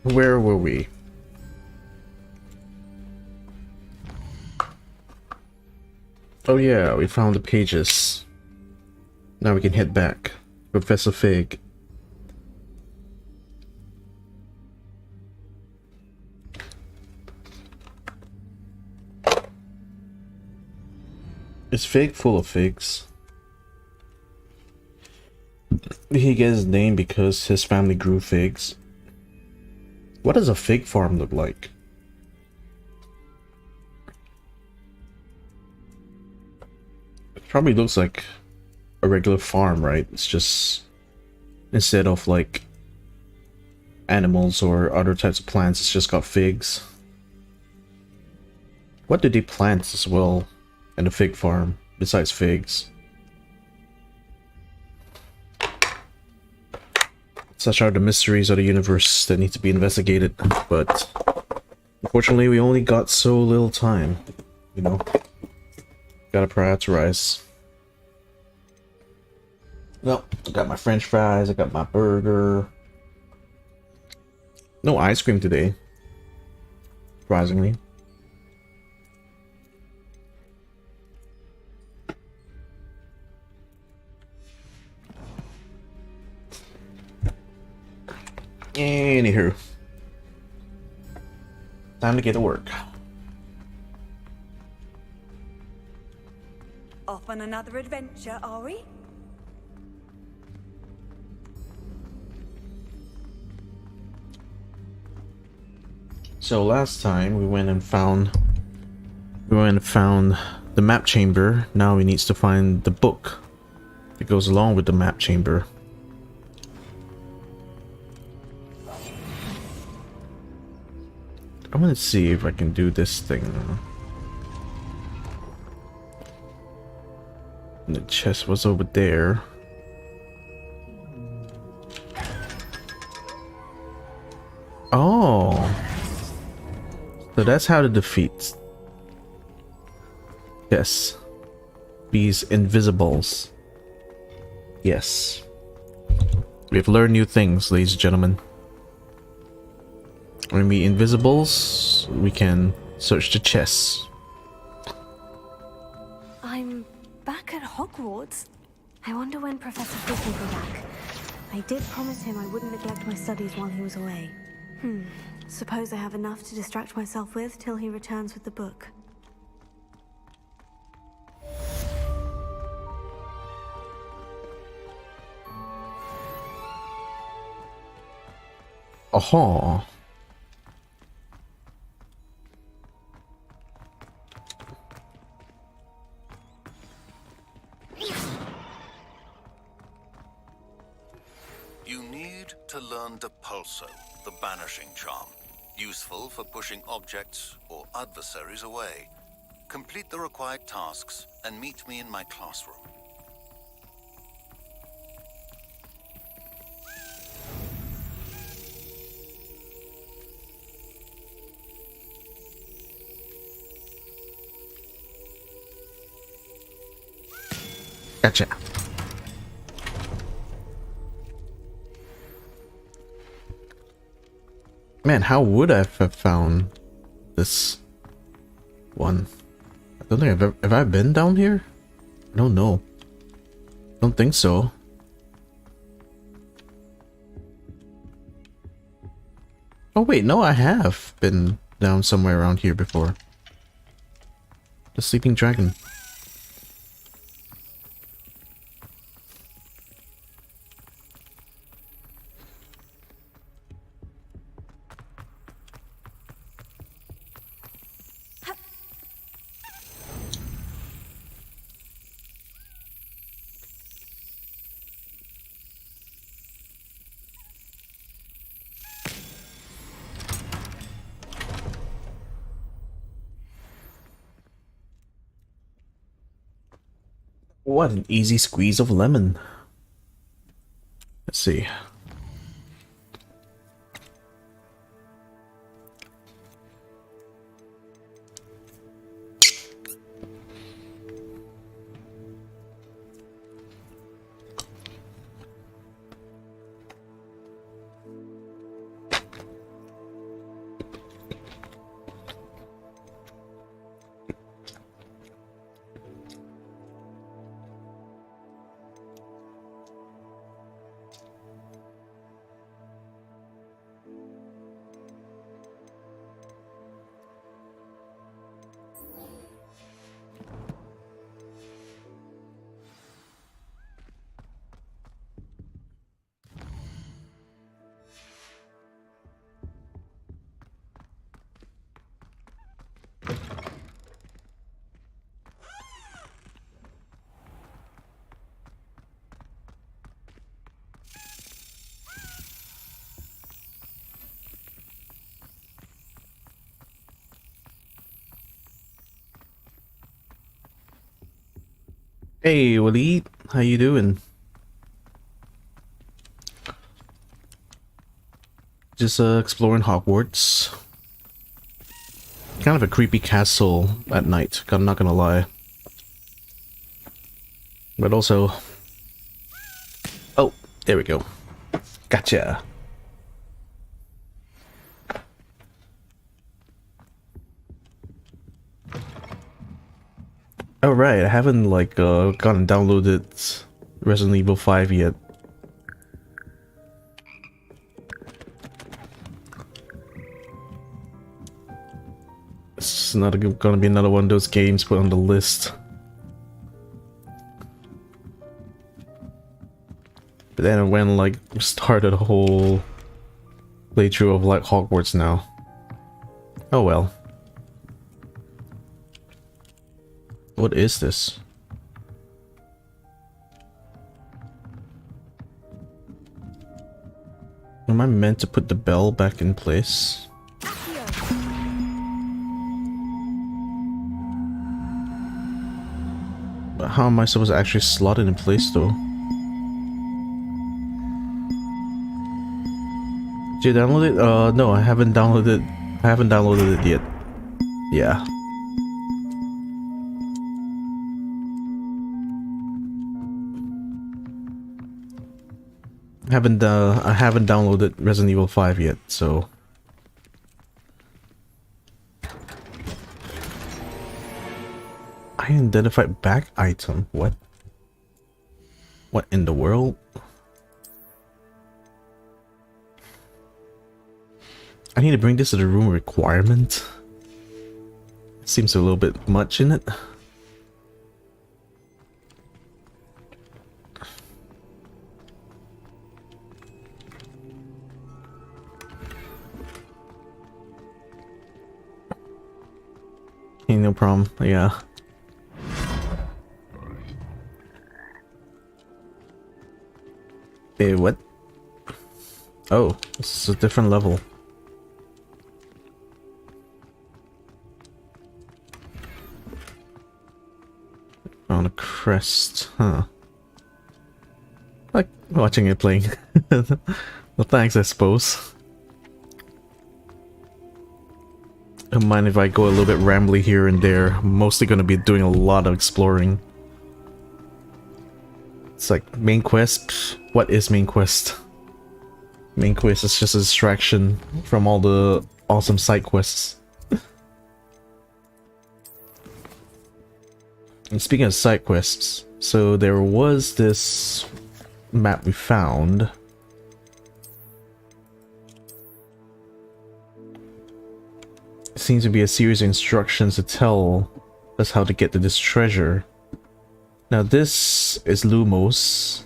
Where were we? Oh yeah, we found the pages. Now we can head back. Professor Fig. Is Fig full of figs? Did he get his name because his family grew figs? What does a fig farm look like? It probably looks like a regular farm, right? It's just instead of like animals or other types of plants, it's just got figs. What do they plant as well in a fig farm besides figs? Such are the mysteries of the universe that need to be investigated, but unfortunately we only got so little time, you know? Gotta prioritize. Well, I got my french fries, I got my burger. No ice cream today, surprisingly. Anywho, time to get to work. Off on another adventure, are we? So last time we went and found the map chamber. Now we need to find the book that goes along with the map chamber. I want to see if I can do this thing. And the chest was over there. Oh, so that's how to defeat. Yes, these invisibles. Yes, we've learned new things, ladies and gentlemen. When we invisibles, we can search the chests. I'm back at Hogwarts. I wonder when Professor Fig will be back. I did promise him I wouldn't neglect my studies while he was away. Suppose I have enough to distract myself with till he returns with the book. Aha. You need to learn Depulso, the banishing charm. Useful for pushing objects or adversaries away. Complete the required tasks and meet me in my classroom. Gotcha. Man, how would I have found this one? I don't think have I been down here? I don't know. Don't think so. Oh wait, no, I have been down somewhere around here before. The sleeping dragon. What an easy squeeze of lemon. Let's see. Hey, Waleed, how you doing? Just exploring Hogwarts. Kind of a creepy castle at night, I'm not gonna lie. But also... Oh, there we go. Gotcha. Alright, I haven't like gone and downloaded Resident Evil 5 yet. It's not gonna be another one of those games put on the list. But then I went like started a whole playthrough of like Hogwarts now. Oh well. What is this? Am I meant to put the bell back in place? But how am I supposed to actually slot it in place though? Did you download it? No, I haven't downloaded. I haven't downloaded it yet. Yeah. I haven't downloaded Resident Evil 5 yet, so unidentified back item. What? What in the world? I need to bring this to the room requirement. Seems a little bit much in it. Okay, no problem. Yeah. Hey, what? Oh, this is a different level. On a crest, huh? Like watching it playing. Well, thanks, I suppose. Don't mind if I go a little bit rambly here and there. I'm mostly gonna be doing a lot of exploring. It's like main quest. What is main quest? Main quest is just a distraction from all the awesome side quests. And speaking of side quests, so there was this map we found. It seems to be a series of instructions to tell us how to get to this treasure. Now this is Lumos,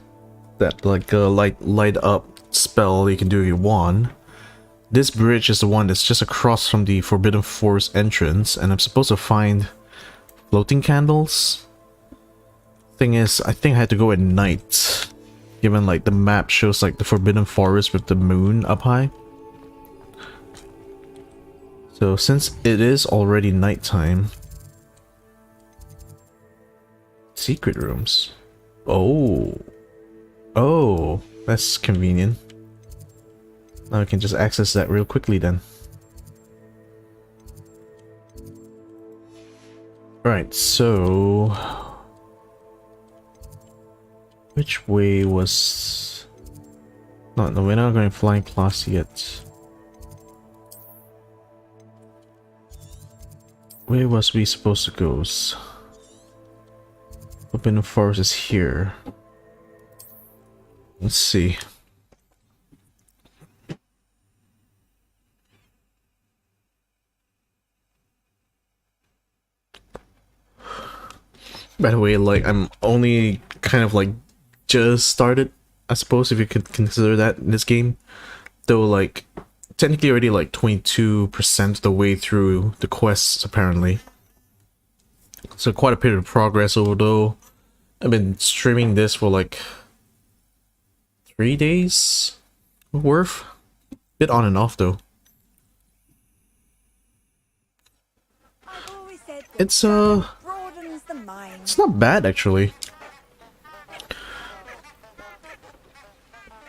that like light up spell you can do if you want. This bridge is the one that's just across from the Forbidden Forest entrance, and I'm supposed to find floating candles. Thing is, I think I had to go at night, given like the map shows like the Forbidden Forest with the moon up high. So since it is already nighttime, secret rooms. Oh, that's convenient. Now I can just access that real quickly then. Right, so which way was... No, we're not going flying class yet. Where was we supposed to go? Forbidden Forest is here. Let's see. By the way, like, I'm only kind of like just started, I suppose, if you could consider that in this game. Though, like, technically already like 22% of the way through the quests, apparently. So quite a bit of progress, although I've been streaming this for like 3 days worth. Bit on and off, though. I've always said that It's broadens the mind. it's not bad, actually.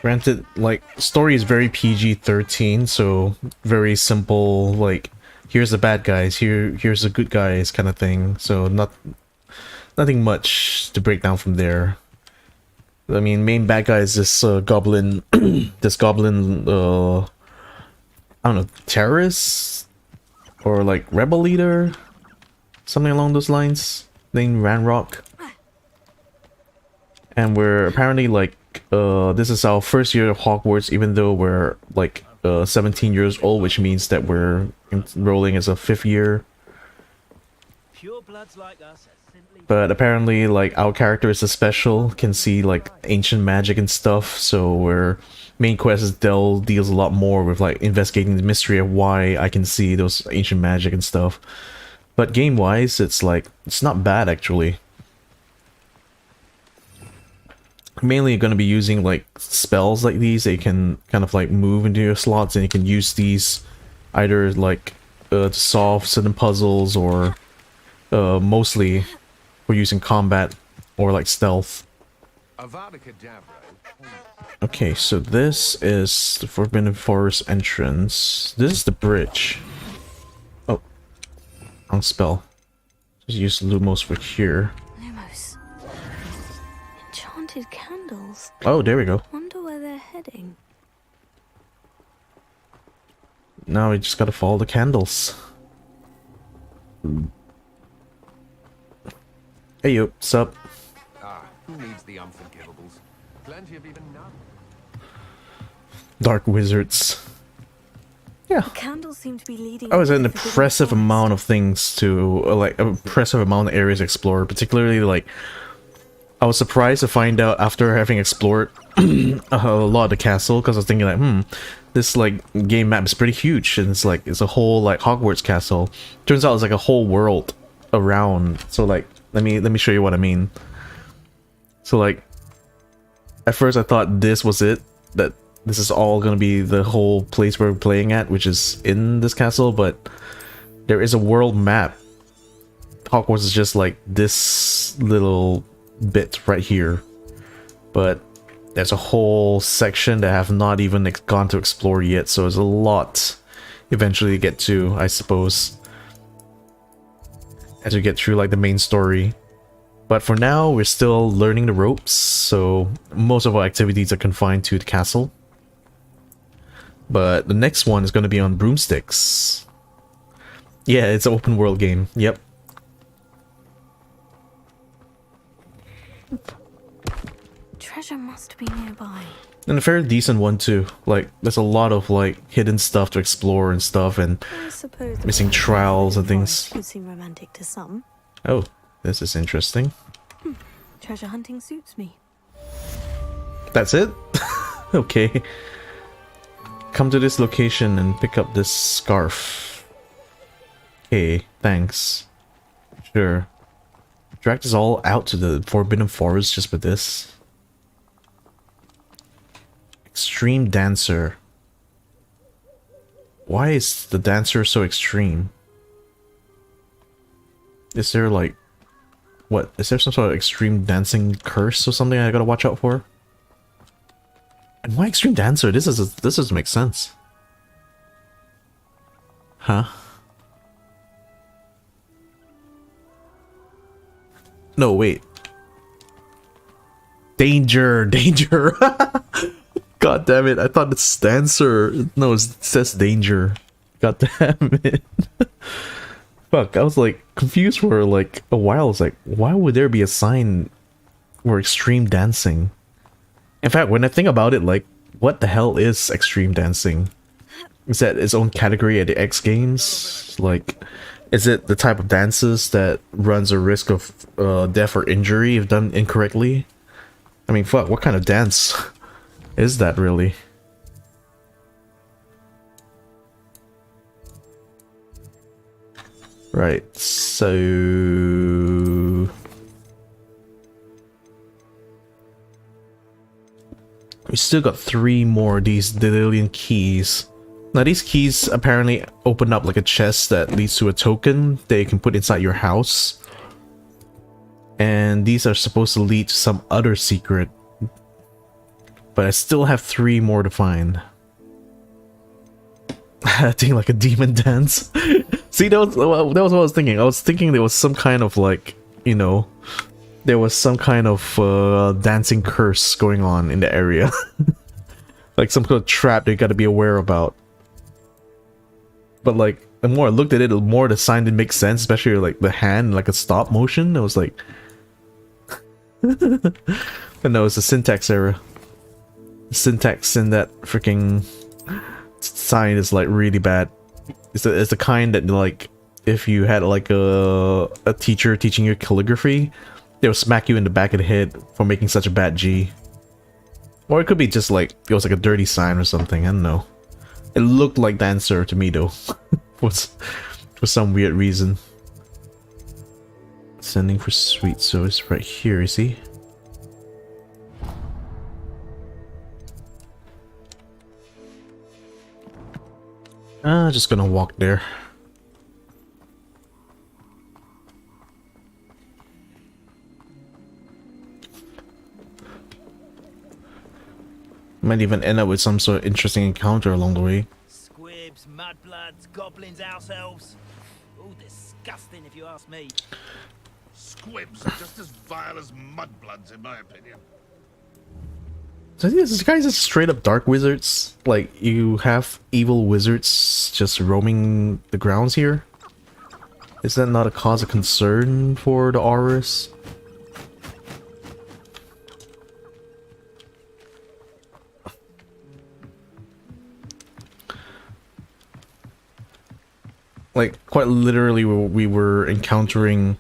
Granted, like, story is very PG-13, so very simple, like, here's the bad guys, here's the good guys kind of thing, so nothing much to break down from there. I mean, main bad guy is this goblin, this goblin, I don't know, terrorist? Or like rebel leader? Something along those lines, named Ranrock. And we're apparently like, this is our first year of Hogwarts, even though we're like 17 years old, which means that we're enrolling as a 5th year. Purebloods like us are simply But apparently, like, our character is a special, can see like ancient magic and stuff, so our main quest is deals a lot more with like investigating the mystery of why I can see those ancient magic and stuff. But game-wise, it's like, it's not bad actually. Mainly going to be using like spells like these. They can kind of like move into your slots, and you can use these either like to solve certain puzzles, or mostly for using combat or like stealth. Okay, so this is the Forbidden Forest entrance. This is the bridge. Oh, wrong spell. Just use Lumos for here. Lumos. Enchanted candles. Oh, there we go. Wonder where they're heading. Now we just gotta follow the candles. Hey yo, sup? Who needs the unforgivables? Plenty of even none. Dark wizards. Yeah. The candles seem to be leading. That was to an the Forbidden impressive Forest. amount of things to, like, an impressive amount of areas explored. Particularly, like, I was surprised to find out after having explored a lot of the castle, because I was thinking like, this, like, game map is pretty huge, and it's like, it's a whole, like, Hogwarts castle. Turns out it's like a whole world around. So, like, let me show you what I mean. So, like, at first I thought this was it, that this is all gonna be the whole place we're playing at, which is in this castle, but there is a world map. Hogwarts is just like this little bit right here, but there's a whole section that I have not even gone to explore yet, so there's a lot eventually to get to, I suppose, as we get through like the main story. But for now, we're still learning the ropes, so most of our activities are confined to the castle. But the next one is going to be on broomsticks. Yeah, it's an open world game. Yep. Treasure must be nearby. And a fairly decent one too. Like, there's a lot of like hidden stuff to explore and stuff, and I suppose the missing trials and things. would seem romantic to some. Oh, this is interesting. Treasure hunting suits me. That's it? Okay. Come to this location and pick up this scarf. Okay, thanks. Sure. Dragged us all out to the Forbidden Forest just for this. Extreme Dancer. Why is the dancer so extreme? Is there like... what? Is there some sort of extreme dancing curse or something I gotta watch out for? And why extreme dancer? This doesn't make sense. Huh? No, wait. Danger! Danger! God damn it, I thought it's dancer. No, it says danger. God damn it. Fuck, I was like confused for like a while. I was like, why would there be a sign for extreme dancing? In fact, when I think about it, like, what the hell is extreme dancing? Is that its own category at the X Games? Like, is it the type of dances that runs a risk of death or injury if done incorrectly? I mean, fuck, what kind of dance is that really? Right, so... we still got 3 more of these Delilian keys. Now these keys apparently open up like a chest that leads to a token that you can put inside your house. And these are supposed to lead to some other secret. But I still have 3 more to find. I think like a demon dance. See, that was what I was thinking. I was thinking there was some kind of like, you know, there was some kind of dancing curse going on in the area. Like some kind of trap they got to be aware about. But like, the more I looked at it, the more the sign didn't make sense, especially like the hand, like a stop motion. I was like, but no, it's a syntax error. The syntax in that freaking sign is like really bad. It's the kind that like, if you had like a teacher teaching you calligraphy, they'll smack you in the back of the head for making such a bad G. Or it could be just like, it was like a dirty sign or something, I don't know. It looked like the answer to me though. For some weird reason. Sending for sweet, so it's right here, you see? Just gonna walk there. Might even end up with some sort of interesting encounter along the way. Squibs, mudbloods, goblins, house elves. All disgusting if you ask me. Squibs are just as vile as mudbloods, in my opinion. So these guys are straight up dark wizards. Like, you have evil wizards just roaming the grounds here. Is that not a cause of concern for the Aurors? Like, quite literally, we were encountering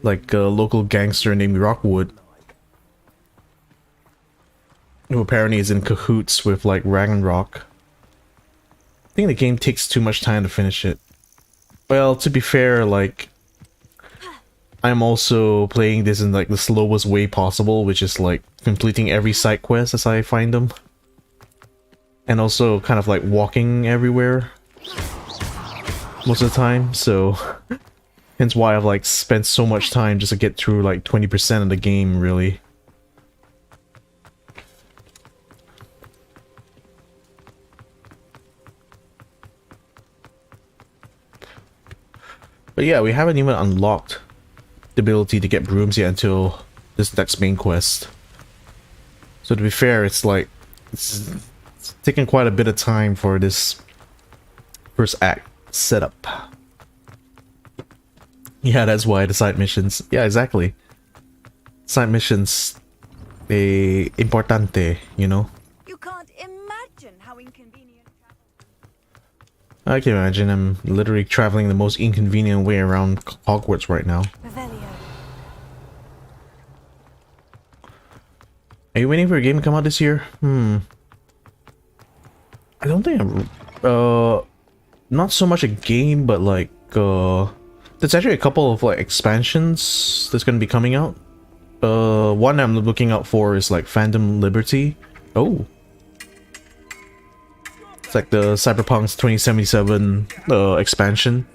like a local gangster named Rockwood, who apparently is in cahoots with like Ragnarok. I think the game takes too much time to finish it. Well, to be fair, like, I'm also playing this in like the slowest way possible, which is like completing every side quest as I find them. And also kind of like walking everywhere most of the time, so hence why I've like spent so much time just to get through like 20% of the game, really. But yeah, we haven't even unlocked the ability to get brooms yet until this next main quest. So to be fair, it's like it's taking quite a bit of time for this first act setup. Yeah, that's why the side missions. Yeah, exactly. Side missions, importante, you know. You can't imagine how inconvenient travel. I can imagine I'm literally traveling the most inconvenient way around Hogwarts right now. Revelio. Are you waiting for a game to come out this year? I don't think I'm... not so much a game, but like, there's actually a couple of like expansions that's gonna be coming out. One I'm looking out for is like Phantom Liberty. Oh. It's like the Cyberpunk's 2077 expansion.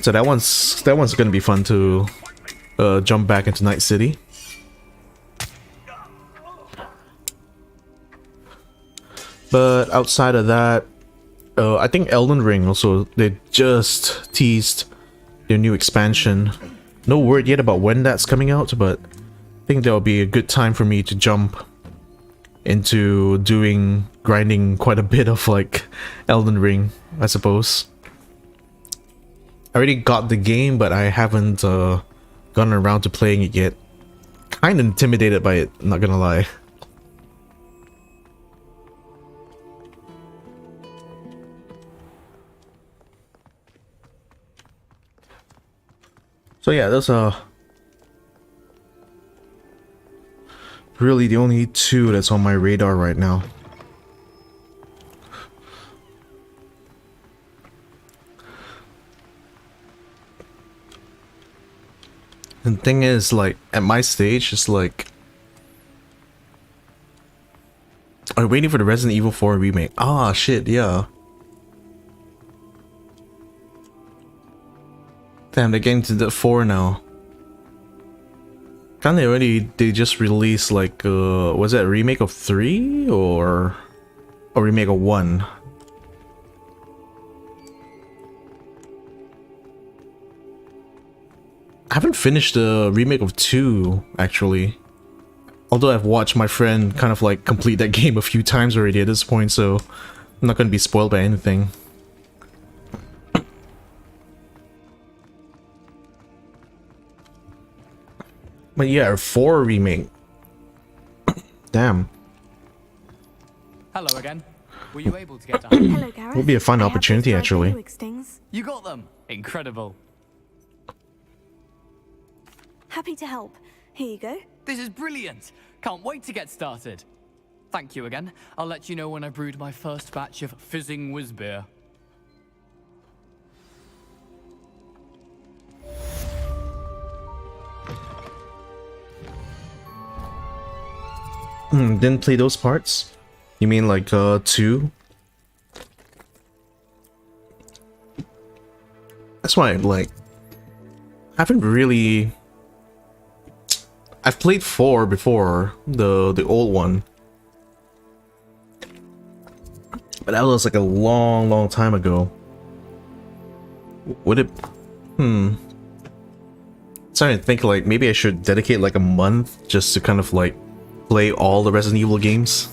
So that one's gonna be fun to jump back into Night City. But outside of that, I think Elden Ring also, they just teased their new expansion. No word yet about when that's coming out, but I think that'll be a good time for me to jump into grinding quite a bit of like Elden Ring, I suppose. I already got the game, but I haven't gotten around to playing it yet. Kind of intimidated by it, not gonna lie. So yeah, those are really the only two that's on my radar right now. And the thing is, like, at my stage, it's like, I'm waiting for the Resident Evil 4 remake. Ah, shit, yeah. Damn, they're getting to the 4 now. Can't they already? They just released like was that a remake of 3 or a remake of 1? I haven't finished the remake of 2 actually. Although I've watched my friend kind of like complete that game a few times already at this point, so I'm not going to be spoiled by anything. But yeah, 4 remake. Damn. Hello again. Were you able to get to Hogwarts? Hello, Gareth. Would be a fun I have opportunity, those actually. drive-through stings. You got them. Incredible. Happy to help. Here you go. This is brilliant. Can't wait to get started. Thank you again. I'll let you know when I brewed my first batch of fizzing whiz beer. Didn't play those parts? You mean like 2? That's why like I haven't really. I've played 4 before, the old one. But that was like a long time ago. Would it Starting to think like maybe I should dedicate like a month just to kind of like play all the Resident Evil games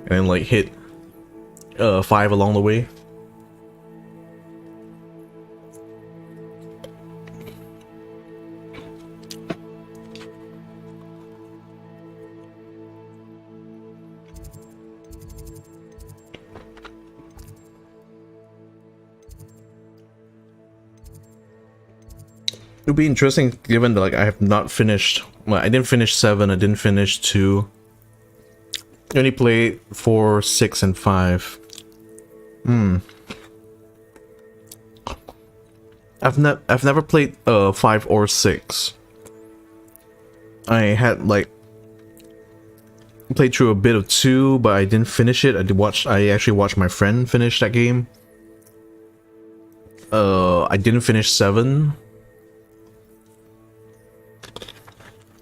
and then like hit 5 along the way. It would be interesting given that like I have not finished, well, I didn't finish 7, I didn't finish 2. I only played 4, 6, and 5. I've never played 5 or 6. I had like played through a bit of 2, but I didn't finish it. I actually watched my friend finish that game. I didn't finish 7.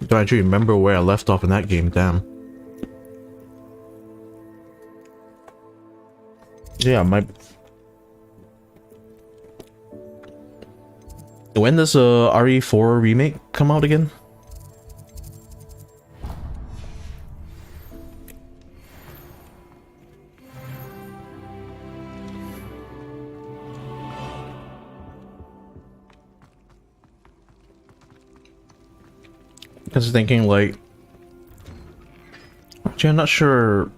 Don't actually remember where I left off in that game, damn. Yeah, when does RE4 remake come out again? I was thinking like, actually I'm not sure.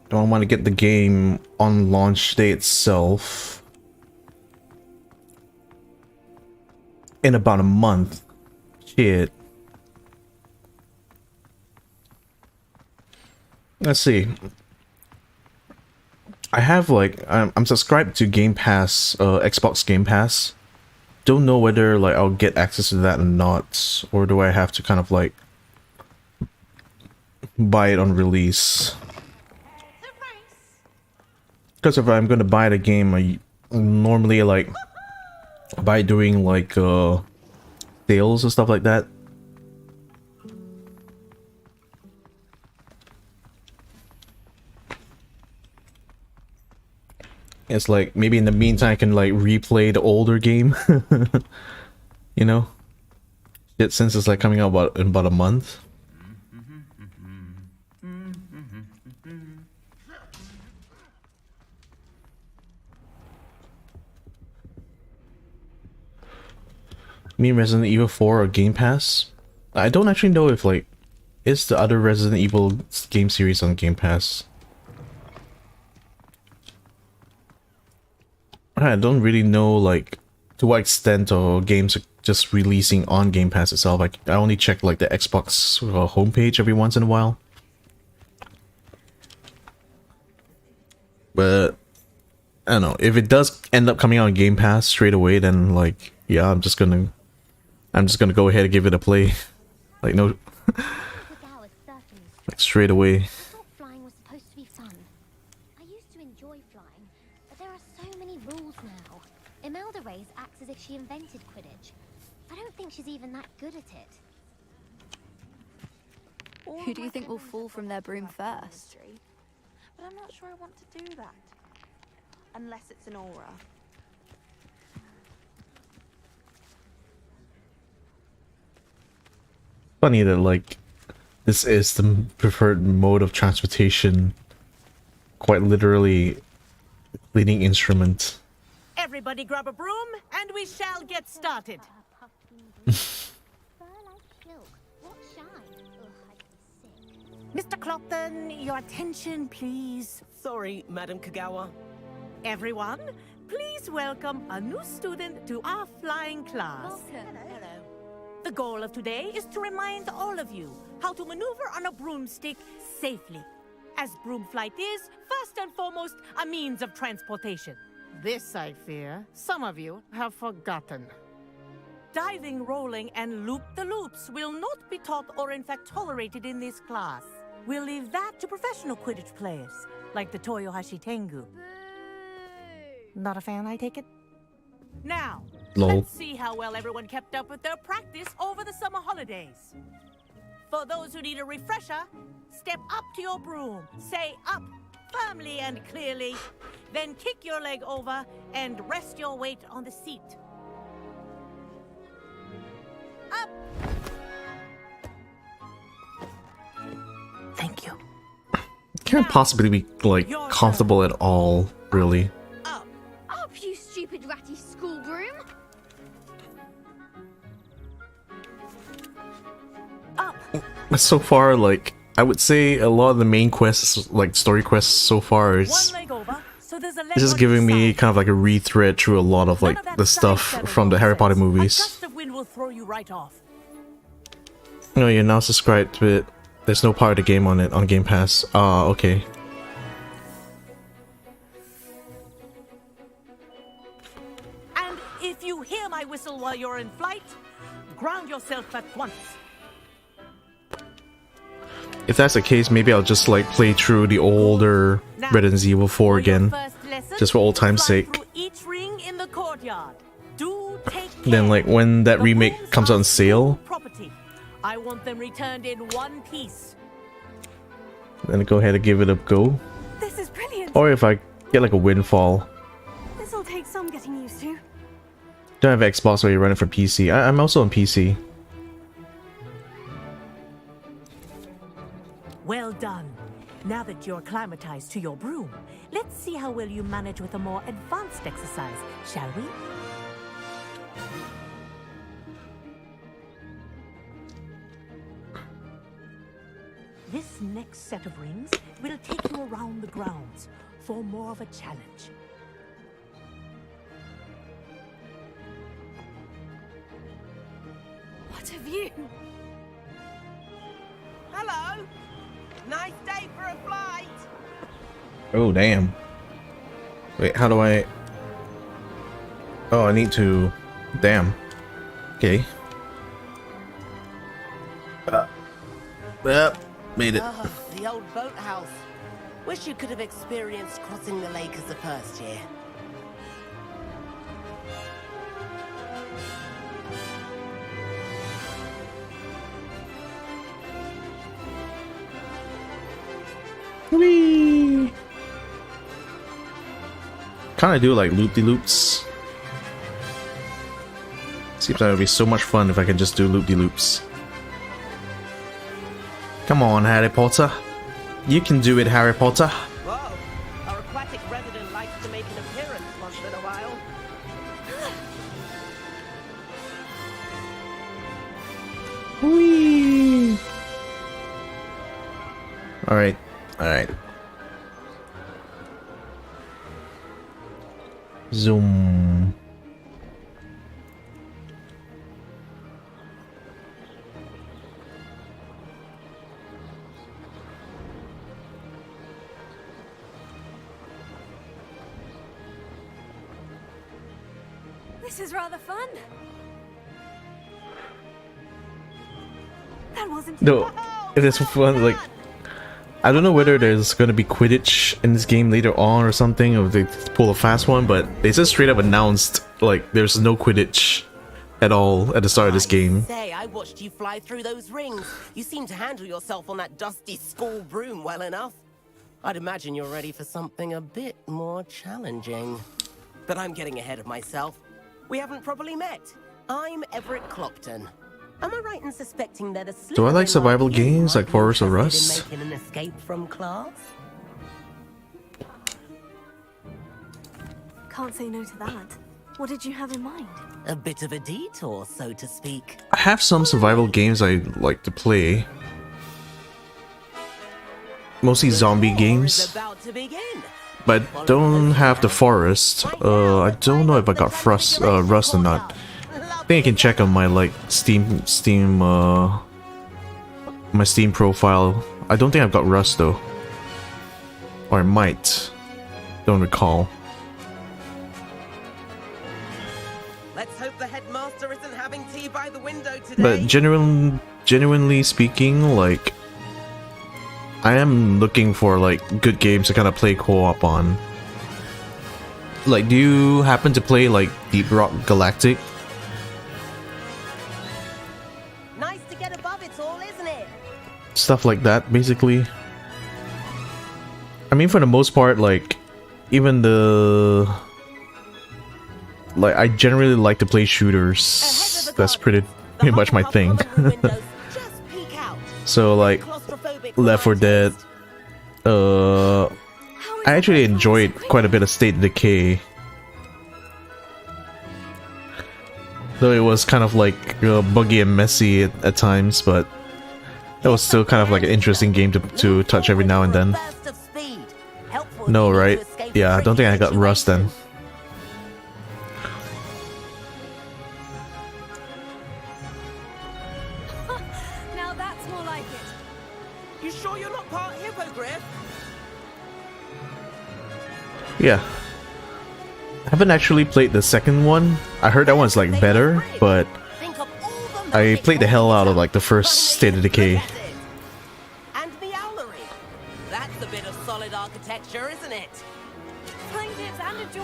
Do I want to get the game on launch day itself in about a month? Shit. Let's see. I have like I'm subscribed to Game Pass, Xbox Game Pass. Don't know whether like I'll get access to that or not, or do I have to kind of like buy it on release? Because if I'm gonna buy the game, I normally like buy during like sales and stuff like that. It's like maybe in the meantime I can like replay the older game. You know? Since it's like coming out in about a month. Me Resident Evil 4 or Game Pass? I don't actually know if like is the other Resident Evil game series on Game Pass. I don't really know like to what extent or games are just releasing on Game Pass itself. I only check like the Xbox homepage every once in a while. But I don't know, if it does end up coming out on Game Pass straight away, then like yeah, I'm just gonna go ahead and give it a play. Like no like straight away. Flying was supposed to be fun. I used to enjoy flying, but there are so many rules now. Imelda Reyes acts as if she invented Quidditch. I don't think she's even that good at it. Who do you think will fall from their broom first? But I'm not sure I want to do that. Unless it's an aura. Funny that like this is the preferred mode of transportation. Quite literally, cleaning instrument. Everybody grab a broom, and we shall get started. Fur-like silk. What shine? Ugh, I'd be sick. Mr. Clopton, your attention, please. Sorry, Madam Kagawa. Everyone, please welcome a new student to our flying class. Hello. The goal of today is to remind all of you how to maneuver on a broomstick safely, as broom flight is, first and foremost, a means of transportation. This, I fear, some of you have forgotten. Diving, rolling, and loop-the-loops will not be taught or in fact tolerated in this class. We'll leave that to professional Quidditch players, like the Toyohashi Tengu. Not a fan, I take it? Now, Lol. let's see how well everyone kept up with their practice over the summer holidays. For those who need a refresher, step up to your broom, say up firmly and clearly, then kick your leg over and rest your weight on the seat. Up! Thank you. Can't possibly be like comfortable at all, really. Up! Up, you stupid ratty school broom! Up! But so far, like, I would say a lot of the main quests, like story quests so far, One is leg over, so there's a leg it's just on giving each me side. kind of like a retread through a lot of like None that the stuff sidestep from the Harry Potter nonsense. A movies. gust of wind will throw you right off. No, you're now subscribed to it. There's no part of the game on it on Game Pass. Ah, okay. And if you hear my whistle while you're in flight, ground yourself at once. If that's the case, maybe I'll just like play through the older Now, Resident Evil 4 for your again, first lesson, just for old time's fly sake. through each ring in the courtyard. Do take Then, care. like, when that The remake rooms comes out on are sale, school property. I want them returned in one piece. then go ahead and give it a go. This is brilliant. Or if I get like a windfall. This'll take some getting used to. Don't have Xbox or you're running for PC. I'm also on PC. Well done. Now that you're acclimatized to your broom, let's see how well you manage with a more advanced exercise, shall we? This next set of rings will take you around the grounds for more of a challenge. What a view! Hello. Nice day for a flight. Oh, damn. Wait, how do I... Oh, I need to... Damn. Okay. Made it. The old boathouse. Wish you could have experienced crossing the lake as the first year. Whee! Kind of do like loop-de-loops. Seems like it would be so much fun if I can just do loop-de-loops. Come on, Harry Potter. You can do it, Harry Potter. Whoa. Our aquatic resident likes to make an appearance once in a while. Whee! Alright, alright. Zoom. This is rather fun. That wasn't No, if it's fun, like, I don't know whether there's gonna be Quidditch in this game later on or something, or they pull a fast one, but they just straight up announced, like, there's no Quidditch at all at the start of this game. Say, I watched you fly through those rings. You seem to handle yourself on that dusty school broom well enough. I'd imagine you're ready for something a bit more challenging. But I'm getting ahead of myself. We haven't properly met. I'm Everett Clopton. Am I right in suspecting that a Do I like Slytherin survival like you games might like be Forest or interested Rust? in making an escape from class? Can't say no to that. What did you have in mind? A bit of a detour, so to speak. I have some survival games I like to play. Mostly zombie games. About to begin. But don't have the forest. I don't know if I got Rust or not. I think I can check on my like Steam my Steam profile. I don't think I've got Rust though. Or I might. Don't recall. Let's hope the headmaster isn't having tea by the window today. But genuinely speaking, like I am looking for like good games to kind of play co-op on. Like, do you happen to play like Deep Rock Galactic? Nice to get above it all, isn't it? Stuff like that, basically. I mean, for the most part, like even like I generally like to play shooters. That's pretty much my thing. So like Left 4 Dead. I actually enjoyed quite a bit of State of Decay. Though it was kind of like buggy and messy at times, but it was still kind of like an interesting game to touch every now and then. No, right? Yeah, I don't think I got Rust then. Now that's more like it. You sure you're not part hippogriff? Yeah. I haven't actually played the second one. I heard that one's like better, but I played the hell out of like the first State of Decay. And the owlery. That's a bit of solid architecture, isn't it?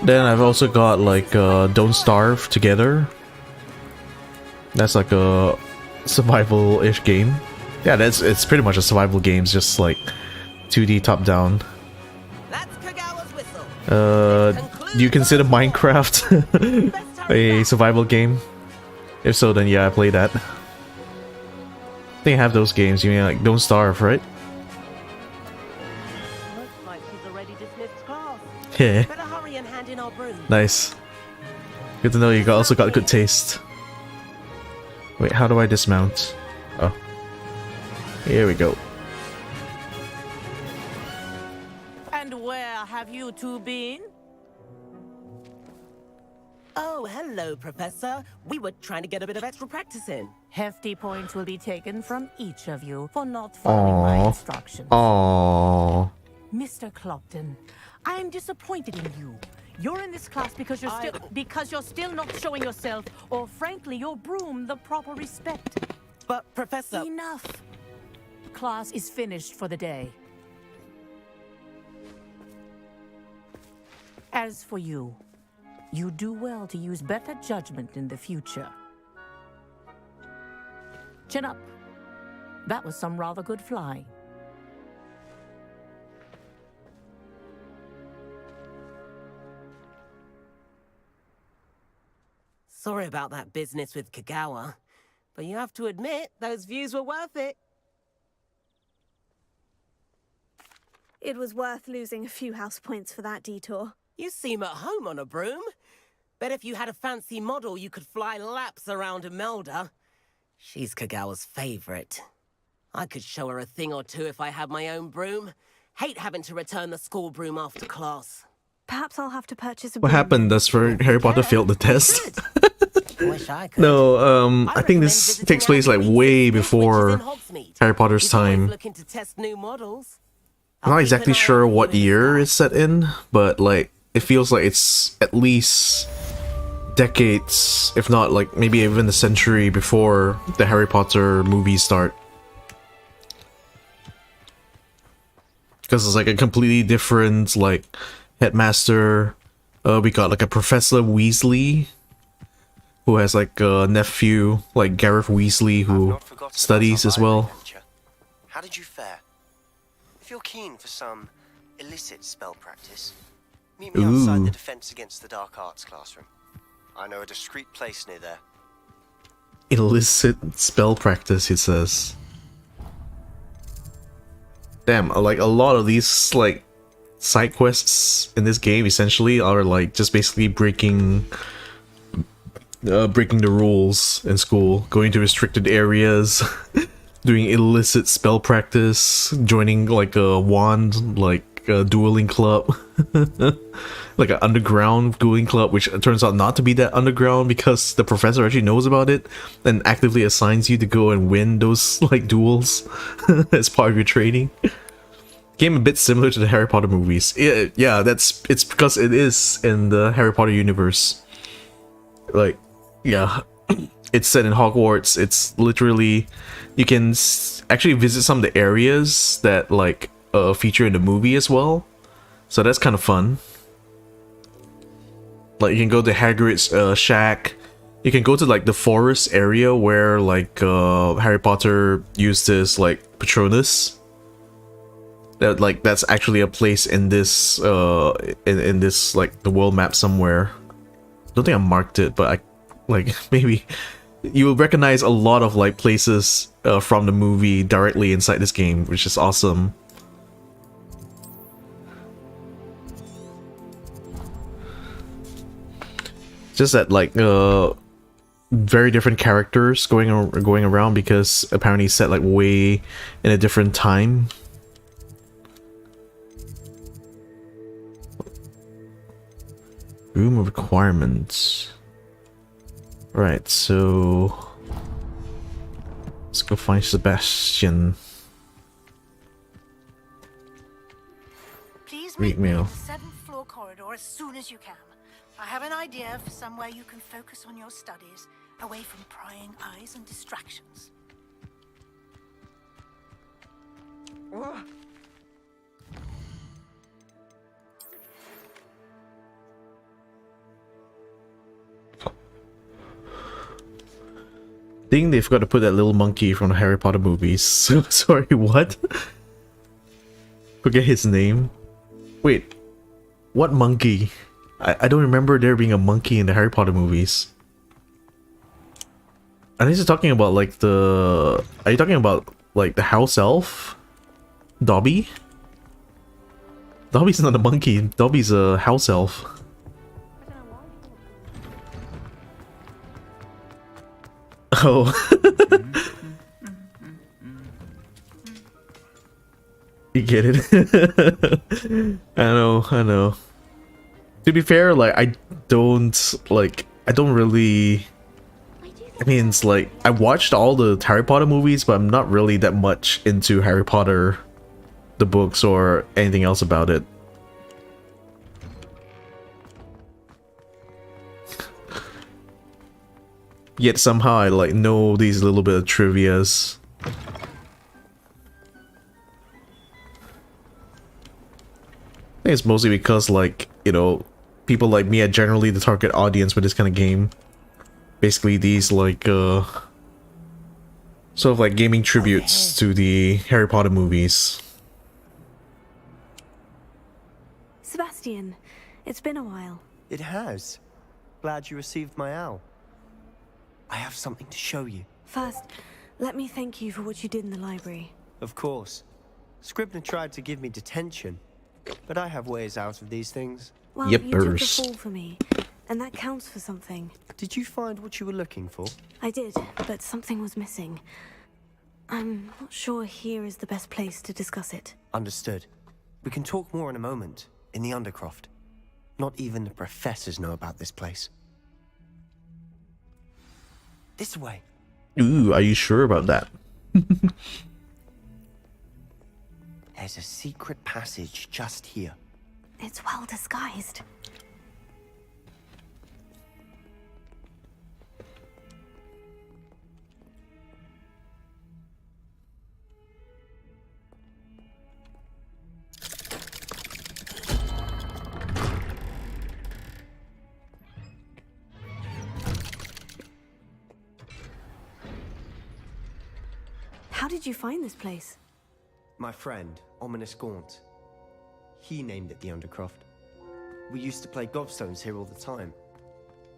Then I've also got like Don't Starve Together. That's like a survival-ish game. Yeah, it's pretty much a survival game, it's just like 2D top-down. Do you consider Minecraft a survival game? If so, then yeah, I play that. I think I have those games. You mean like Don't Starve, right? Looks like she's already dismissed class. Yeah. Better hurry and hand in our broom. Nice. Good to know you also got good taste. Wait, how do I dismount? Oh. Here we go. And where have you two been? Oh, hello, Professor. We were trying to get a bit of extra practice in. Hefty points will be taken from each of you for not following my instructions. Aww. Mr. Clopton, I am disappointed in you. You're in this class because you're still not showing yourself, or frankly, your broom the proper respect. But, Professor... Enough. Class is finished for the day. As for you, you do well to use better judgment in the future. Chin up. That was some rather good flying. Sorry about that business with Kagawa, but you have to admit, those views were worth it. It was worth losing a few house points for that detour. You seem at home on a broom. Bet if you had a fancy model, you could fly laps around Imelda. She's Kagawa's favorite. I could show her a thing or two if I had my own broom. Hate having to return the school broom after class. Perhaps I'll have to purchase a What broom. happened? Does Harry Potter failed the test? Wish I could. No, I think this takes place like way before Harry Potter's time. Looking to test new models. I'm not exactly sure what year it's set in, but like it feels like it's at least decades, if not like maybe even a century before the Harry Potter movies start. Because it's like a completely different like headmaster. We got like a Professor Weasley. who has like a nephew, like Gareth Weasley, who studies as well. How did you fare? If you're keen for some illicit spell practice, meet me outside the Defense Against the Dark Arts classroom. I know a discreet place near there. Illicit spell practice, it says. Damn, like a lot of these like side quests in this game essentially are like just basically breaking the rules in school, going to restricted areas, doing illicit spell practice, joining like a wand, like a dueling club, like an underground dueling club, which turns out not to be that underground because the professor actually knows about it and actively assigns you to go and win those like duels as part of your training. Game a bit similar to the Harry Potter movies. Yeah, it's because it is in the Harry Potter universe. Like, yeah, it's set in Hogwarts. It's literally, you can actually visit some of the areas that like feature in the movie as well. So that's kind of fun. Like you can go to Hagrid's shack. You can go to like the forest area where like Harry Potter used his like Patronus. That like that's actually a place in this in this like the world map somewhere. Don't think I marked it, but I like maybe you will recognize a lot of like places from the movie directly inside this game, which is awesome. Just that like very different characters going around because apparently it's set like way in a different time. Room of requirements. Right, so let's go find Sebastian. Please meet me at the 7th floor corridor as soon as you can. I have an idea for somewhere you can focus on your studies, away from prying eyes and distractions. I think they forgot to put that little monkey from the Harry Potter movies. Sorry, what? Forget his name. Wait, what monkey? I don't remember there being a monkey in the Harry Potter movies. Are you talking about like the... Are you talking about like the house elf? Dobby? Dobby's not a monkey. Dobby's a house elf. Oh. You get it? I know. To be fair, like I don't really, I mean, it's like I watched all the Harry Potter movies, but I'm not really that much into Harry Potter, the books, or anything else about it. Yet somehow I like know these little bit of trivias. I think it's mostly because, like, you know, people like me are generally the target audience for this kind of game. Basically these like sort of like gaming tributes to the Harry Potter movies. Sebastian, it's been a while. It has. Glad you received my owl. I have something to show you. First, let me thank you for what you did in the library. Of course. Scribner tried to give me detention, but I have ways out of these things. Well, you took the fall for me, and that counts for something. Did you find what you were looking for? I did, but something was missing. I'm not sure here is the best place to discuss it. Understood. We can talk more in a moment, in the Undercroft. Not even the professors know about this place. This way. Ooh, are you sure about that? There's a secret passage just here. It's well disguised. How did you find this place? My friend, Ominous Gaunt. He named it the Undercroft. We used to play gobstones here all the time.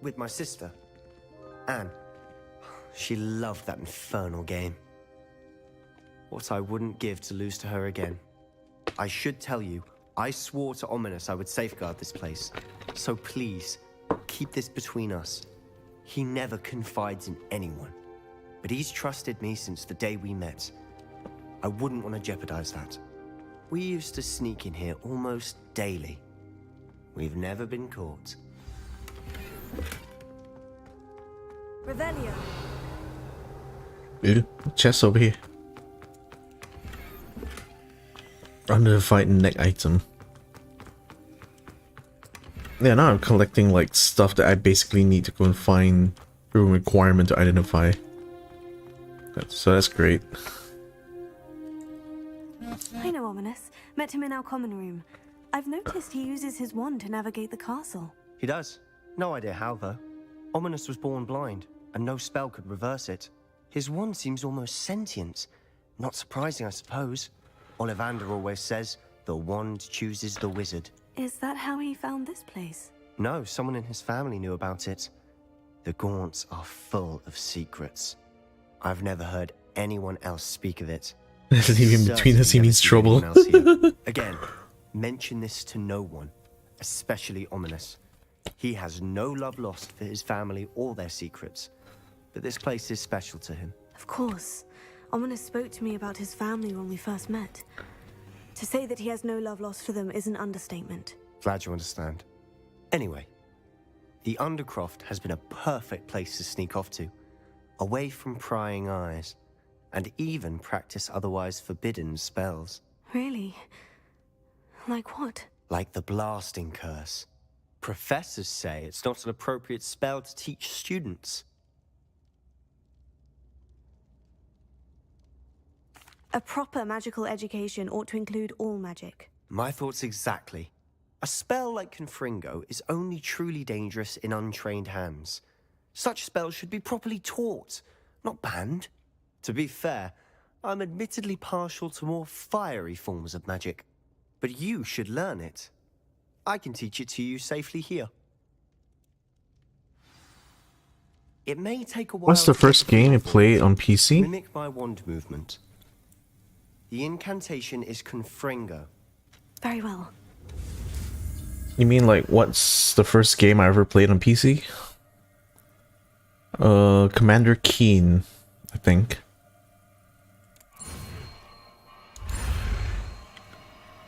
With my sister, Anne. She loved that infernal game. What I wouldn't give to lose to her again. I should tell you, I swore to Ominous I would safeguard this place. So please, keep this between us. He never confides in anyone. But he's trusted me since the day we met. I wouldn't want to jeopardize that. We used to sneak in here almost daily. We've never been caught. Revelio. Dude, chest over here. Under the fighting neck item. Yeah, now I'm collecting like stuff that I basically need to go and find through a requirement to identify. So that's great. I know Ominous. Met him in our common room. I've noticed he uses his wand to navigate the castle. He does. No idea how, though. Ominous was born blind, and no spell could reverse it. His wand seems almost sentient. Not surprising, I suppose. Ollivander always says, the wand chooses the wizard. Is that how he found this place? No, someone in his family knew about it. The Gaunts are full of secrets. I've never heard anyone else speak of it. Even between us, he means trouble. Again, mention this to no one, especially Ominous. He has no love lost for his family or their secrets, but this place is special to him. Of course. Ominous spoke to me about his family when we first met. To say that he has no love lost for them is an understatement. Glad you understand. Anyway, the Undercroft has been a perfect place to sneak off to, away from prying eyes, and even practice otherwise forbidden spells. Really? Like what? Like the blasting curse. Professors say it's not an appropriate spell to teach students. A proper magical education ought to include all magic. My thoughts exactly. A spell like Confringo is only truly dangerous in untrained hands. Such spells should be properly taught, not banned. To be fair, I'm admittedly partial to more fiery forms of magic. But you should learn it. I can teach it to you safely here. It may take a while. What's the first game you played on PC? Mimic my wand movement. The incantation is Confringo. Very well. You mean like what's the first game I ever played on PC? Commander Keen, I think.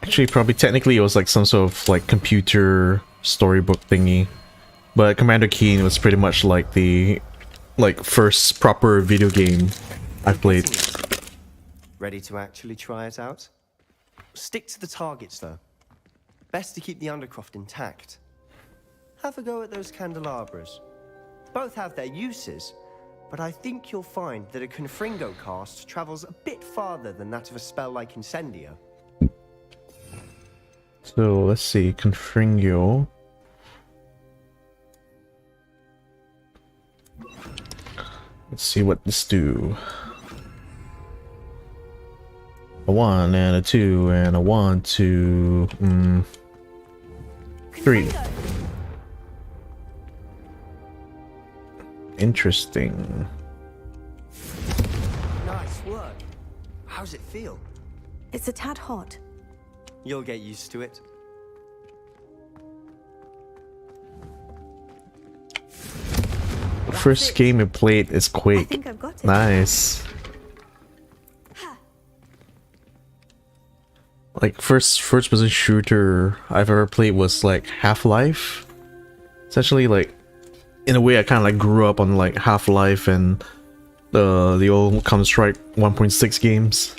Actually, probably technically it was like some sort of like computer storybook thingy, but Commander Keen was pretty much like the first proper video game I played. Ready to actually try it out? Stick to the targets though. Best to keep the Undercroft intact. Have a go at those candelabras. Both have their uses, but I think you'll find that a Confringo cast travels a bit farther than that of a spell like Incendio. So let's see, Confringo. Let's see what this do. A 1 and a 2 and a 1, 2, 3. Interesting. Nice work. How's it feel? It's a tad hot. You'll get used to it. The first game I played is Quake. I think I've got it. Nice. Like first person shooter I've ever played was like Half-Life. Essentially, like in a way I kind of like grew up on like Half-Life and the old Counter-Strike 1.6 games.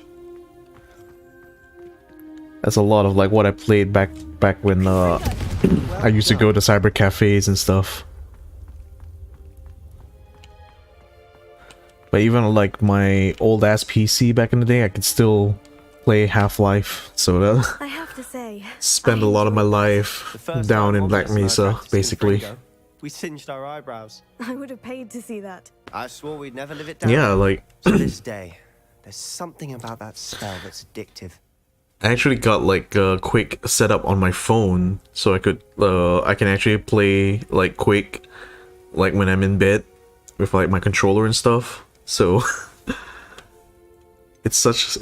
That's a lot of like what I played back when I used to go to cyber cafes and stuff. But even like my old ass PC back in the day, I could still play Half-Life. So I have to say, spend a lot of my life down in Black Mesa, basically. We singed our eyebrows. I would have paid to see that. I swore we'd never live it down. Yeah, like To this day, There's something about that spell that's addictive. I actually got like Quake set up on my phone, so I can actually play like Quake like when I'm in bed with like my controller and stuff. So it's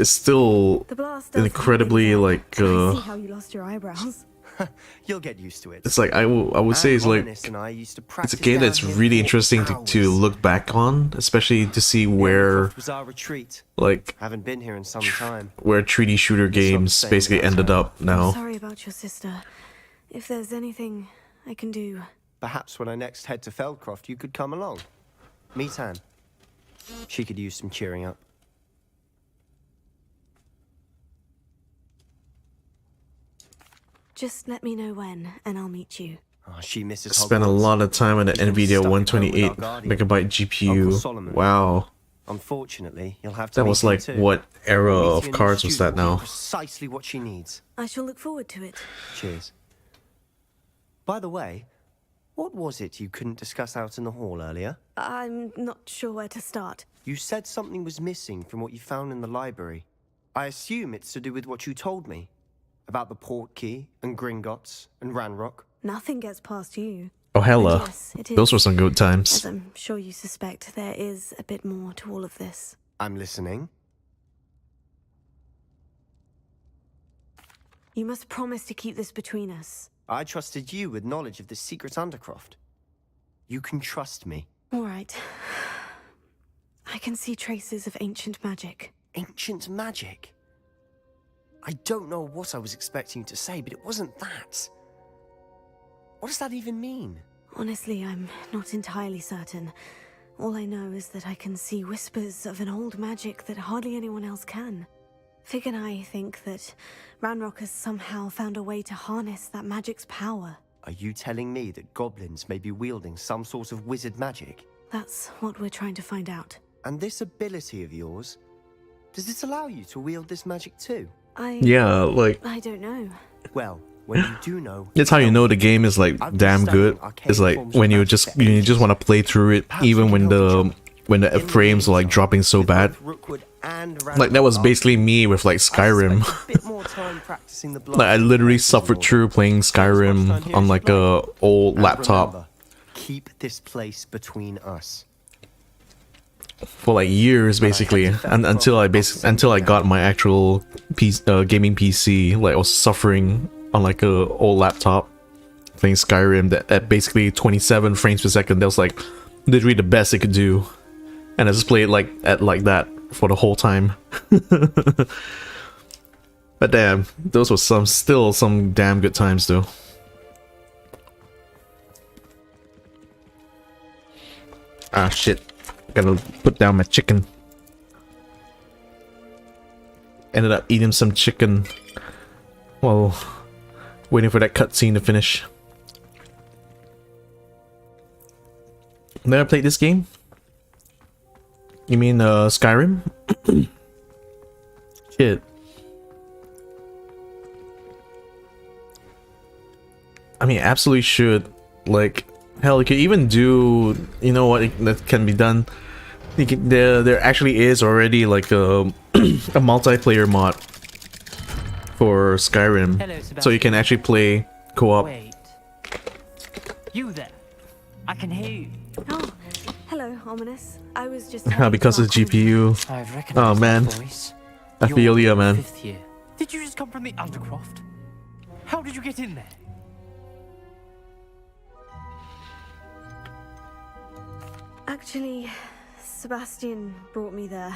still incredibly like I see how you lost your eyebrows. You'll get used to it. it's like I would say it's like Ominous and I used to it's a practice game down that's here really for interesting to hours. look back on, especially to see where Hogwarts was our retreat. like Haven't been here in some time. where 3D shooter games saying basically that's ended right. up now. Sorry about your sister. If there's anything I can do. Perhaps when I next head to Feldcroft, you could come along. Meet Anne. She could use some cheering up. Just let me know when, and I'll meet you. Oh, she misses Spent a Hogwarts. lot of time on the Even Nvidia stuck at home 128 with our guardian, megabyte Uncle GPU. Solomon. Wow, Unfortunately, you'll have to that meet was him like too. what era Meeting of a new cards was that student will be now? Precisely what she needs. I shall look forward to it. Cheers. By the way, what was it you couldn't discuss out in the hall earlier? I'm not sure where to start. You said something was missing from what you found in the library. I assume it's to do with what you told me. About the port key, and Gringotts, and Ranrock. Nothing gets past you. Oh hella, And yes, it those is. were some good times. As I'm sure you suspect, there is a bit more to all of this. I'm listening. You must promise to keep this between us. I trusted you with knowledge of the secret Undercroft. You can trust me. All right. I can see traces of ancient magic. Ancient magic? I don't know what I was expecting you to say, but it wasn't that. What does that even mean? Honestly, I'm not entirely certain. All I know is that I can see whispers of an old magic that hardly anyone else can. Fig and I think that Ranrock has somehow found a way to harness that magic's power. Are you telling me that goblins may be wielding some sort of wizard magic? That's what we're trying to find out. And this ability of yours, does it allow you to wield this magic too? Yeah, like I don't know. Well, when you do know, that's how you know the game is like damn good. It's like when you just want to play through it, even when the frames are like dropping so bad. Like that was basically me with like Skyrim. Like I literally suffered through playing Skyrim on like a old laptop keep this place between us. for like years basically, and until I got my actual gaming PC. Like I was suffering on like a old laptop playing Skyrim that at basically 27 frames per second. That was like literally the best it could do, and I just played like at like that for the whole time. But damn, those were still some damn good times though. Ah shit, gotta put down my chicken. Ended up eating some chicken while waiting for that cutscene to finish. Never played this game? You mean Skyrim? Shit. I mean, absolutely should. Like, hell, you could even do, you know what, that can be done. You can, there actually is already like a a multiplayer mod for Skyrim, Hello, so you can actually play co-op. Wait. You there? I can hear you. Oh, hello, Ominous. I was just Because of the GPU. Oh man, I feel ya, man. Fifth year. Did you just come from the Undercroft? How did you get in there? Actually, Sebastian brought me there,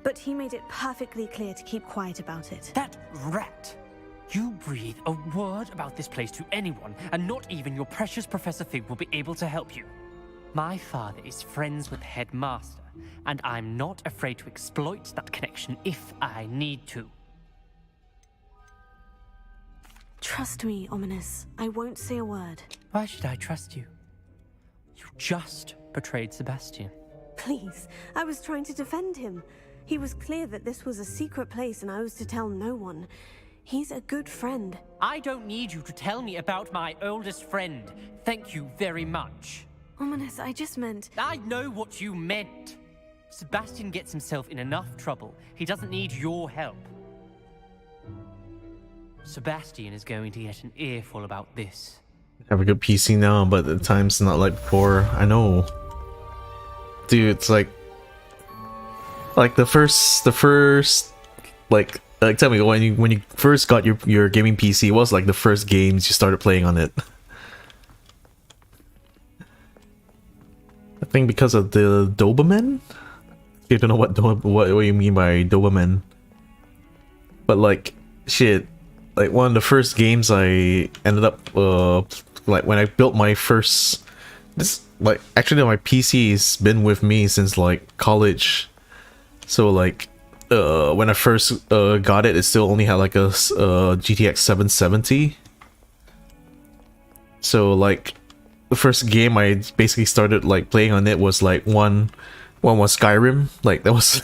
but he made it perfectly clear to keep quiet about it. That rat! You breathe a word about this place to anyone, and not even your precious Professor Fig will be able to help you. My father is friends with the headmaster, and I'm not afraid to exploit that connection if I need to. Trust me, Ominous. I won't say a word. Why should I trust you? You just betrayed Sebastian. Please, I was trying to defend him. He was clear that this was a secret place and I was to tell no one. He's a good friend. I don't need you to tell me about my oldest friend. Thank you very much. Ominous, I just meant... I know what you meant. Sebastian gets himself in enough trouble. He doesn't need your help. Sebastian is going to get an earful about this. Have a good PC now, but the time's not like before. I know. Dude, it's like the first like tell me when you first got your gaming PC, what was like the first games you started playing on it? I think because of the Doberman? You don't know what you mean by Doberman. But like shit, like one of the first games I ended up like when I built my first like actually my PC's been with me since like college. So like when I first got it, it still only had like a GTX 770. So like the first game I basically started like playing on it was like one was Skyrim. Like that was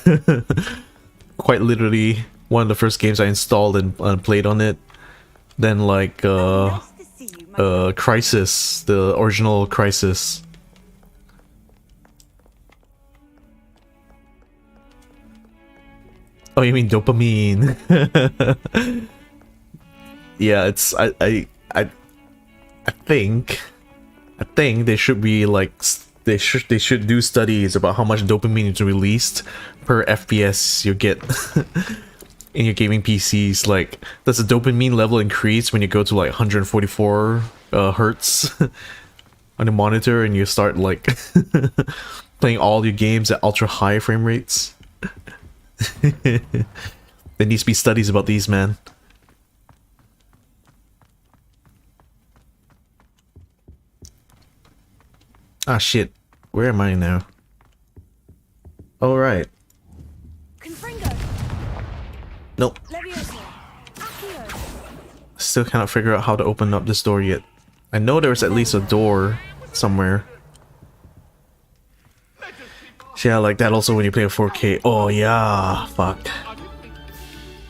quite literally one of the first games I installed and played on it. Then like Crisis, the original Crisis. Oh, you mean dopamine? Yeah, it's I think they should be like they should do studies about how much dopamine is released per FPS you get in your gaming PCs. Like, does the dopamine level increase when you go to like 144 hertz on the monitor and you start like playing all your games at ultra high frame rates? There needs to be studies about these, man. Ah shit, where am I now? All right. Nope. Still cannot figure out how to open up this door yet. I know there's at least a door somewhere. Yeah, like that also when you play a 4K. Oh yeah, fuck.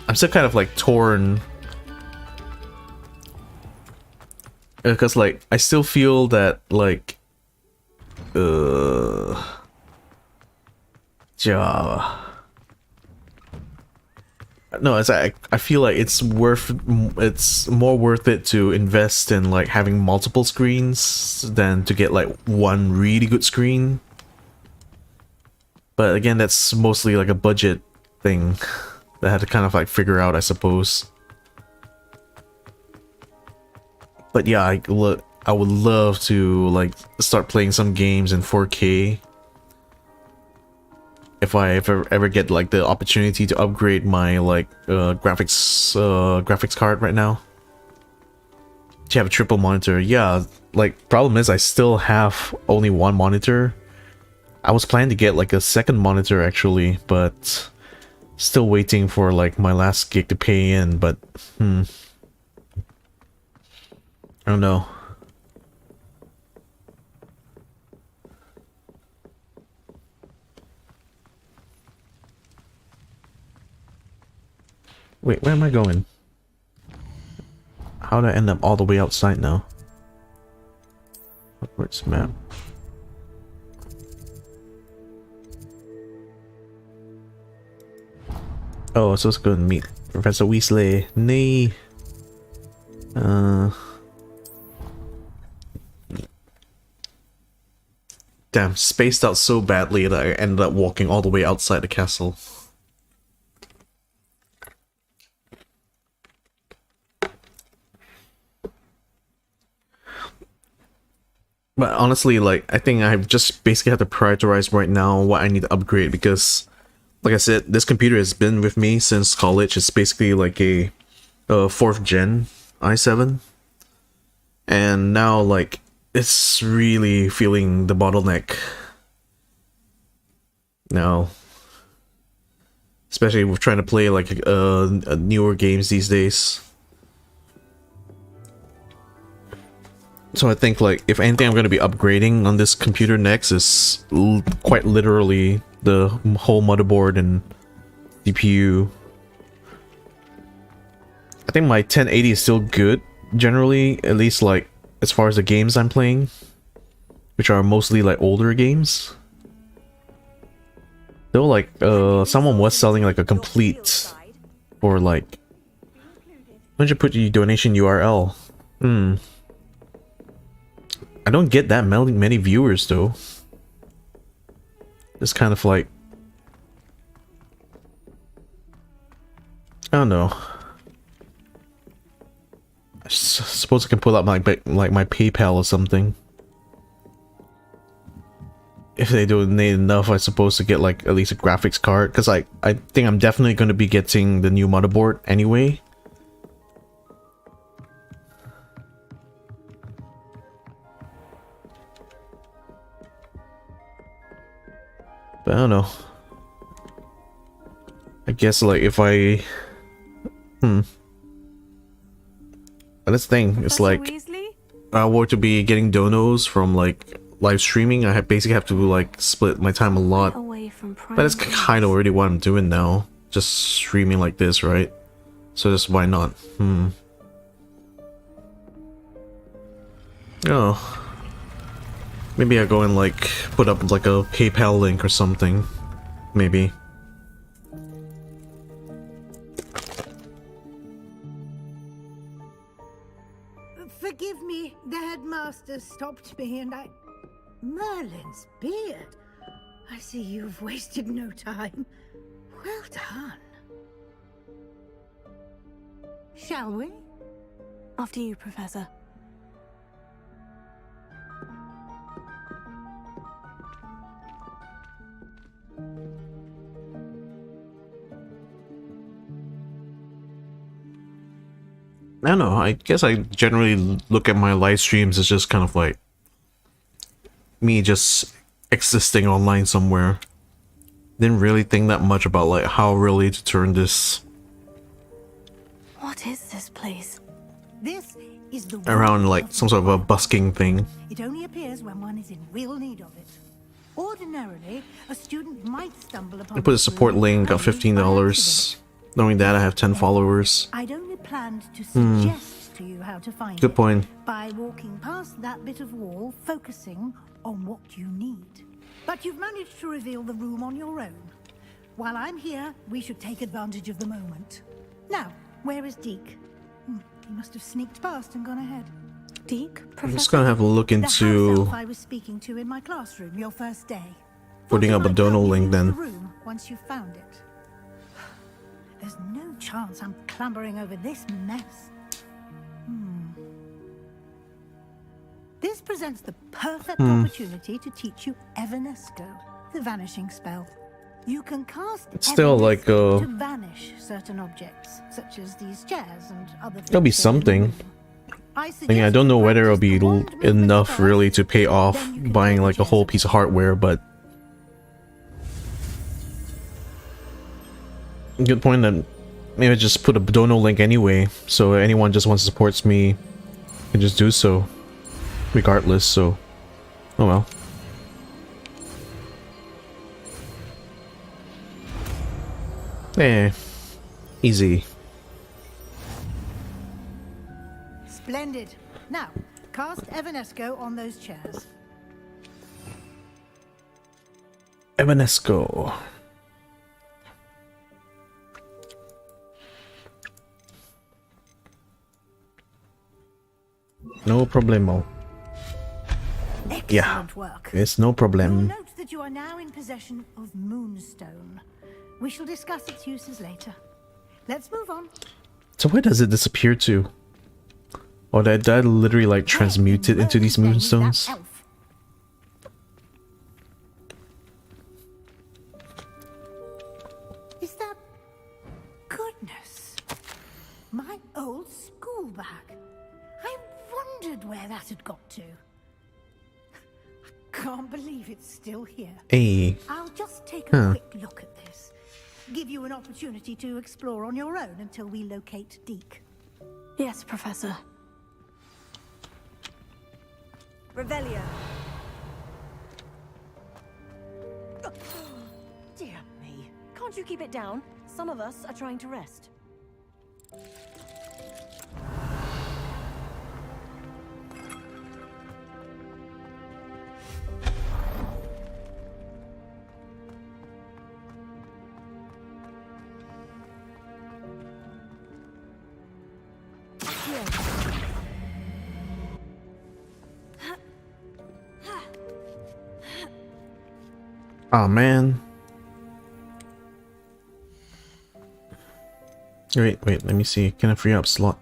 I'm still kind of like torn. Because like, I still feel that like... Yeah. No, it's I feel like it's more worth it to invest in like having multiple screens than to get like one really good screen. But again, that's mostly like a budget thing that I had to kind of like figure out, I suppose. But yeah, I would love to like start playing some games in 4K. If I ever get like the opportunity to upgrade my like graphics card right now. To have a triple monitor, yeah. Like, problem is I still have only one monitor. I was planning to get like a second monitor actually, but still waiting for like my last gig to pay in. But I don't know. Wait, where am I going? How did I end up all the way outside now? Hogwarts map. Oh, so let's go and meet Professor Weasley. Nay. Damn, spaced out so badly that I ended up walking all the way outside the castle. But honestly, like, I think I just basically have to prioritize right now what I need to upgrade because, like I said, this computer has been with me since college. It's basically like a 4th gen i7. And now, like, it's really feeling the bottleneck now. Especially with trying to play, like, newer games these days. So I think, like, if anything I'm going to be upgrading on this computer next is quite literally the whole motherboard and CPU. I think my 1080 is still good, generally, at least, like, as far as the games I'm playing, which are mostly, like, older games. Though, like, someone was selling like a complete for like. Why don't you put your donation URL? I don't get that many viewers though. It's kind of like, I don't know. I suppose I can pull up my my PayPal or something. If they donate enough, I suppose, to get like at least a graphics card, because I think I'm definitely going to be getting the new motherboard anyway. But I don't know. I guess like if I but this thing, it's like I were to be getting donos from like live streaming, I basically have to like split my time a lot. But that's kind of already what I'm doing now, just streaming like this, right? So just why not? Oh, maybe I go and like put up like a PayPal link or something, maybe. Forgive me, the headmaster stopped me and I... Merlin's beard. I see you've wasted no time. Well done. Shall we? After you, Professor. I don't know, I guess I generally look at my live streams as just kind of like me just existing online somewhere. Didn't really think that much about like how really to turn this What is this place? This is the around like some sort of a busking thing. It only appears when one is in real need of it. Ordinarily, a student might stumble upon... I put a support link of $15. Knowing that I have 10 followers. I'd only planned to suggest to you how to find Good point. it by walking past that bit of wall, focusing on what you need. But you've managed to reveal the room on your own. While I'm here, we should take advantage of the moment. Now, where is Deke? He must have sneaked past and gone ahead. Deke, I'm just gonna have a look The house into elf I was speaking to in my classroom your first day. putting up a dono link The then. room once you've found it. There's no chance I'm clambering over this mess. This presents the perfect opportunity to teach you Evanesco, the vanishing spell. You can cast It's still like to vanish certain objects, such as these chairs and other things. It'll be something. I mean, I don't know whether it'll be enough really to pay off buying like a whole piece of hardware, but good point. That maybe just put a dono link anyway, so anyone just wants to support me can just do so regardless. So oh well. Easy. Splendid. Now, cast Evanesco on those chairs. Evanesco. No problemo. Excellent work. It's no You'll problem. note that you are now in possession of Moonstone. We shall discuss its uses later. Let's move on. So where does it disappear to? Or did I literally like transmute it into these moonstones? Is that... Goodness. My old school bag. I wondered where that had got to. I can't believe it's still here. Hey. I'll just take a quick look at this. Give you an opportunity to explore on your own until we locate Deke. Yes, Professor. Revelio. Dear me. Can't you keep it down? Some of us are trying to rest. Oh man. Wait, let me see. Can I free up slot?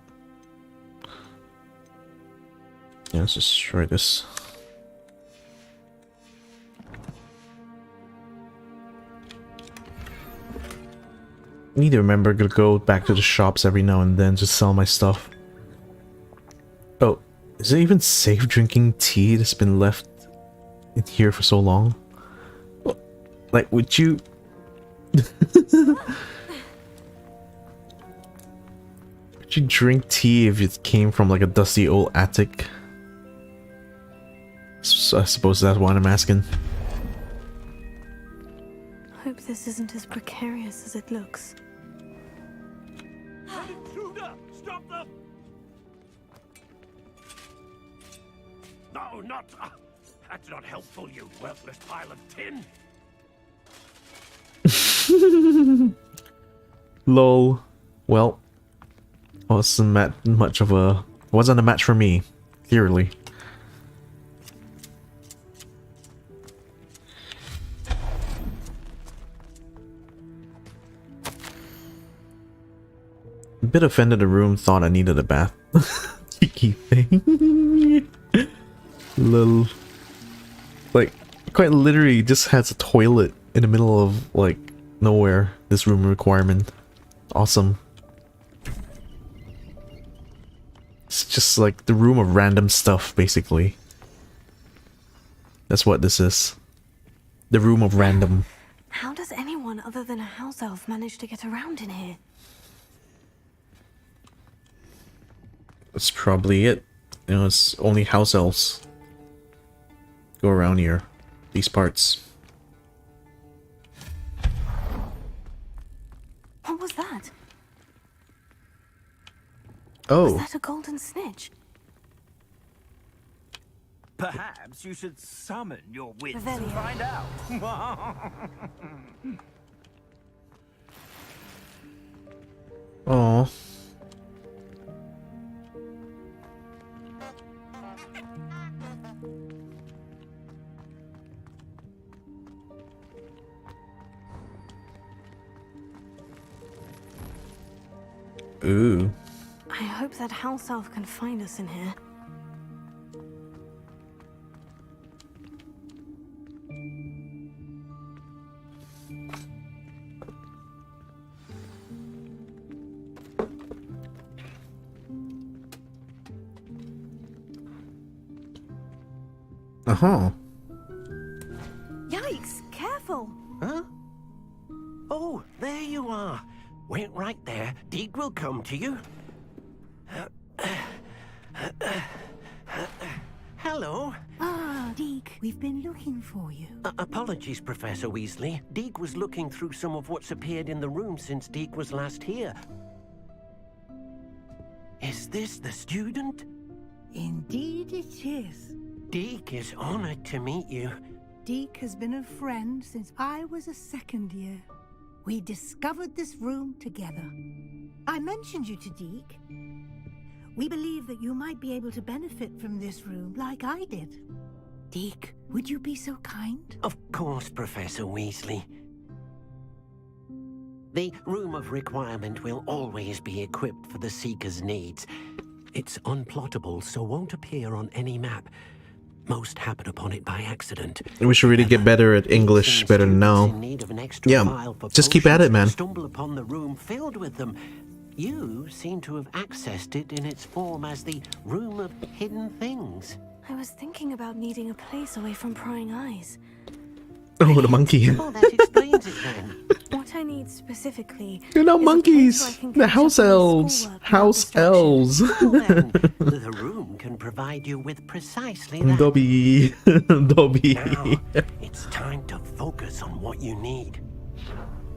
Yeah, let's just destroy this. I need to remember to go back to the shops every now and then to sell my stuff. Oh, is it even safe drinking tea that's been left in here for so long? Like, would you... would you drink tea if it came from like a dusty old attic? So I suppose that's what I'm asking. Hope this isn't as precarious as it looks. Intruder! Stop them! No, not... that's not helpful, you worthless pile of tin! Lol. Well, wasn't a match for me, clearly. A bit offended the room thought I needed a bath. Cheeky thing. Lol. Like, quite literally just has a toilet in the middle of, like, nowhere. This room requirement. Awesome. It's just like the room of random stuff, basically. That's what this is. The room of random. How does anyone other than a house elf manage to get around in here? That's probably it. You know, it's only house elves go around here. These parts. What was that? Oh. Was that a golden snitch? Perhaps you should summon your wits Revelio. and find out. Oh. Ooh. I hope that house elf can find us in here. Uh-huh. Yikes! Careful! Huh? Oh, there you are. Wait right there. Deek will come to you. Hello. Ah, Deke, we've been looking for you. Apologies, Professor Weasley. Deek was looking through some of what's appeared in the room since Deek was last here. Is this the student? Indeed it is. Deek is honored to meet you. Deke has been a friend since I was a second year. We discovered this room together. I mentioned you to Deke. We believe that you might be able to benefit from this room like I did. Deke, would you be so kind? Of course, Professor Weasley. The Room of Requirement will always be equipped for the Seeker's needs. It's unplottable, so won't appear on any map. Most happen upon it by accident. We should really get better at English better than now. Yeah, just keep at it, man. Stumble upon the room filled with them. You seem to have accessed it in its form as the Room of Hidden Things. I was thinking about needing a place away from prying eyes. Oh, the monkey. Oh, that explains it then. What I need specifically... They're not is a monkeys. place where I can They're catch house up on my elves. schoolwork without House distraction. elves. Well then, the room can provide you with precisely that. Dobby. Dobby. Now, it's time to focus on what you need.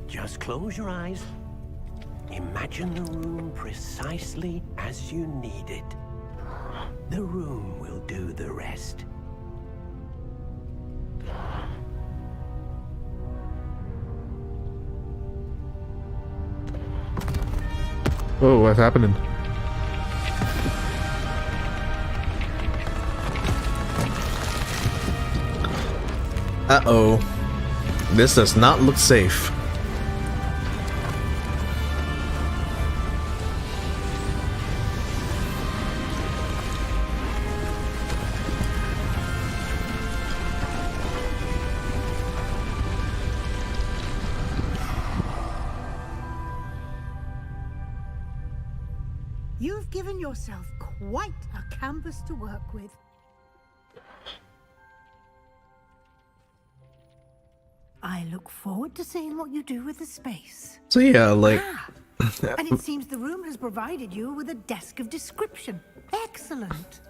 Just close your eyes. Imagine the room precisely as you need it. The room will do the rest. Oh, what's happening? Uh-oh. This does not look safe. You've given yourself quite a canvas to work with. I look forward to seeing what you do with the space. So yeah, like... And it seems the room has provided you with a desk of description. Excellent.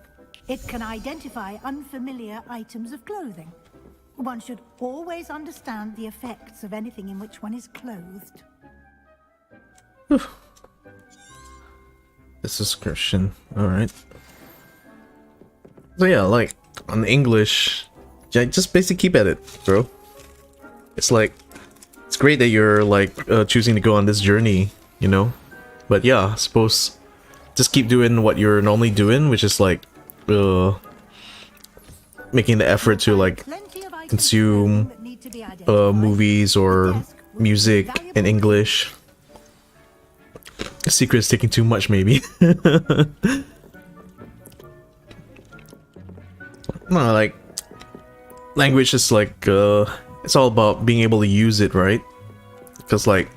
It can identify unfamiliar items of clothing. One should always understand the effects of anything in which one is clothed. This description, alright. So yeah, like, on English, yeah, just basically keep at it, bro. It's like, it's great that you're like choosing to go on this journey, you know? But yeah, I suppose just keep doing what you're normally doing, which is like, making the effort to like consume movies or music in English. Secret is taking too much, maybe. No, like, language is like, it's all about being able to use it, right? Because, like,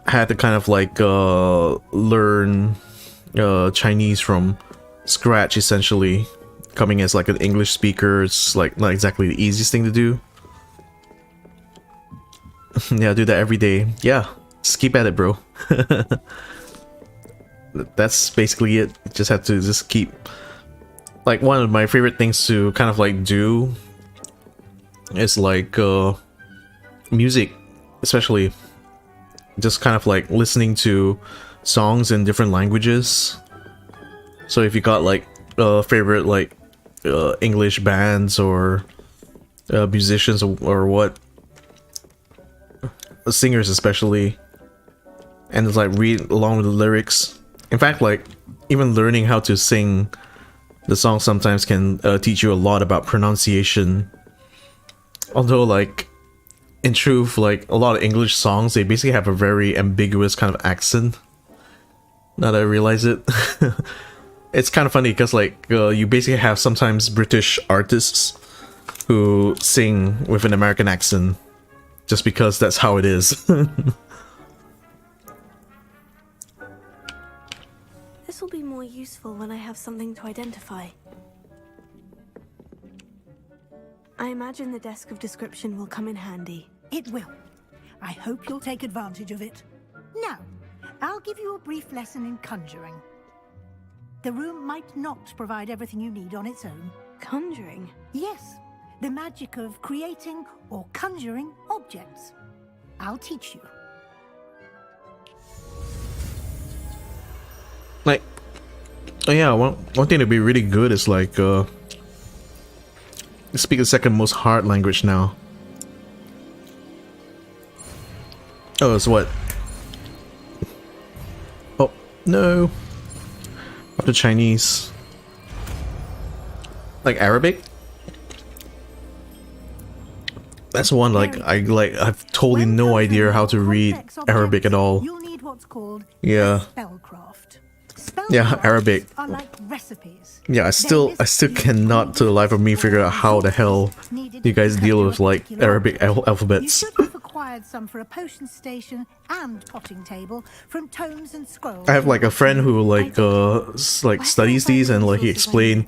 I had to kind of, like, learn Chinese from scratch, essentially. Coming as, like, an English speaker, it's, like, not exactly the easiest thing to do. Yeah, I do that every day. Yeah, just keep at it, bro. That's basically it. You just have to just keep... Like, one of my favorite things to kind of, like, do is, like, music, especially. Just kind of, like, listening to songs in different languages. So if you got, like, favorite, like, English bands or musicians or what, singers especially, and just like read along with the lyrics. In fact, like, even learning how to sing the song sometimes can teach you a lot about pronunciation. Although, like, in truth, like, a lot of English songs, they basically have a very ambiguous kind of accent. Now that I realize it. It's kind of funny because, like, you basically have sometimes British artists who sing with an American accent just because that's how it is. This will be more useful when I have something to identify. I imagine the desk of description will come in handy. It will. I hope you'll take advantage of it. Now, I'll give you a brief lesson in conjuring. The room might not provide everything you need on its own. Conjuring? Yes, the magic of creating or conjuring objects. I'll teach you. Like, oh yeah, one thing to be really good is like, speak the second most hard language now. Oh, it's what? Oh, no. What the Chinese? Like Arabic? That's one, like, I have totally no idea how to read Arabic at all. You'll need what's called yeah. spellcraft. Yeah, Arabic. Are like recipes. Yeah, I still cannot to the life of me figure out how the hell you guys deal with like Arabic alphabets. You should have acquired some for a potion station and potting table from tomes and scrolls. I have like a friend who like studies these, and like he explained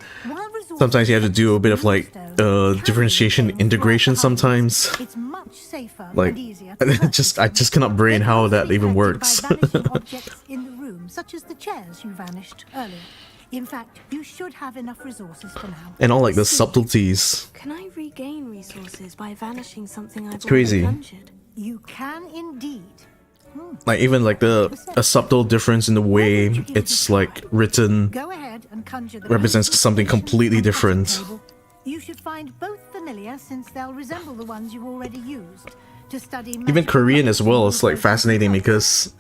sometimes you have to do a bit of like differentiation integration sometimes. It's much safer like and easier I just cannot brain how that even works. objects in the room, such as the chairs you vanished earlier. In fact, you should have enough resources for now. And all like the subtleties. Can I regain resources by vanishing something I've crazy. already conjured? You can indeed. Like even like a subtle difference in the way it's like written Go ahead and conjure the represents something completely different. You should find both familiar, since they'll resemble the ones you already used. To study Even Korean as well is like fascinating because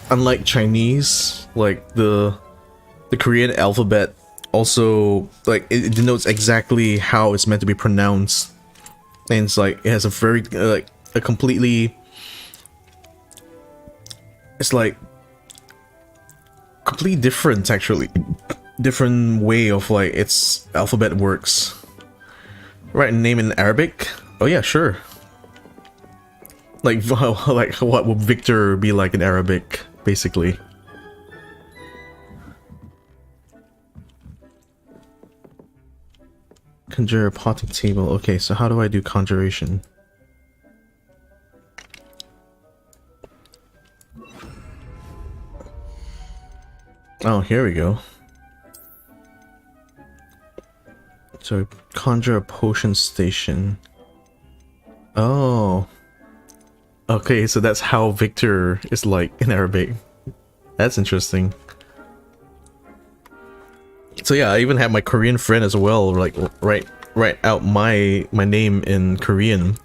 unlike Chinese, like the Korean alphabet also like it denotes exactly how it's meant to be pronounced, and it's like it has a very like a completely, it's like completely different, actually different way of like its alphabet works. Write a name in Arabic? Oh yeah, sure. Like like what would Victor be like in Arabic, basically? Conjure a potting table. Okay, so how do I do conjuration? Oh, here we go. So conjure a potion station. Oh. Okay, so that's how Victor is like in Arabic. That's interesting. So yeah, I even have my Korean friend as well, like write out my name in Korean.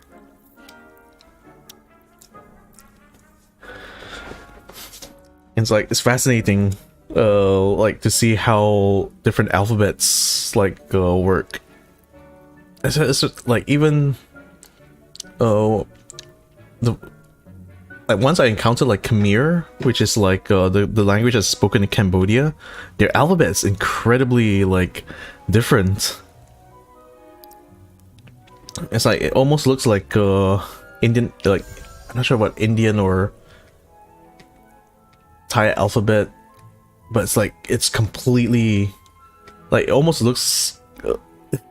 It's like it's fascinating, like to see how different alphabets like work. It's like even the like once I encountered like Khmer, which is like the language that's spoken in Cambodia, their alphabet is incredibly like different. It's like it almost looks like Indian, like I'm not sure what Indian or Thai alphabet, but it's like it's completely like it almost looks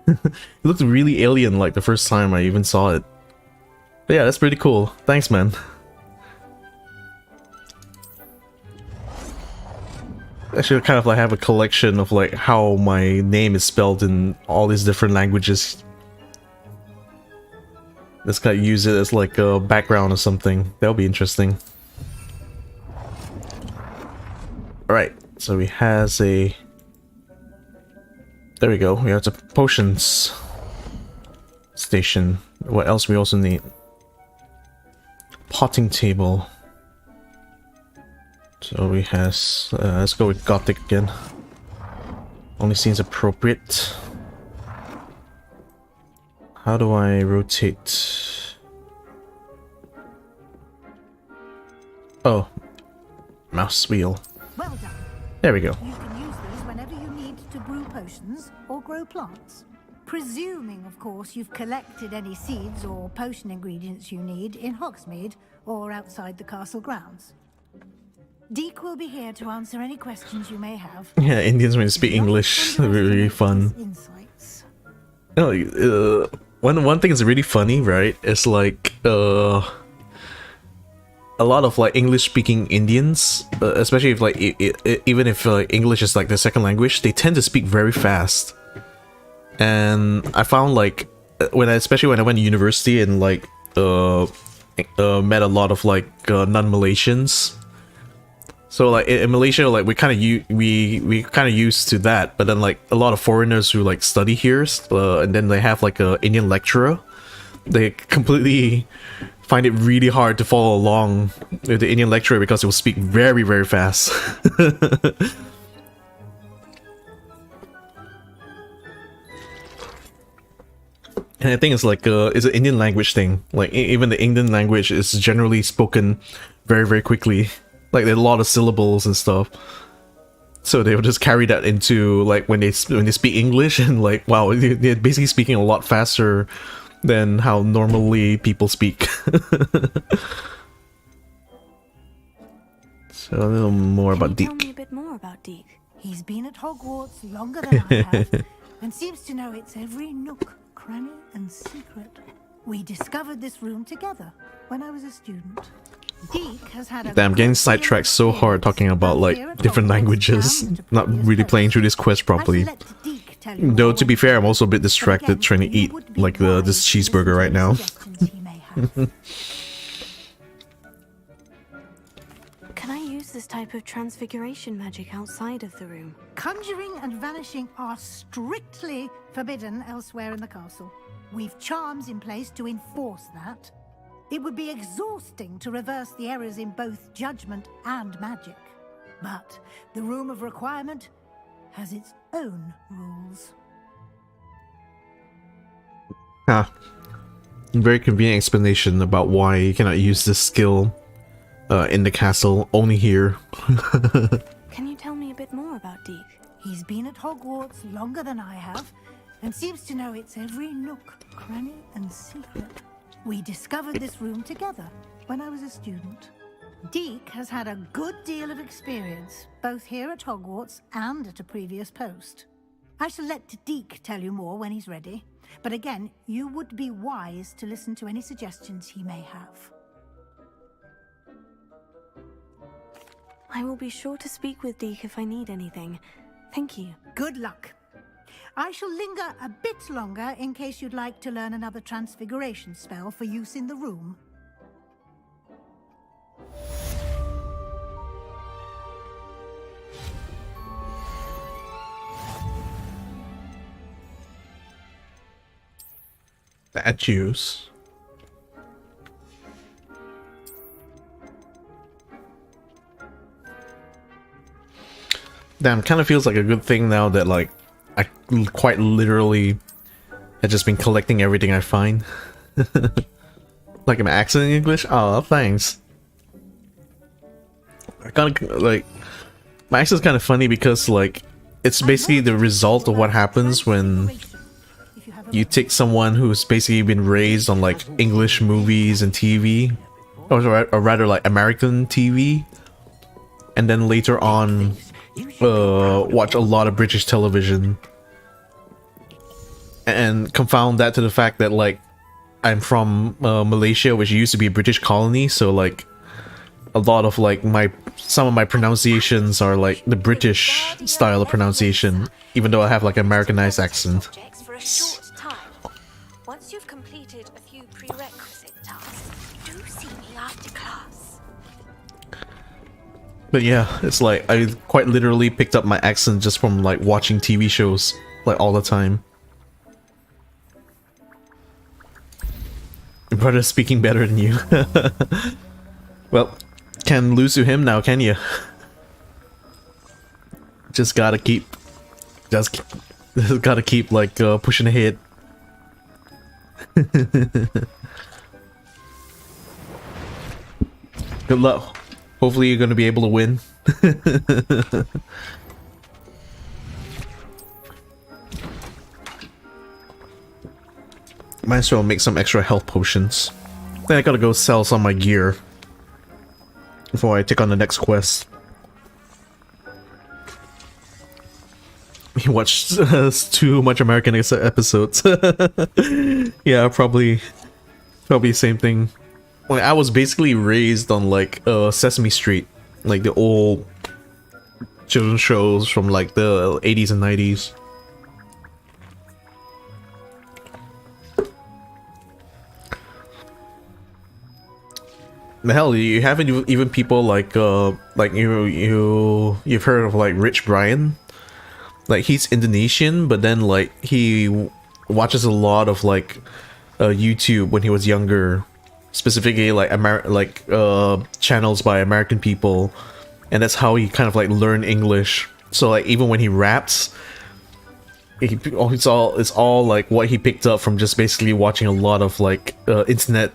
it looks really alien like the first time I even saw it. But yeah, that's pretty cool. Thanks, man. I should kind of like have a collection of like how my name is spelled in all these different languages. Let's kind of use it as like a background or something. That'll be interesting. Alright, so we has a... There we go, we have a potions station. What else we also need? Potting table. So we has... let's go with Gothic again. Only seems appropriate. How do I rotate? Oh, mouse wheel. Well done. There we go. You can use these whenever you need to brew potions or grow plants. Presuming, of course, you've collected any seeds or potion ingredients you need in Hogsmeade or outside the castle grounds. Deek will be here to answer any questions you may have. Yeah, Indians when they speak English, really fun. No, one thing is really funny, right? It's like a lot of like English-speaking Indians, especially if like even if English is like their second language, they tend to speak very fast. And I found like especially when I went to university and like met a lot of like non-Malaysians. So like in Malaysia, like we kind of used to that, but then like a lot of foreigners who like study here, and then they have like a Indian lecturer, they completely find it really hard to follow along with the Indian lecturer because it will speak very, very fast. And I think it's like it's an Indian language thing. Like even the Indian language is generally spoken very, very quickly. Like there are a lot of syllables and stuff. So they will just carry that into like when they speak English, and like wow, they're basically speaking a lot faster than how normally people speak. So a little more about Deek. Tell me a bit more about Deek. He's been at Hogwarts longer than I have, and seems to know its every nook, cranny, and secret. We discovered this room together when I was a student. Deek has had a Damn, getting sidetracked so hard talking about like different languages, not really playing through this quest properly. Though to be fair, I'm also a bit distracted trying to eat like this cheeseburger right now. Can I use this type of transfiguration magic outside of the room? Conjuring and vanishing are strictly forbidden elsewhere in the castle. We've charms in place to enforce that. It would be exhausting to reverse the errors in both judgment and magic. But the Room of Requirement has its own rules. Ah, very convenient explanation about why you cannot use this skill in the castle, only here. Can you tell me a bit more about Deke? He's been at Hogwarts longer than I have, and seems to know its every nook, cranny, and secret. We discovered this room together when I was a student. Deke has had a good deal of experience, both here at Hogwarts and at a previous post. I shall let Deke tell you more when he's ready, but again, you would be wise to listen to any suggestions he may have. I will be sure to speak with Deke if I need anything. Thank you. Good luck. I shall linger a bit longer in case you'd like to learn another transfiguration spell for use in the room. Statues. Damn, kind of feels like a good thing now that like I quite literally have just been collecting everything I find. Like an accent in English? Oh, thanks. I kind of like my accent's kind of funny because like it's basically the result of what happens when you take someone who's basically been raised on like English movies and TV, or rather like American TV, and then later on watch a lot of British television and confound that to the fact that like I'm from Malaysia, which used to be a British colony, so like a lot of like some of my pronunciations are like the British style of pronunciation, even though I have like an Americanized accent. For a short time. Once you've completed a few prerequisite tasks, do see me after class. But yeah, it's like I quite literally picked up my accent just from like watching TV shows like all the time. Your brother's speaking better than you. Well, can't lose to him now, can you? Just gotta keep like pushing ahead. Good luck. Hopefully you're gonna be able to win. Might as well make some extra health potions. Then I gotta go sell some of my gear before I take on the next quest. You watched too much American episodes. Yeah, probably the same thing. Like, I was basically raised on like Sesame Street, like the old children's shows from like the 80s and 90s. The hell, you haven't even people like you've heard of like Rich Brian? Like, he's Indonesian, but then like he watches a lot of like YouTube when he was younger, specifically like channels by American people, and that's how he kind of like learned English. So like even when he raps, it's all like what he picked up from just basically watching a lot of like internet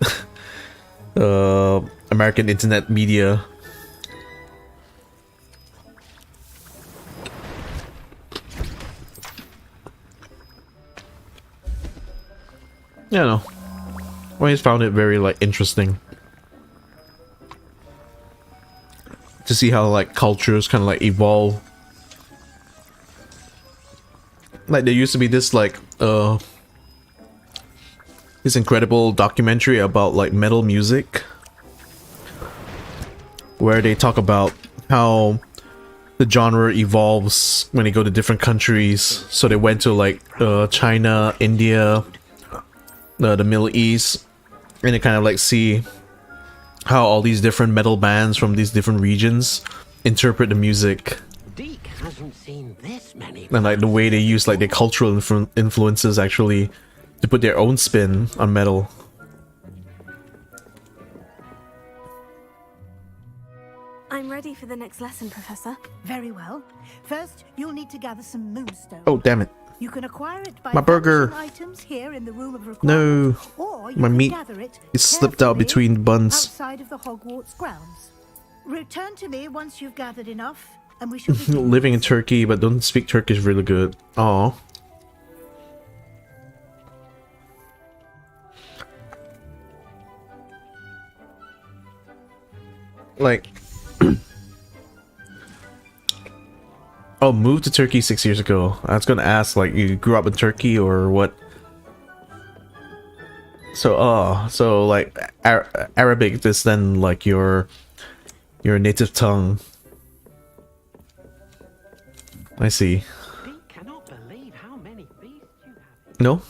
American internet media. Yeah, no. I always found it very like interesting to see how like cultures kind of like evolve. Like there used to be this like this incredible documentary about like metal music, where they talk about how the genre evolves when they go to different countries. So they went to like China, India, the Middle East, and they kind of like see how all these different metal bands from these different regions interpret the music. Deke hasn't seen this many. And like the way they use like their cultural influences actually to put their own spin on metal. I'm ready for the next lesson, Professor. Very well. First, you'll need to gather some moonstone. Oh, damn it. You can acquire it by My burger. items here in the room of No. requirement, or you My can meat gather it is slipped out carefully between buns. outside of the Hogwarts grounds. Return to me once you've gathered enough, and we shall begin. Living in Turkey, but don't speak Turkish really good. Aw. Like... Oh, moved to Turkey 6 years ago. I was gonna ask, like, you grew up in Turkey or what? So, like, Arabic is then, like, your native tongue. I see. Cannot believe how many beasts you have. No?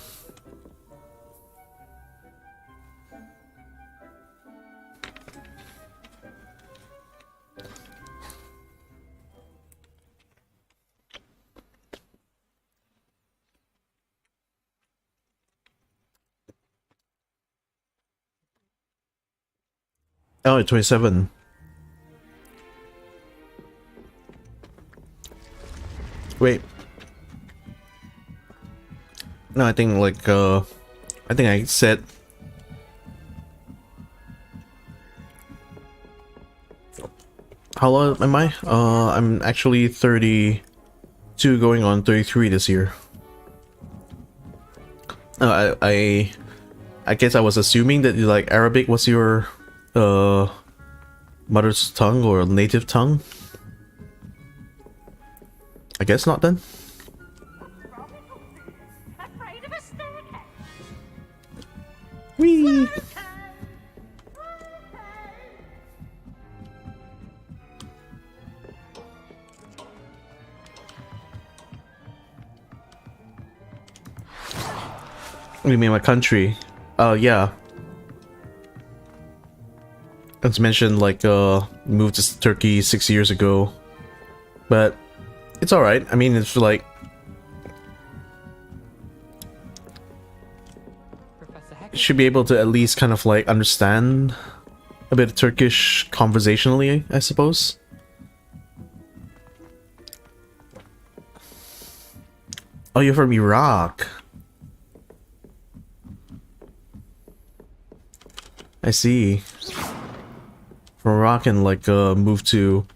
Oh, 27. Wait. No, I think like I think I said how old am I? I'm actually 32 going on 33 this year. I guess I was assuming that like Arabic was your mother's tongue or native tongue. I guess not then. Whee! What do you mean my country? Yeah. As mentioned, like, moved to Turkey 6 years ago. But it's alright. I mean, it's like... You should be able to at least kind of like understand a bit of Turkish conversationally, I suppose. Oh, you're from Iraq. I see. From Iraq and like moved to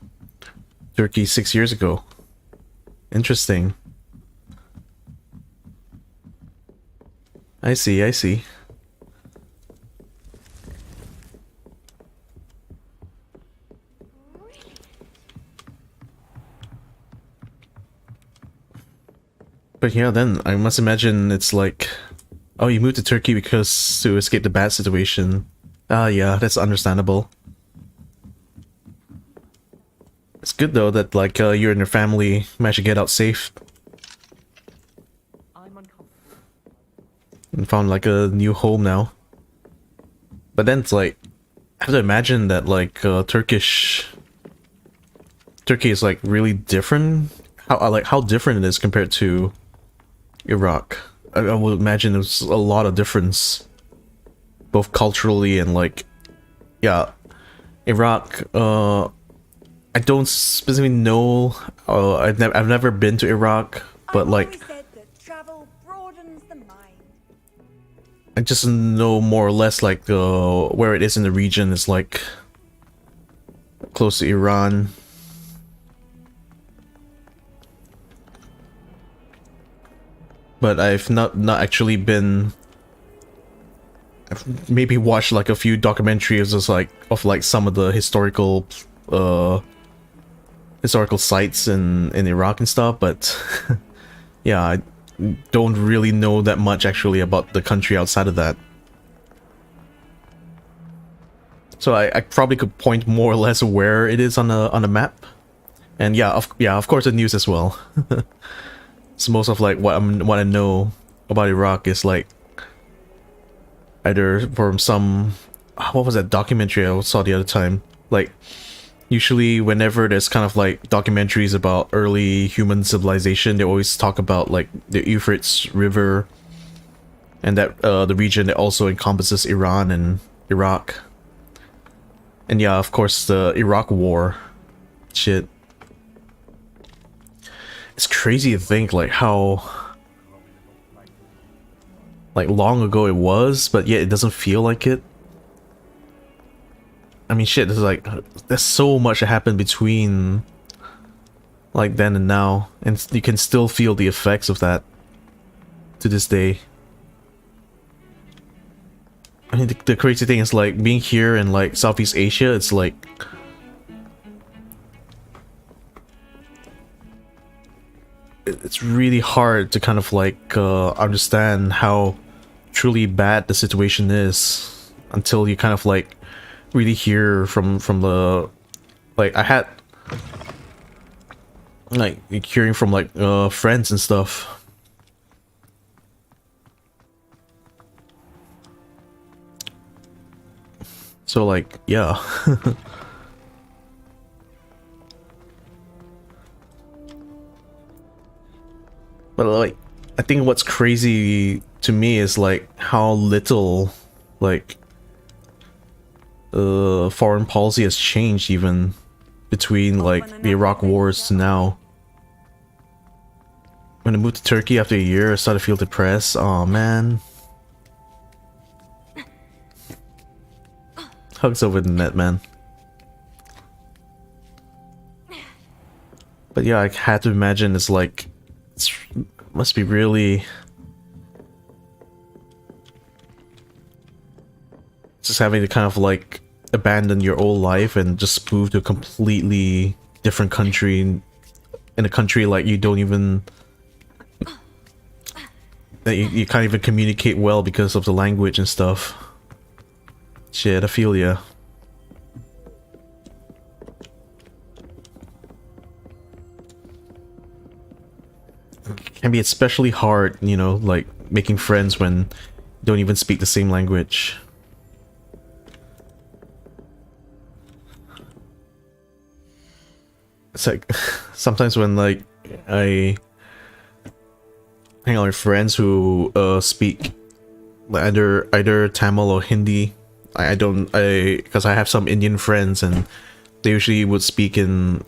Turkey 6 years ago. Interesting. I see, I see. But yeah, then I must imagine it's like, oh, you moved to Turkey because to escape the bad situation. Ah, yeah, that's understandable. It's good though that like you and your family managed to get out safe and found like a new home now. But then it's like, I have to imagine that like Turkey is like really different. How different it is compared to Iraq. I would imagine there's a lot of difference, both culturally and like, yeah, Iraq. I don't specifically know. I've never been to Iraq, but like, I just know more or less like where it is in the region is like close to Iran. But I've not actually been. I've maybe watched like a few documentaries of like some of the historical sites in Iraq and stuff, but yeah, I don't really know that much actually about the country outside of that. So I probably could point more or less where it is on a map, and yeah, of course the news as well. So most of like what I know about Iraq is like either from some, what was that documentary I saw the other time? Like usually whenever there's kind of like documentaries about early human civilization, they always talk about like the Euphrates River and that the region that also encompasses Iran and Iraq. And yeah, of course the Iraq War shit. It's crazy to think like how like long ago it was, but yet it doesn't feel like it. I mean, shit, there's so much that happened between like then and now, and you can still feel the effects of that to this day. I mean, the crazy thing is like being here in like Southeast Asia, it's like it's really hard to kind of like understand how truly bad the situation is until you kind of like really hear from the like I had like hearing from like friends and stuff. So like yeah. But like I think what's crazy to me is like how little like foreign policy has changed even between like the Iraq wars to now. When I moved to Turkey after a year, I started to feel depressed. Oh man. Hugs over the net, man. But yeah, I had to imagine it's like must be really just having to kind of like abandon your old life and just move to a completely different country, in a country like you don't even that you can't even communicate well because of the language and stuff. Shit, I feel ya. Can be especially hard, you know, like making friends when you don't even speak the same language. It's like sometimes when like I hang out with friends who speak either Tamil or Hindi. I because I have some Indian friends and they usually would speak in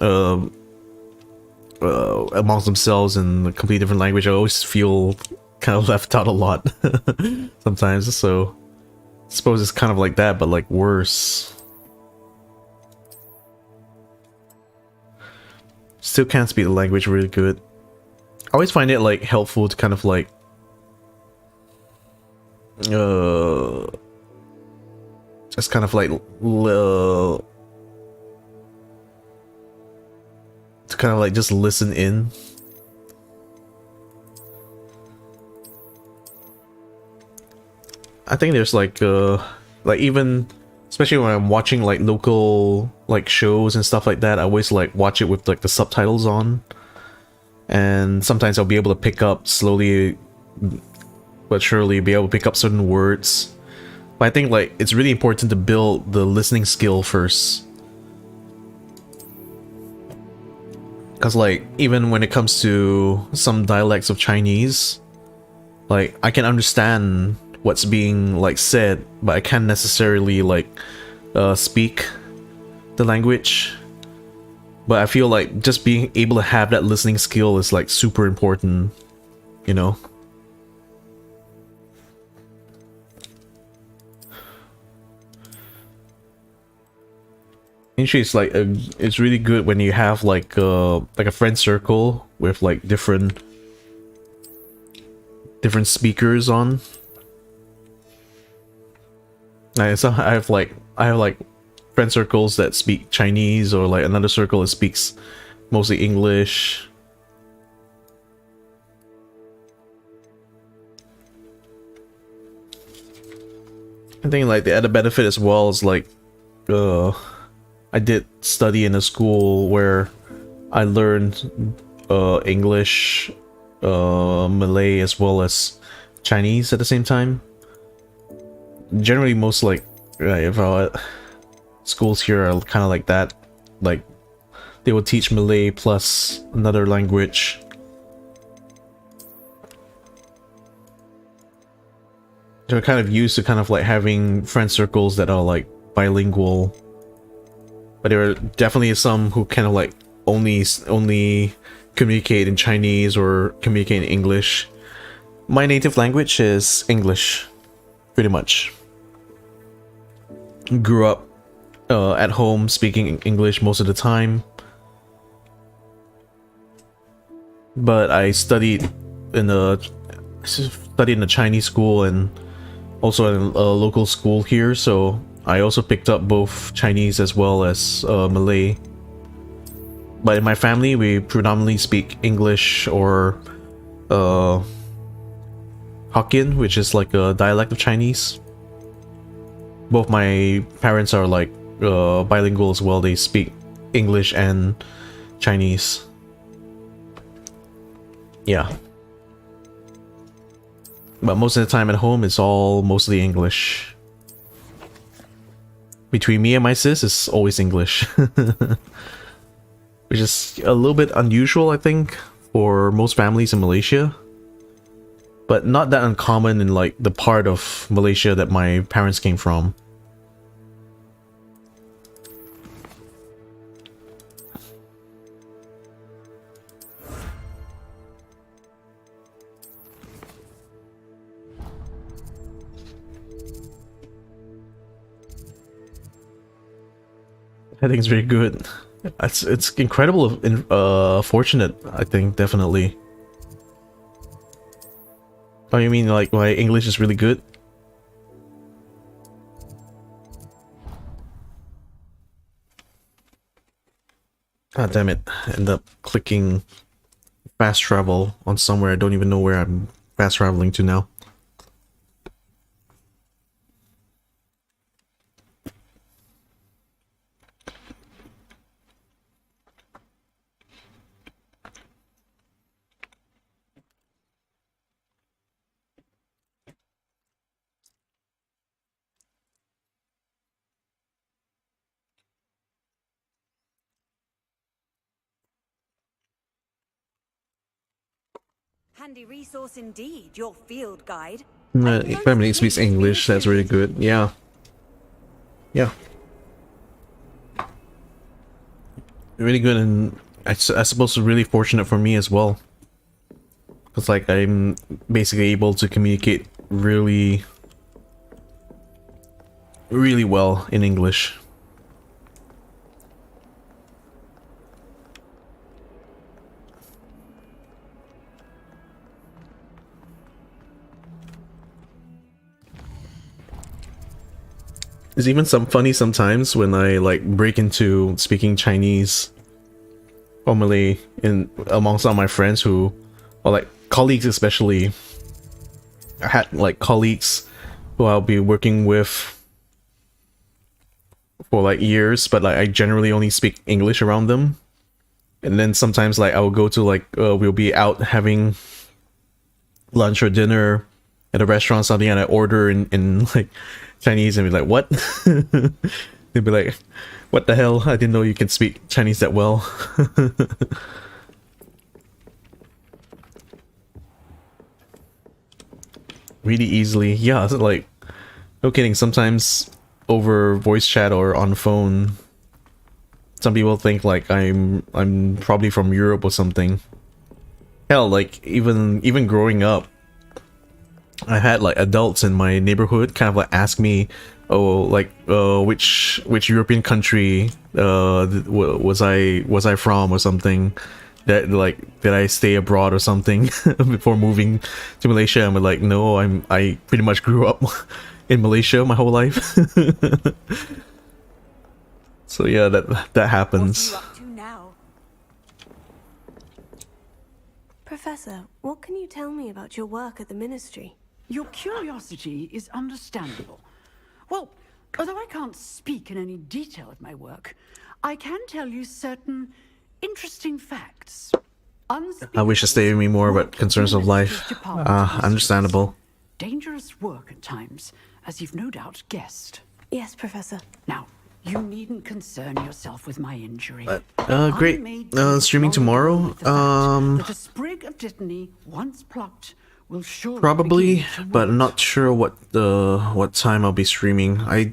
amongst themselves in a completely different language. I always feel kind of left out a lot sometimes, so I suppose it's kind of like that, but like worse. Still can't speak the language really good. I always find it like helpful to kind of like just kind of like to kind of like just listen in. I think there's like even especially when I'm watching like local like shows and stuff like that, I always like watch it with like the subtitles on, and sometimes I'll be able to pick up slowly but surely be able to pick up certain words. But I think like it's really important to build the listening skill first. Because like even when it comes to some dialects of Chinese, like I can understand what's being like said, but I can't necessarily like speak the language. But I feel like just being able to have that listening skill is like super important, you know. Actually, it's like it's really good when you have like a friend circle with like different speakers on. So I have like friend circles that speak Chinese, or like another circle that speaks mostly English. I think like the other benefit as well is like I did study in a school where I learned English, Malay, as well as Chinese at the same time. Generally, most like schools here are kind of like that. Like they will teach Malay plus another language. They're kind of used to kind of like having friend circles that are like bilingual. but there are definitely some who kind of like only communicate in Chinese or communicate in English. My native language is English, pretty much. Grew up at home speaking English most of the time, but I studied in a Chinese school and also in a local school here, so I also picked up both Chinese as well as Malay. But in my family, we predominantly speak English or Hokkien, which is like a dialect of Chinese. Both my parents are like bilingual as well. They speak English and Chinese. Yeah. But most of the time at home, it's all mostly English. Between me and my sis, it's always English. Which is a little bit unusual, I think, for most families in Malaysia. But not that uncommon in like the part of Malaysia that my parents came from. I think it's very good. It's incredible, fortunate, I think, definitely. Oh, you mean like my English is really good? Ah, damn it. End up clicking fast travel on somewhere. I don't even know where I'm fast traveling to now. Handy resource indeed, your field guide. Family speaks English, that's really good. Yeah. Yeah. Really good, and I suppose really fortunate for me as well. Because like I'm basically able to communicate really well in English. There's even some funny sometimes when I like break into speaking Chinese or Malay in among some of my friends who, or like colleagues especially. I had like colleagues who I'll be working with for like years, but like I generally only speak English around them. And then sometimes like I will go to like we'll be out having lunch or dinner at a restaurant or something, and I order in like Chinese and be like, what? They'd be like, what the hell? I didn't know you can speak Chinese that well. Really easily. Yeah, like, no kidding, sometimes over voice chat or on phone, some people think like I'm probably from Europe or something. Hell, like even growing up, I had like adults in my neighborhood kind of like ask me, oh, like which European country was I from or something, that like did I stay abroad or something before moving to Malaysia. And we're like, no, I pretty much grew up in Malaysia my whole life. So yeah, that happens. What are you up to now? Professor, what can you tell me about your work at the Ministry? Your curiosity is understandable. Well, although I can't speak in any detail of my work, I can tell you certain interesting facts. I wish to stay with me more about concerns of life. Understandable. Dangerous work at times, as you've no doubt guessed. Yes, Professor. Now, you needn't concern yourself with my injury. Great. Streaming tomorrow. That a sprig of dittany, once plucked, will surely probably, begin to but I'm wilt. not sure what time I'll be streaming. I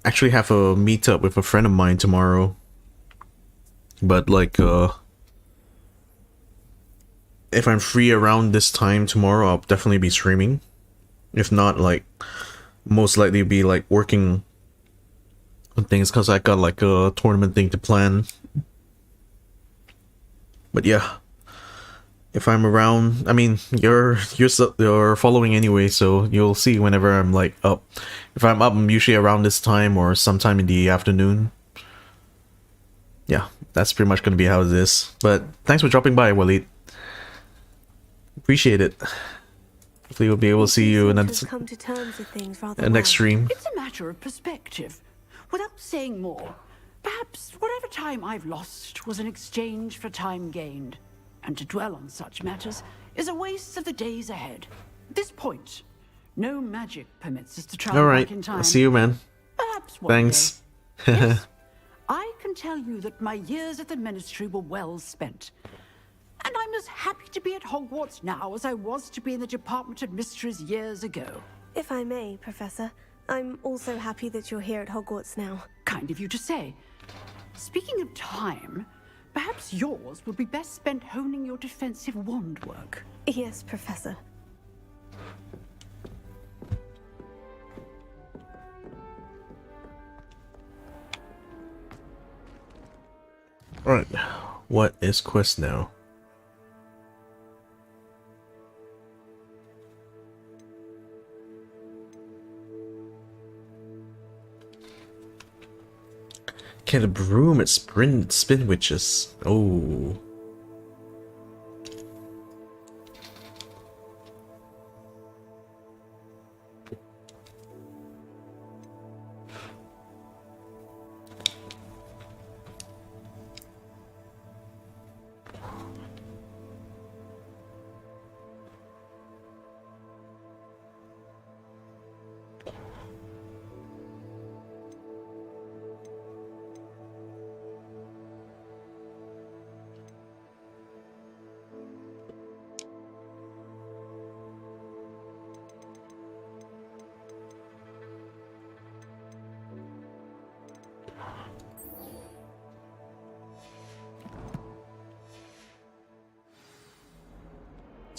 actually have a meetup with a friend of mine tomorrow. But like, if I'm free around this time tomorrow, I'll definitely be streaming. If not, like, most likely be like working on things because I got like a tournament thing to plan. But yeah, if I'm around, I mean, you're following anyway, so you'll see whenever I'm like up. If I'm up, I'm usually around this time or sometime in the afternoon. Yeah, that's pretty much gonna be how it is. But thanks for dropping by, Waleed. Appreciate it. Hopefully we'll be able to see you in come to terms with things rather the next stream. It's a matter of perspective. Without saying more, perhaps whatever time I've lost was an exchange for time gained. And to dwell on such matters is a waste of the days ahead. At this point, no magic permits us to travel back in time. Alright, see you, man. Perhaps one Thanks. day. Yes, I can tell you that my years at the Ministry were well spent. And I'm as happy to be at Hogwarts now as I was to be in the Department of Mysteries years ago. If I may, Professor, I'm also happy that you're here at Hogwarts now. Kind of you to say. Speaking of time, perhaps yours would be best spent honing your defensive wand work. Yes, Professor. Alright, what is quest now? Get a broom at spin witches. Oh.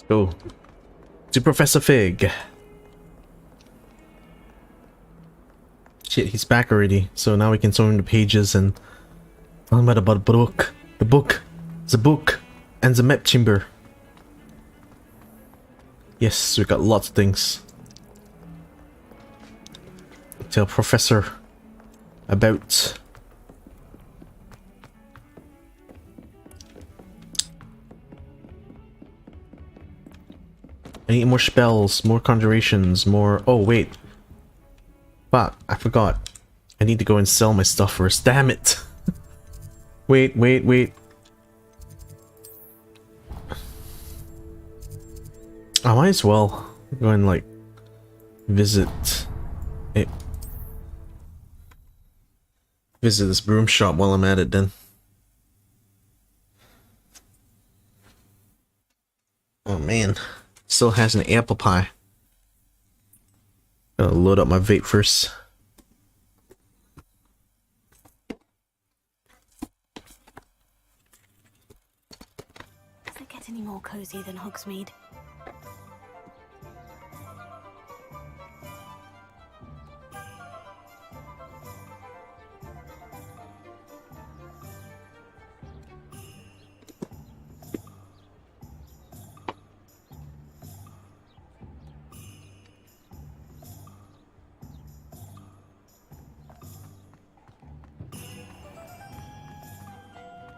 Go to Professor Fig. Shit, he's back already. So now we can turn the pages and tell him about the book. The book. And the map chamber. Yes, we got lots of things. Tell Professor about. I need more spells, more conjurations, more... Oh, wait. Fuck, I forgot. I need to go and sell my stuff first. Damn it! Wait. I might as well go and, like, visit it. Visit this broom shop while I'm at it, then. Oh, man. Still has an apple pie. Gotta load up my vape first. Does it get any more cozy than Hogsmeade?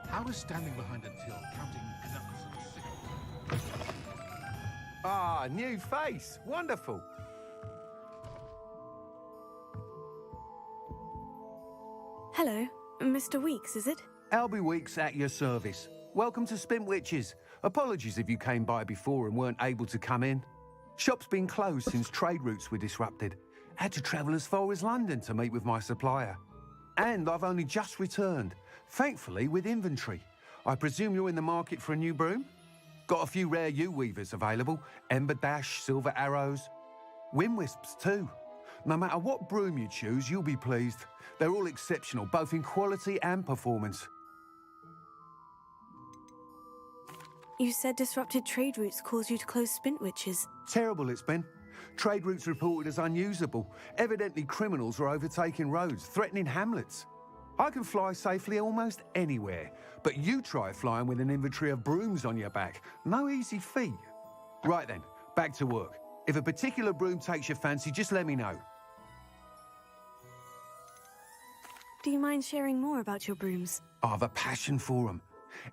I was standing behind a till counting knuckles and sickles. Ah, new face. Wonderful. Hello, Mr. Weeks, is it? Albie Weeks at your service. Welcome to Spintwitches. Apologies if you came by before and weren't able to come in. Shop's been closed since trade routes were disrupted. Had to travel as far as London to meet with my supplier. And I've only just returned, thankfully with inventory. I presume you're in the market for a new broom? Got a few rare yew weavers available. Ember Dash, Silver Arrows. Wind Wisps too. No matter what broom you choose, you'll be pleased. They're all exceptional, both in quality and performance. You said disrupted trade routes caused you to close Spintwitches. Terrible it's been. Trade routes reported as unusable. Evidently criminals are overtaking roads, threatening hamlets. I can fly safely almost anywhere, but you try flying with an inventory of brooms on your back. No easy feat. Right then, back to work. If a particular broom takes your fancy, just let me know. Do you mind sharing more about your brooms? I have a passion for them.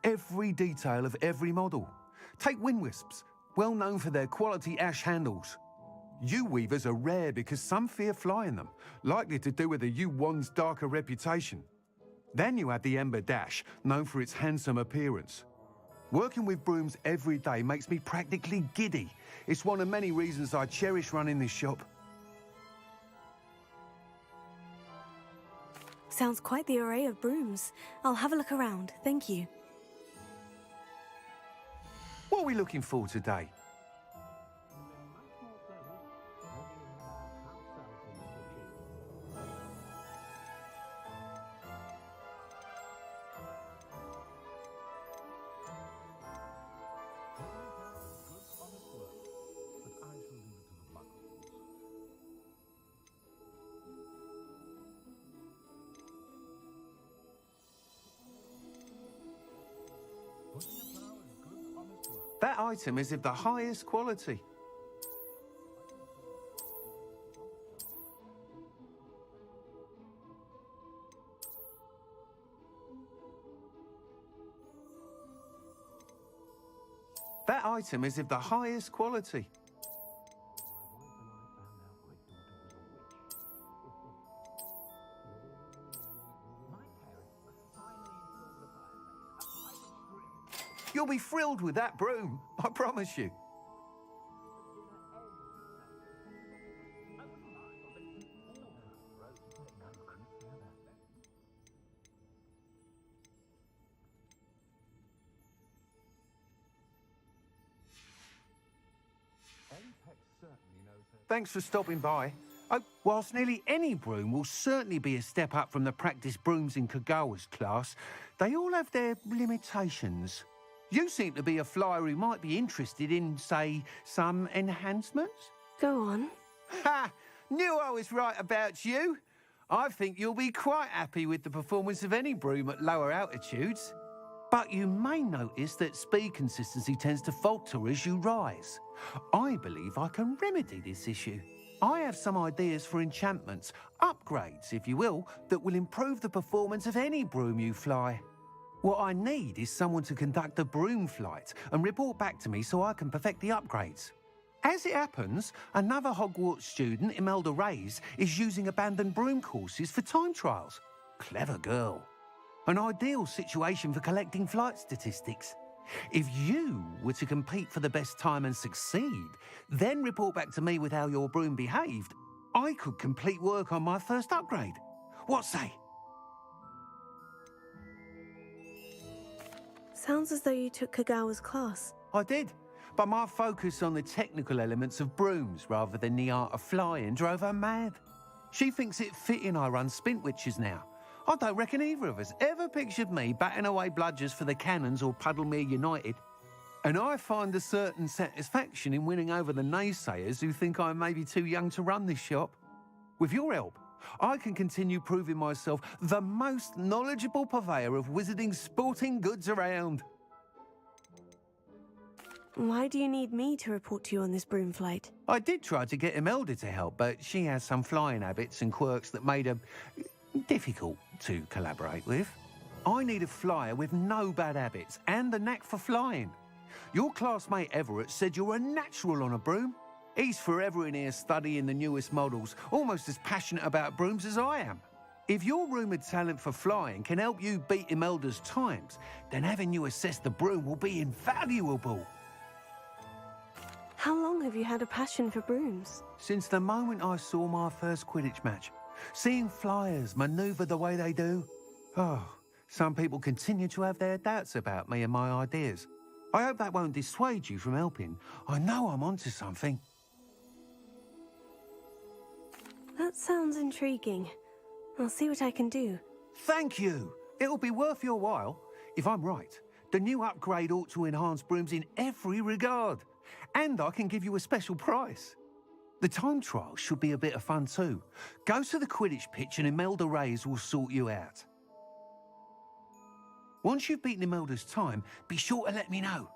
Every detail of every model. Take wind wisps, well known for their quality ash handles. Yew weavers are rare because some fear flying them, likely to do with the yew wand's darker reputation. Then you have the Ember Dash, known for its handsome appearance. Working with brooms every day makes me practically giddy. It's one of many reasons I cherish running this shop. Sounds quite the array of brooms. I'll have a look around, thank you. What are we looking for today? That item is of the highest quality. That item is of the highest quality. You'll be thrilled with that broom, I promise you. Thanks for stopping by. Oh, whilst nearly any broom will certainly be a step up from the practice brooms in Kagawa's class, they all have their limitations. You seem to be a flyer who might be interested in, say, some enhancements? Go on. Ha! Knew I was right about you. I think you'll be quite happy with the performance of any broom at lower altitudes. But you may notice that speed consistency tends to falter as you rise. I believe I can remedy this issue. I have some ideas for enchantments, upgrades, if you will, that will improve the performance of any broom you fly. What I need is someone to conduct a broom flight and report back to me so I can perfect the upgrades. As it happens, another Hogwarts student, Imelda Reyes, is using abandoned broom courses for time trials. Clever girl. An ideal situation for collecting flight statistics. If you were to compete for the best time and succeed, then report back to me with how your broom behaved, I could complete work on my first upgrade. What say? Sounds as though you took Kagawa's class. I did, but my focus on the technical elements of brooms rather than the art of flying drove her mad. She thinks it fitting I run Spintwitches now. I don't reckon either of us ever pictured me batting away bludgers for the Cannons or Puddlemere United. And I find a certain satisfaction in winning over the naysayers who think I may be too young to run this shop. With your help, I can continue proving myself the most knowledgeable purveyor of wizarding sporting goods around. Why do you need me to report to you on this broom flight? I did try to get Imelda to help, but she has some flying habits and quirks that made her difficult to collaborate with. I need a flyer with no bad habits and the knack for flying. Your classmate Everett said you're a natural on a broom. He's forever in here studying the newest models, almost as passionate about brooms as I am. If your rumoured talent for flying can help you beat Imelda's times, then having you assess the broom will be invaluable. How long have you had a passion for brooms? Since the moment I saw my first Quidditch match. Seeing flyers manoeuvre the way they do. Oh, some people continue to have their doubts about me and my ideas. I hope that won't dissuade you from helping. I know I'm onto something. That sounds intriguing. I'll see what I can do. Thank you. It'll be worth your while. If I'm right, the new upgrade ought to enhance brooms in every regard. And I can give you a special price. The time trial should be a bit of fun too. Go to the Quidditch pitch and Imelda Reyes will sort you out. Once you've beaten Imelda's time, be sure to let me know.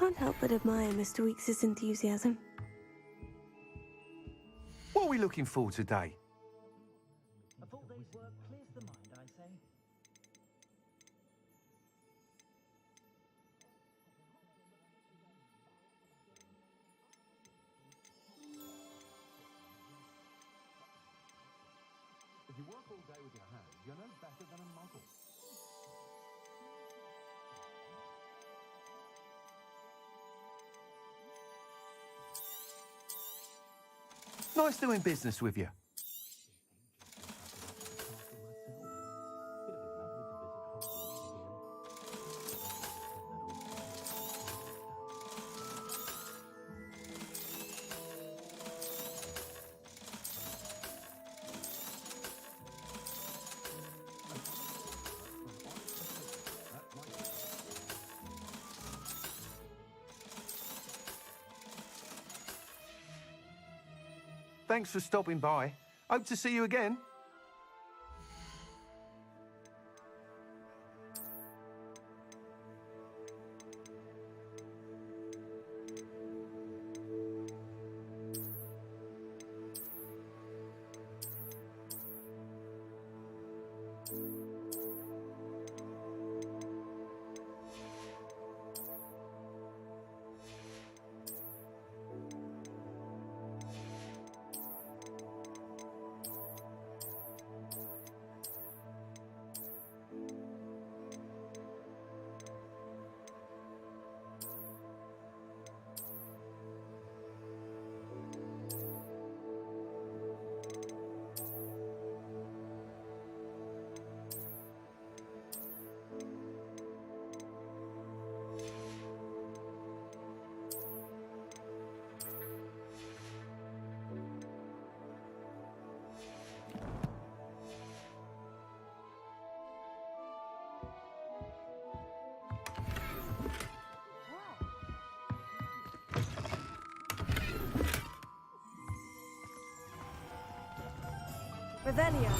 Can't help but admire Mr. Weekes' enthusiasm. What are we looking for today? A full day's work clears the mind, I say. If you work all day with your hands, you're no better than a muggle. Nice doing business with you. Thanks for stopping by. Hope to see you again. Revelio.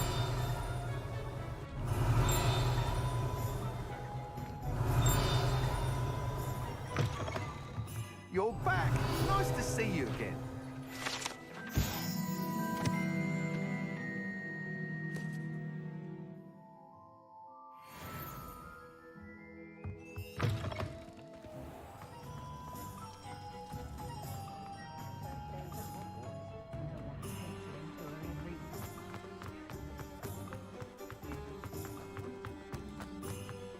You're back. Nice to see you again.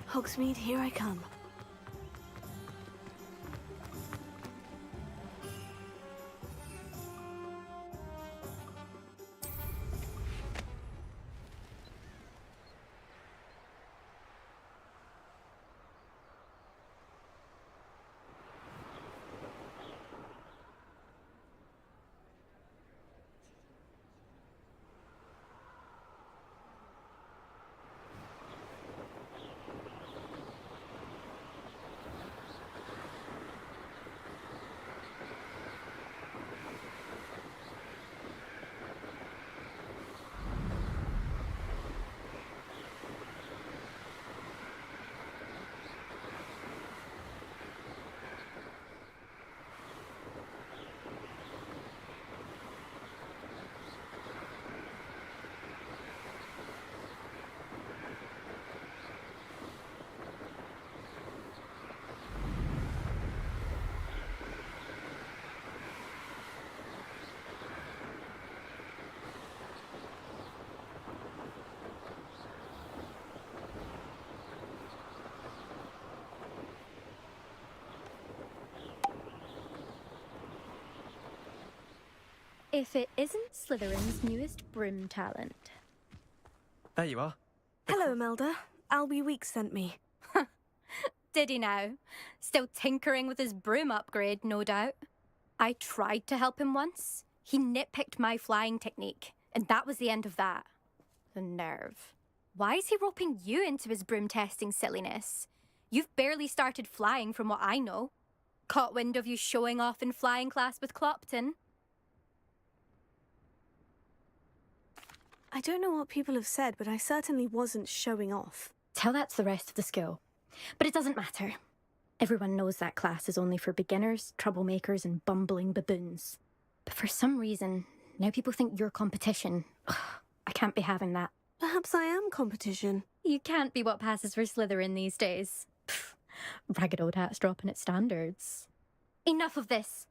Hogsmeade, here I come. If it isn't Slytherin's newest broom talent. There you are. Hello, Imelda. Albie Weeks sent me. Did he now? Still tinkering with his broom upgrade, no doubt. I tried to help him once. He nitpicked my flying technique, and that was the end of that. The nerve. Why is he roping you into his broom testing silliness? You've barely started flying from what I know. Caught wind of you showing off in flying class with Clopton. I don't know what people have said, but I certainly wasn't showing off. Tell that to the rest of the school. But it doesn't matter. Everyone knows that class is only for beginners, troublemakers, and bumbling baboons. But for some reason, now people think you're competition. Ugh, I can't be having that. Perhaps I am competition. You can't be what passes for Slytherin these days. Pfft, ragged old hat's dropping its standards. Enough of this.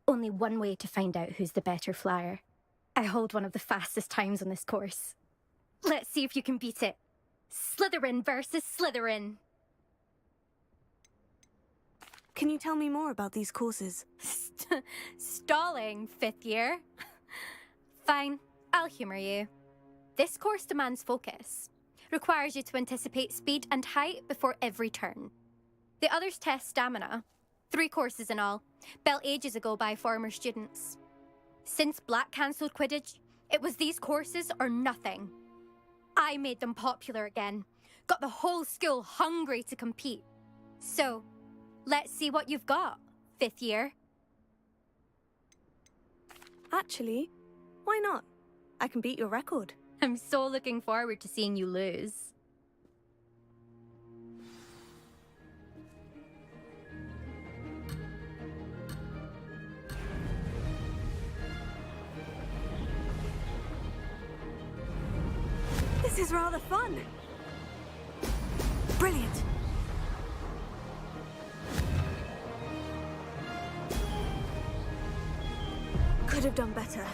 Only one way to find out who's the better flyer. I hold one of the fastest times on this course. Let's see if you can beat it. Slytherin versus Slytherin. Can you tell me more about these courses? Stalling, 5th year? Fine, I'll humour you. This course demands focus. Requires you to anticipate speed and height before every turn. The others test stamina. 3 courses in all, built ages ago by former students. Since Black cancelled Quidditch, it was these courses or nothing. I made them popular again. Got the whole school hungry to compete. So, let's see what you've got, 5th year. Actually, why not? I can beat your record. I'm so looking forward to seeing you lose. This is rather fun. Brilliant. Could have done better.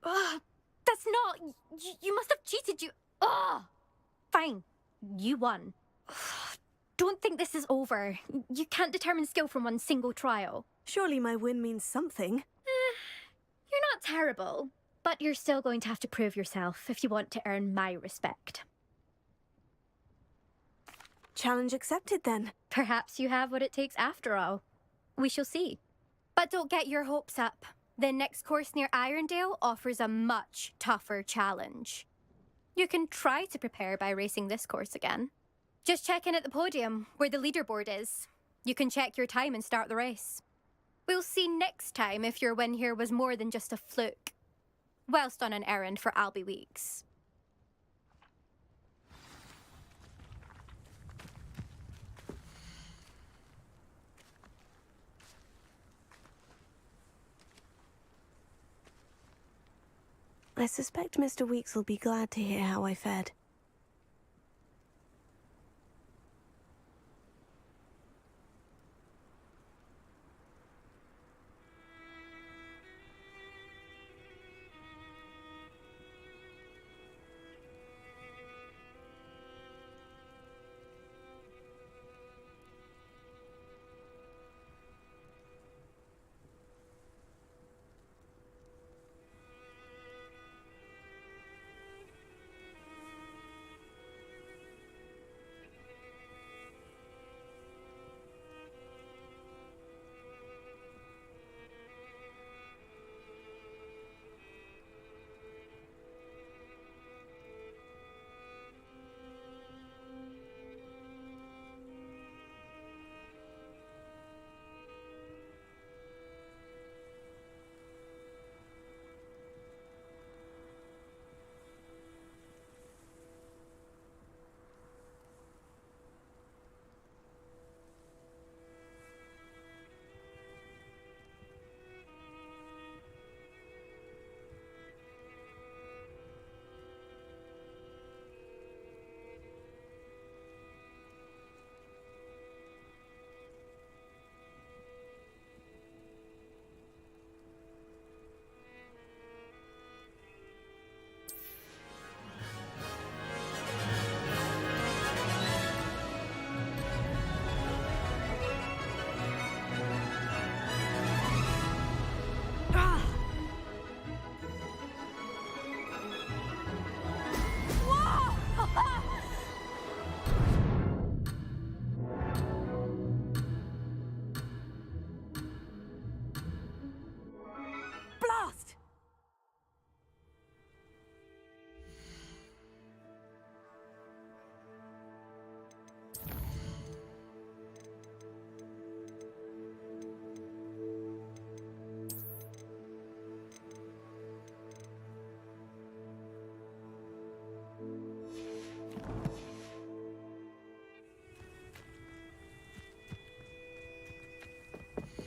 Ugh, that's not... You must have cheated, you... Ugh! Fine. You won. Don't think this is over. You can't determine skill from one single trial. Surely my win means something. You're not terrible, but you're still going to have to prove yourself if you want to earn my respect. Challenge accepted, then. Perhaps you have what it takes after all. We shall see. But don't get your hopes up. The next course near Irondale offers a much tougher challenge. You can try to prepare by racing this course again. Just check in at the podium, where the leaderboard is. You can check your time and start the race. We'll see next time if your win here was more than just a fluke. Whilst on an errand for Albie Weeks. I suspect Mr. Weeks will be glad to hear how I fared.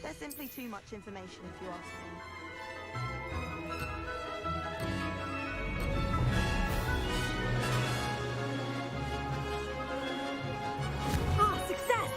There's simply too much information, if you ask me. Ah, success!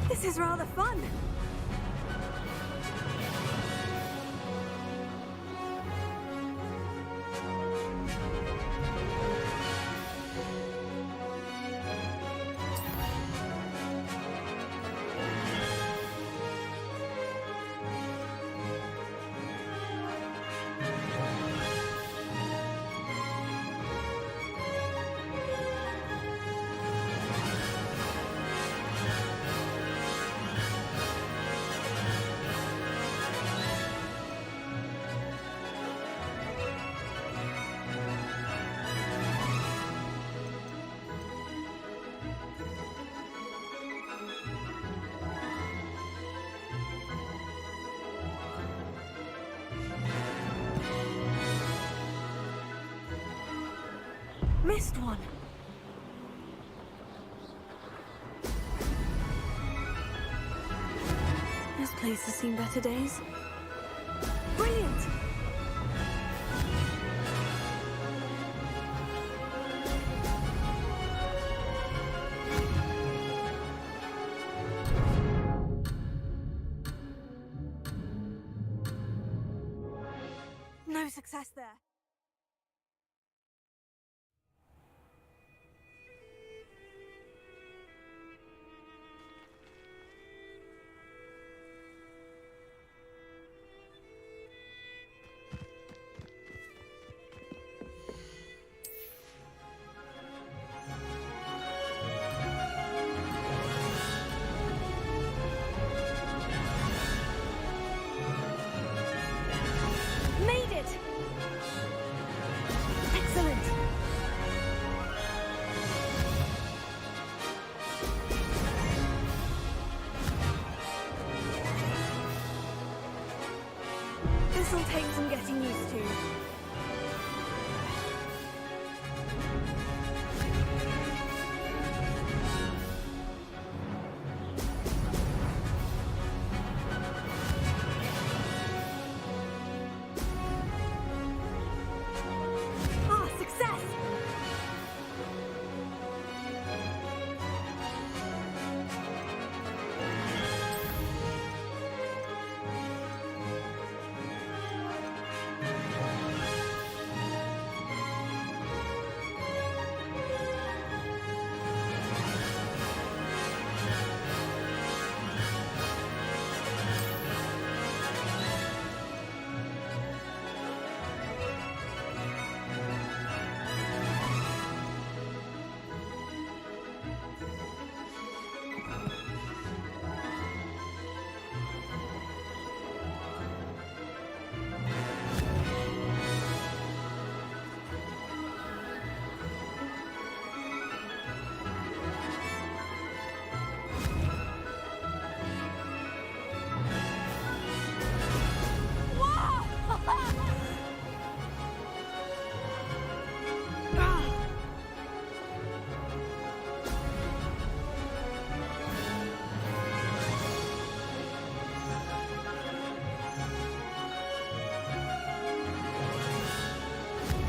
This is rather fun. missed one. This place has seen better days. Brilliant! No success there. Made it! Excellent! This'll take some getting used to. Ah, success!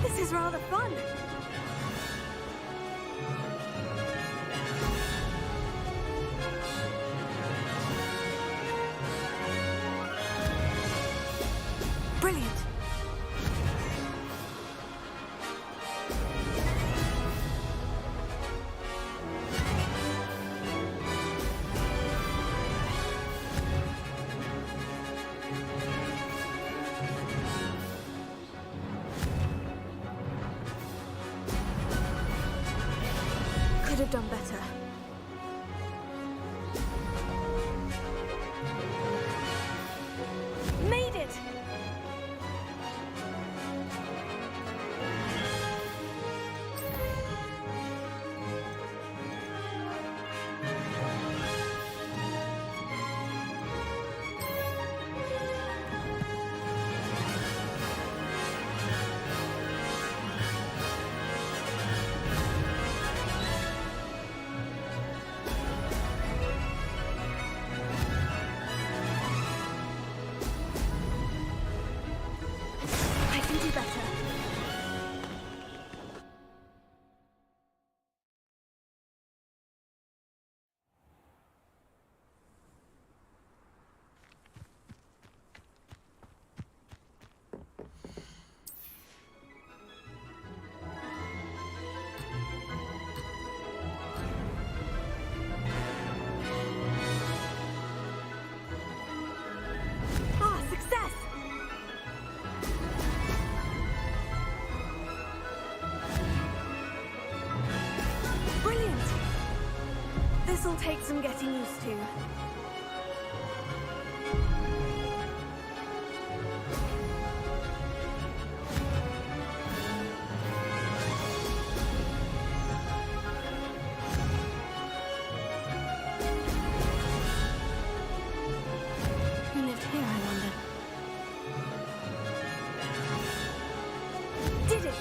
This is rather fun. Brilliant. Could have done better. Made it! I can do better. Ah, success! Brilliant! This'll take some getting used to. Who lived here, I wonder? Did it!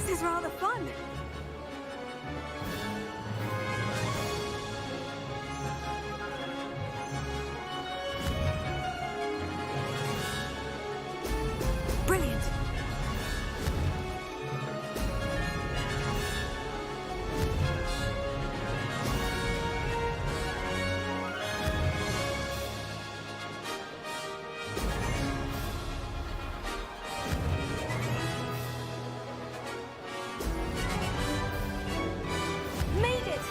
This is rather fun. Brilliant. Made it.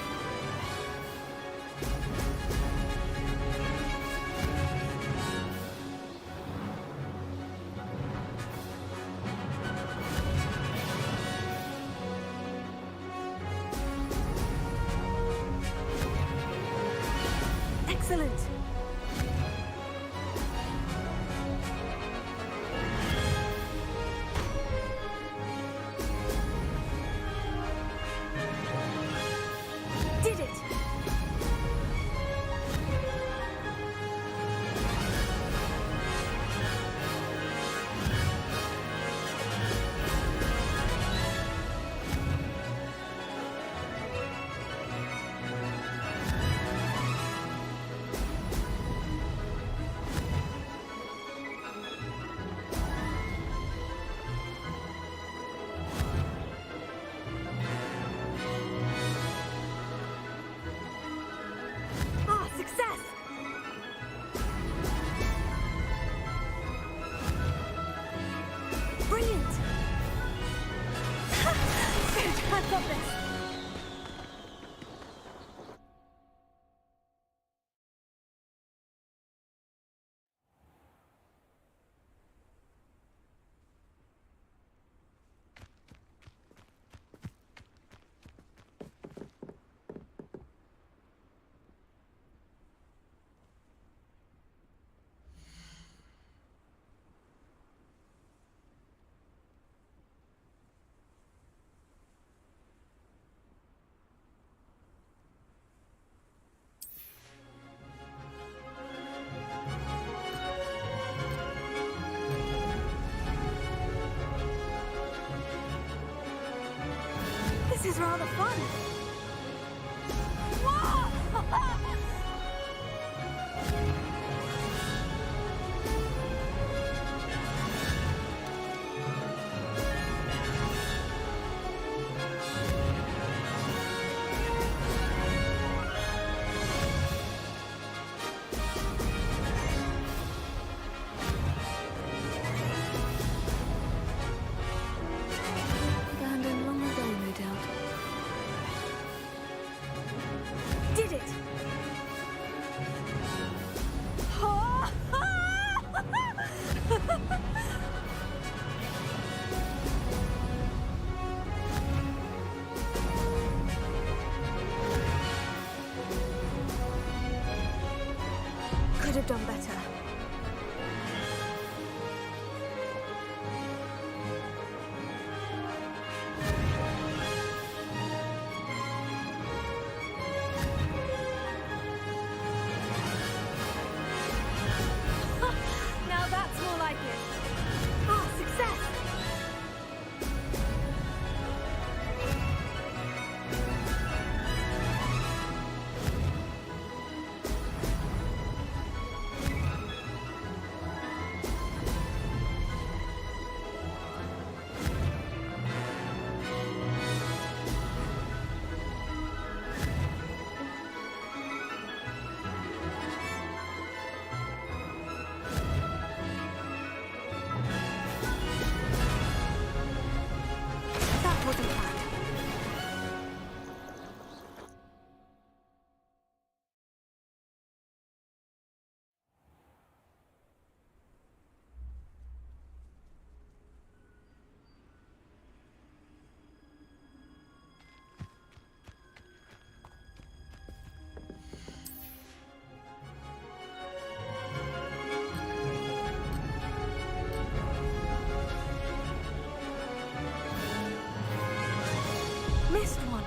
Excellent. Did it. Ah, success. Brilliant. Good, I've got this. This is rather fun. Abandoned long ago, no doubt. Did it! Could have done better. Now that's more like it. Ah, success! That wasn't bad. Missed one.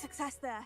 success there.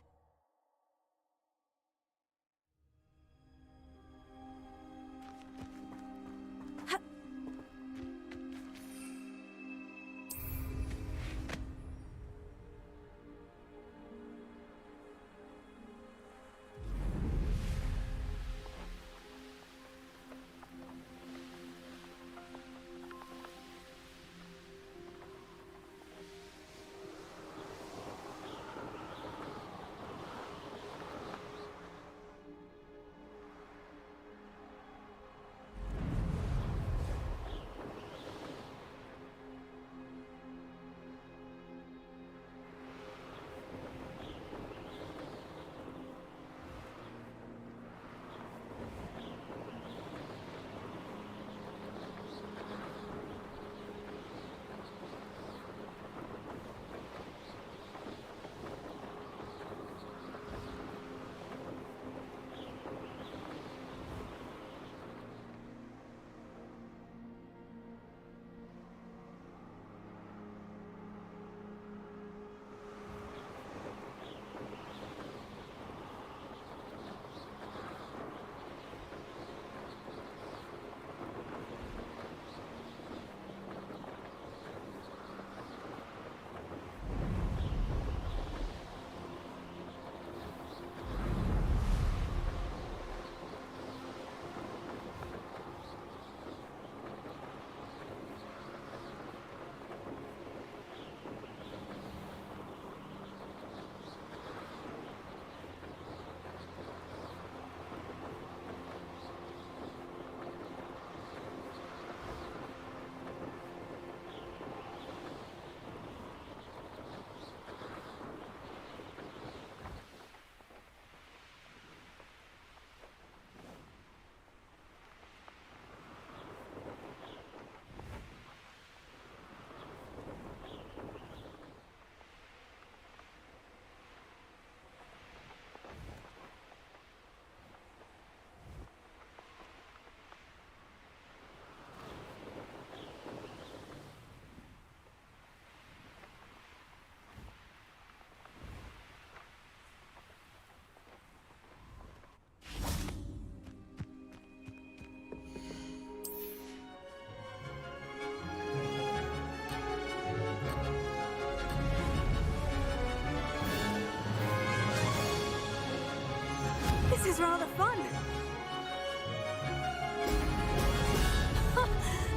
This is rather fun.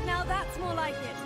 Now that's more like it.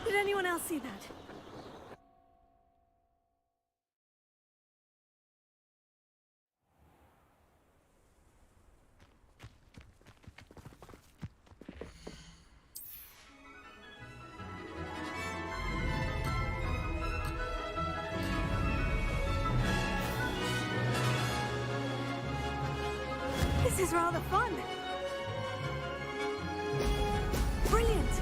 Did anyone else see that? This is rather fun. Brilliant.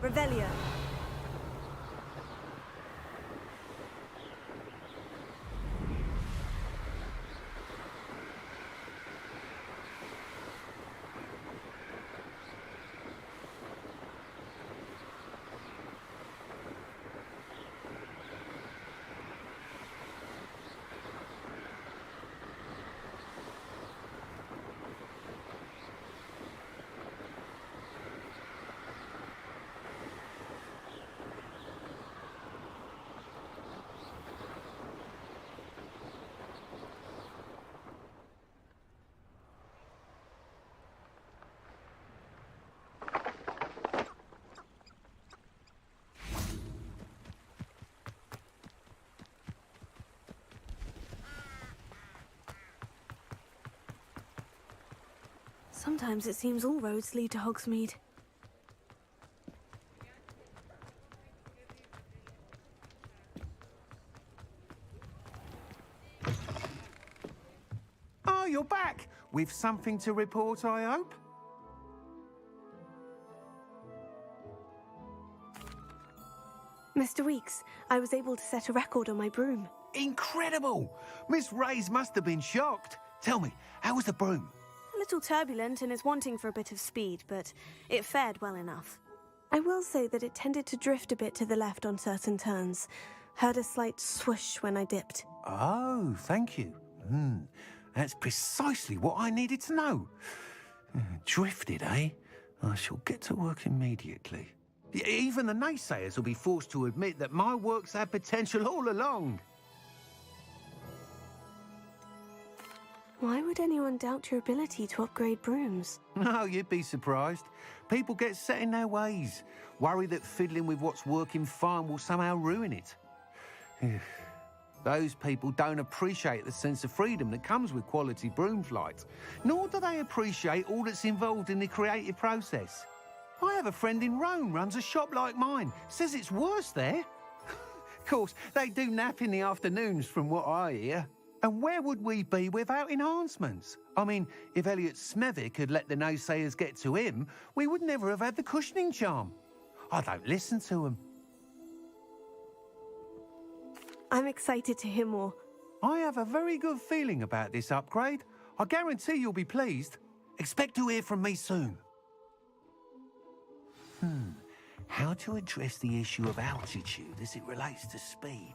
Revelio. Sometimes it seems all roads lead to Hogsmeade. Oh, you're back! With something to report, I hope? Mr. Weeks, I was able to set a record on my broom. Incredible! Miss Reyes must have been shocked. Tell me, how was the broom? A little turbulent and is wanting for a bit of speed, but it fared well enough. I will say that it tended to drift a bit to the left on certain turns. Heard a slight swoosh when I dipped. Oh, thank you. That's precisely what I needed to know. Drifted, eh? I shall get to work immediately. Even the naysayers will be forced to admit that my work's had potential all along. Why would anyone doubt your ability to upgrade brooms? No, you'd be surprised. People get set in their ways, worry that fiddling with what's working fine will somehow ruin it. Those people don't appreciate the sense of freedom that comes with quality broom flight, nor do they appreciate all that's involved in the creative process. I have a friend in Rome runs a shop like mine, says it's worse there. Of course, they do nap in the afternoons from what I hear. And where would we be without enhancements? I mean, if Elliot Smethwick had let the naysayers get to him, we would never have had the cushioning charm. I don't listen to them. I'm excited to hear more. I have a very good feeling about this upgrade. I guarantee you'll be pleased. Expect to hear from me soon. How to address the issue of altitude as it relates to speed?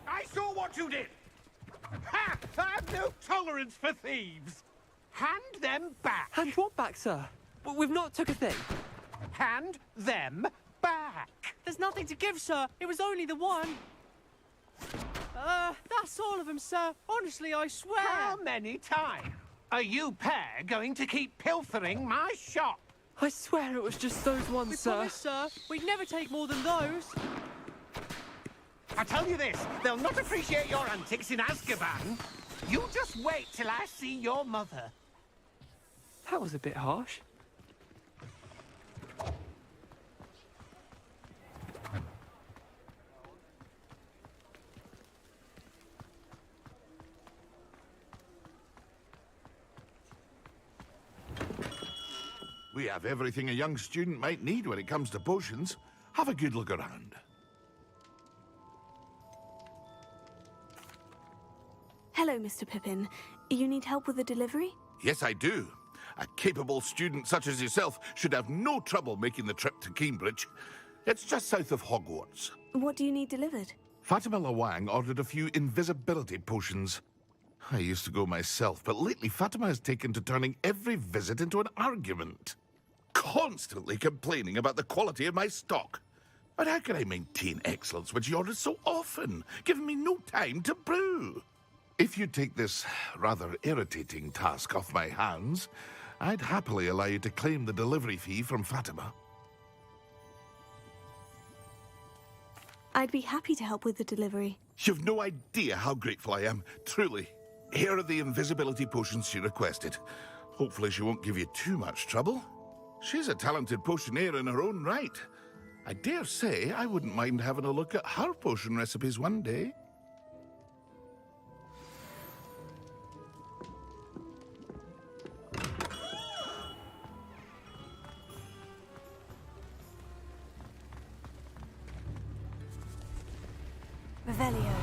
I saw what you did! Ha! I have no tolerance for thieves! Hand them back! Hand what back, sir? We've not took a thing. Hand them back! There's nothing to give, sir. It was only the one. That's all of them, sir. Honestly, I swear. How many times are you pair going to keep pilfering my shop? I swear it was just those ones, We sir. promise, sir. We'd never take more than those. I tell you this, they'll not appreciate your antics in Azkaban. You just wait till I see your mother. That was a bit harsh. We have everything a young student might need when it comes to potions. Have a good look around. Hello, Mr. Pippin. You need help with a delivery? Yes, I do. A capable student such as yourself should have no trouble making the trip to Cambridge. It's just south of Hogwarts. What do you need delivered? Fatima Lawang ordered a few invisibility potions. I used to go myself, but lately Fatima has taken to turning every visit into an argument. Constantly complaining about the quality of my stock. But how can I maintain excellence when she orders so often, giving me no time to brew? If you take this rather irritating task off my hands, I'd happily allow you to claim the delivery fee from Fatima. I'd be happy to help with the delivery. You've no idea how grateful I am, truly. Here are the invisibility potions she requested. Hopefully she won't give you too much trouble. She's a talented potioneer in her own right. I dare say I wouldn't mind having a look at her potion recipes one day. Revelio.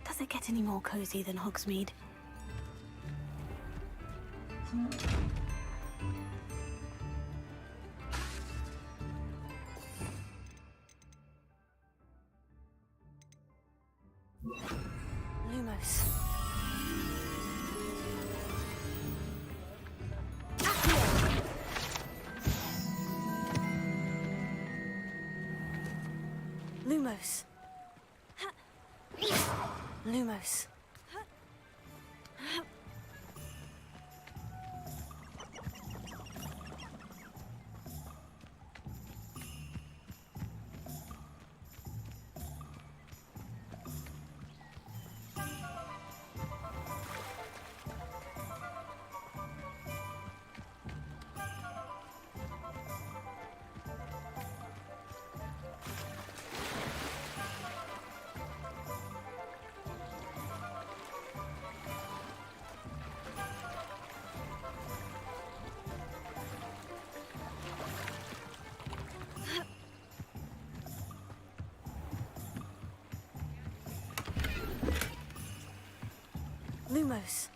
Does it get any more cozy than Hogsmeade? Lumos. Lumos. Lumos. Lumos.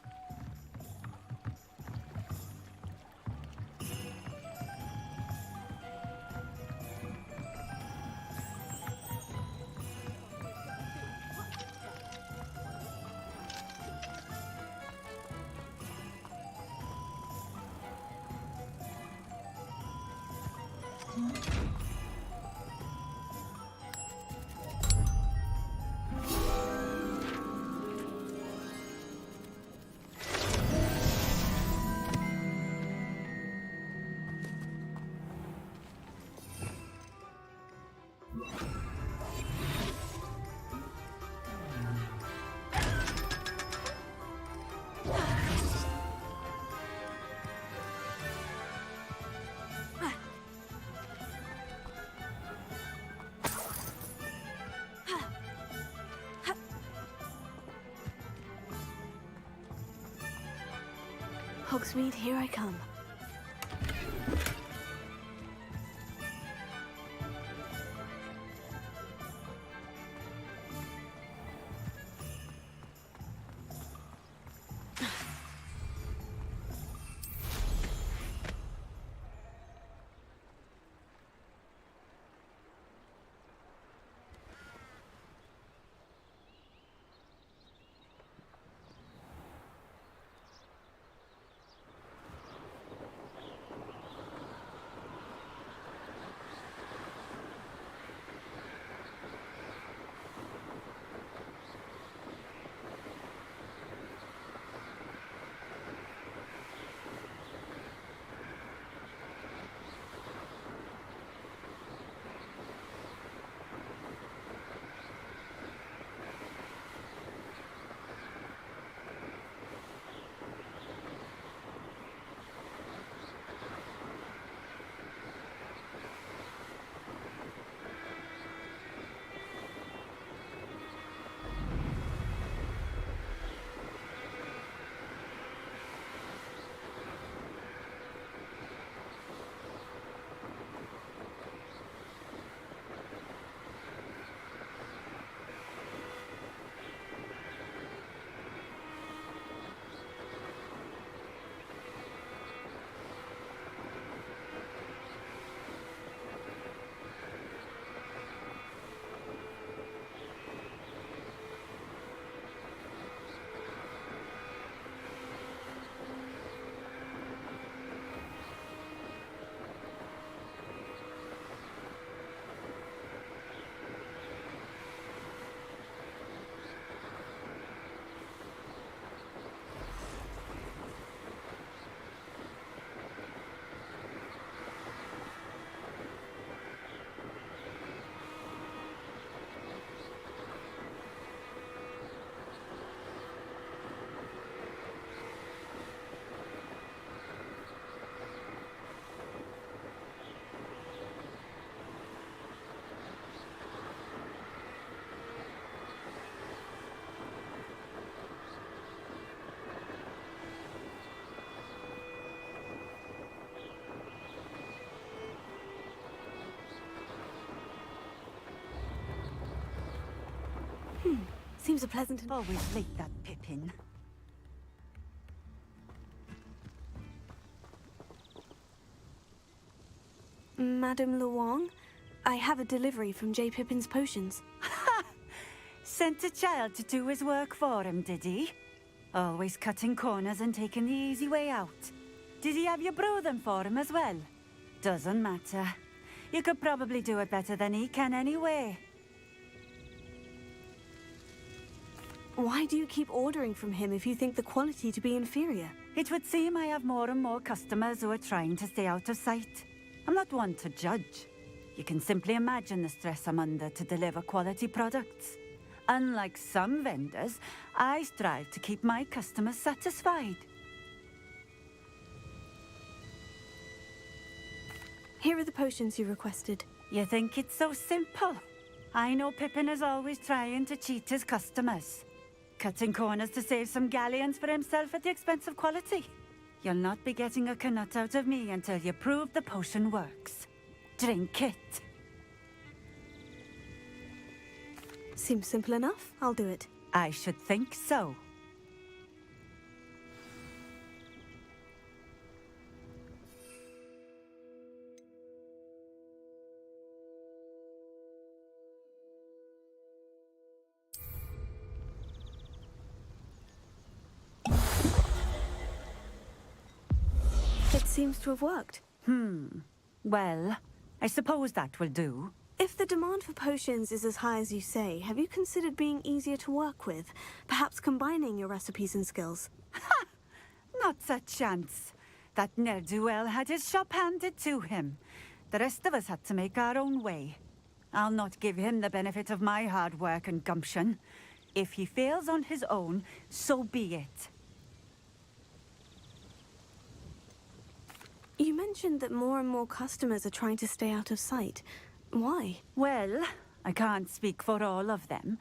Hogsmeade, here I come. Seems a pleasant... Always like that Pippin. Madame Luong, I have a delivery from J. Pippin's potions. Sent a child to do his work for him, did he? Always cutting corners and taking the easy way out. Did he have you brew them for him as well? Doesn't matter. You could probably do it better than he can anyway. Why do you keep ordering from him if you think the quality to be inferior? It would seem I have more and more customers who are trying to stay out of sight. I'm not one to judge. You can simply imagine the stress I'm under to deliver quality products. Unlike some vendors, I strive to keep my customers satisfied. Here are the potions you requested. You think it's so simple? I know Pippin is always trying to cheat his customers. Cutting corners to save some galleons for himself at the expense of quality. You'll not be getting a canut out of me until you prove the potion works. Drink it. Seems simple enough. I'll do it. I should think so. It seems to have worked. Well, I suppose that will do. If the demand for potions is as high as you say, have you considered being easier to work with? Perhaps combining your recipes and skills? Not a chance. That ne'er-do-well had his shop handed to him. The rest of us had to make our own way. I'll not give him the benefit of my hard work and gumption. If he fails on his own, so be it. You mentioned that more and more customers are trying to stay out of sight. Why? Well, I can't speak for all of them,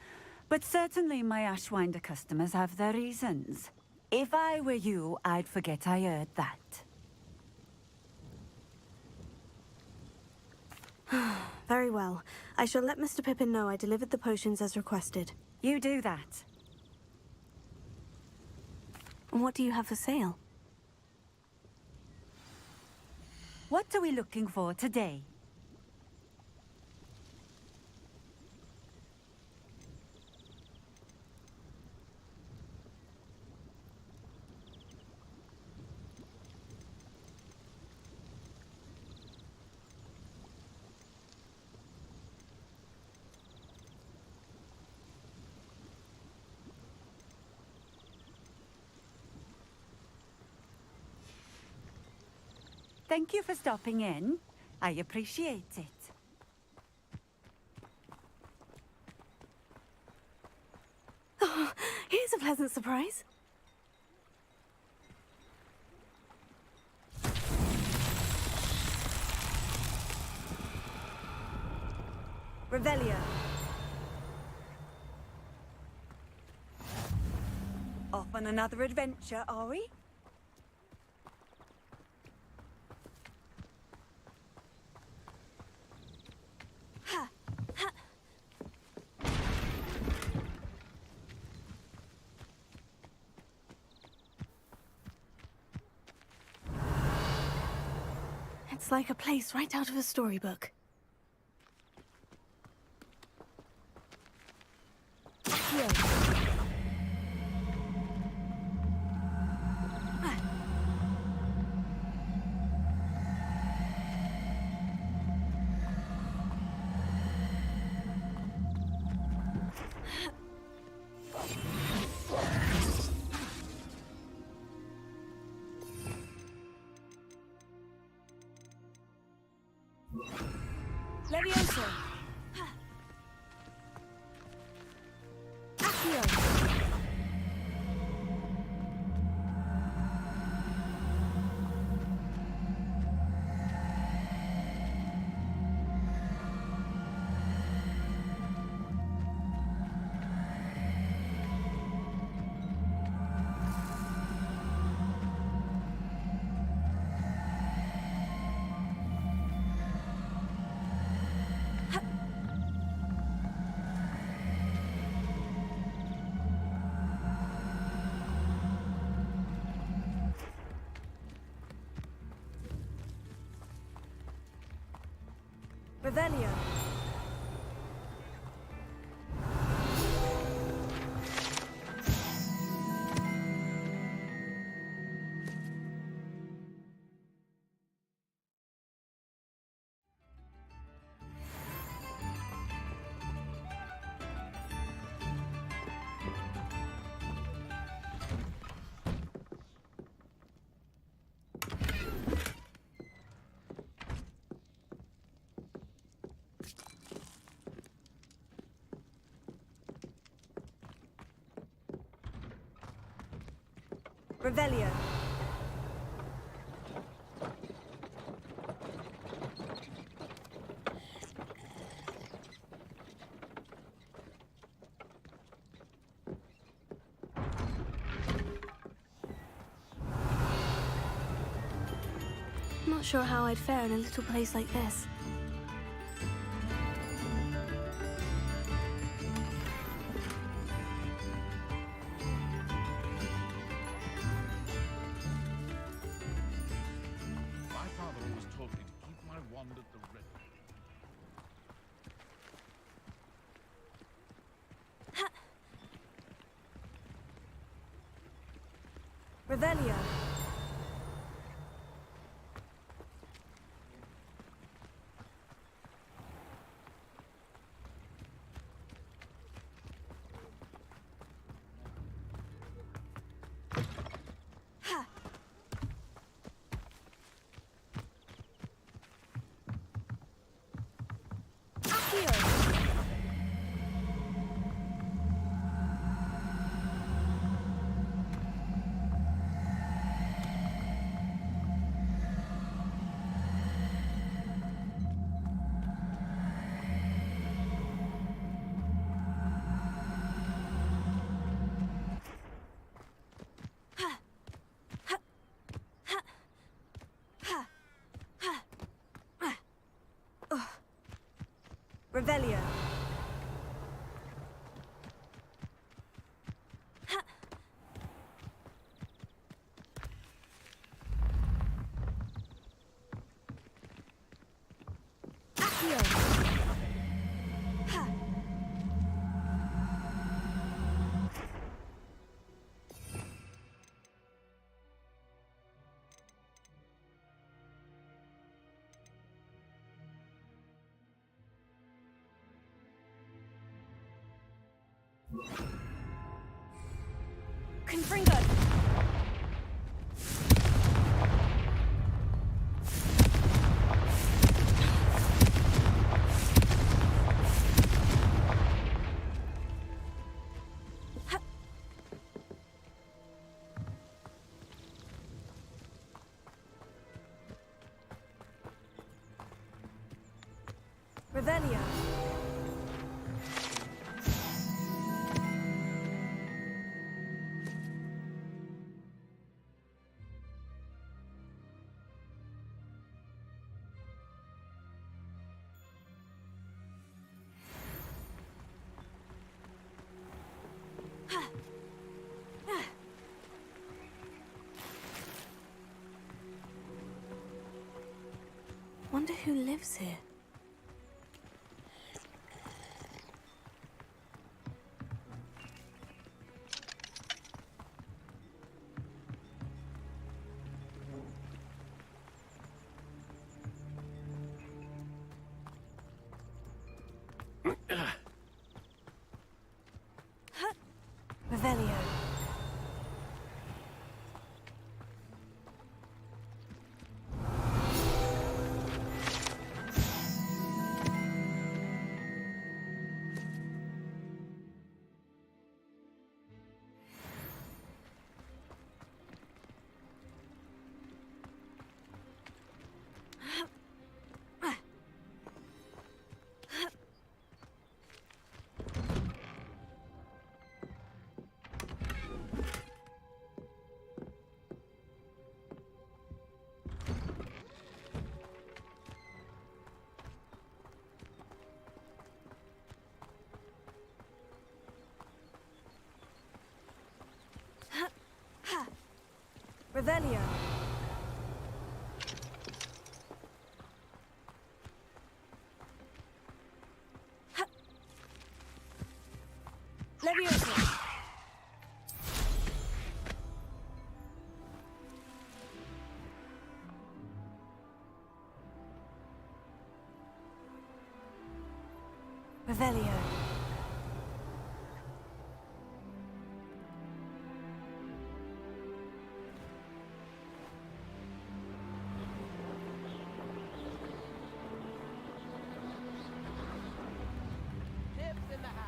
but certainly my Ashwinder customers have their reasons. If I were you, I'd forget I heard that. Very well. I shall let Mr. Pippin know I delivered the potions as requested. You do that. What do you have for sale? What are we looking for today? Thank you for stopping in. I appreciate it. Oh, here's a pleasant surprise. Revelio. Off on another adventure, are we? It's like a place right out of a storybook. Levioso. Accio. Revelio. Revelio. Not sure how I'd fare in a little place like this. My father always told me to keep my wand at the ready. Revelio. Revelio. Confringo. Revelio. Wonder who lives here. Revelio. Revelio. Leviosa. Revelio. Tips in the hat.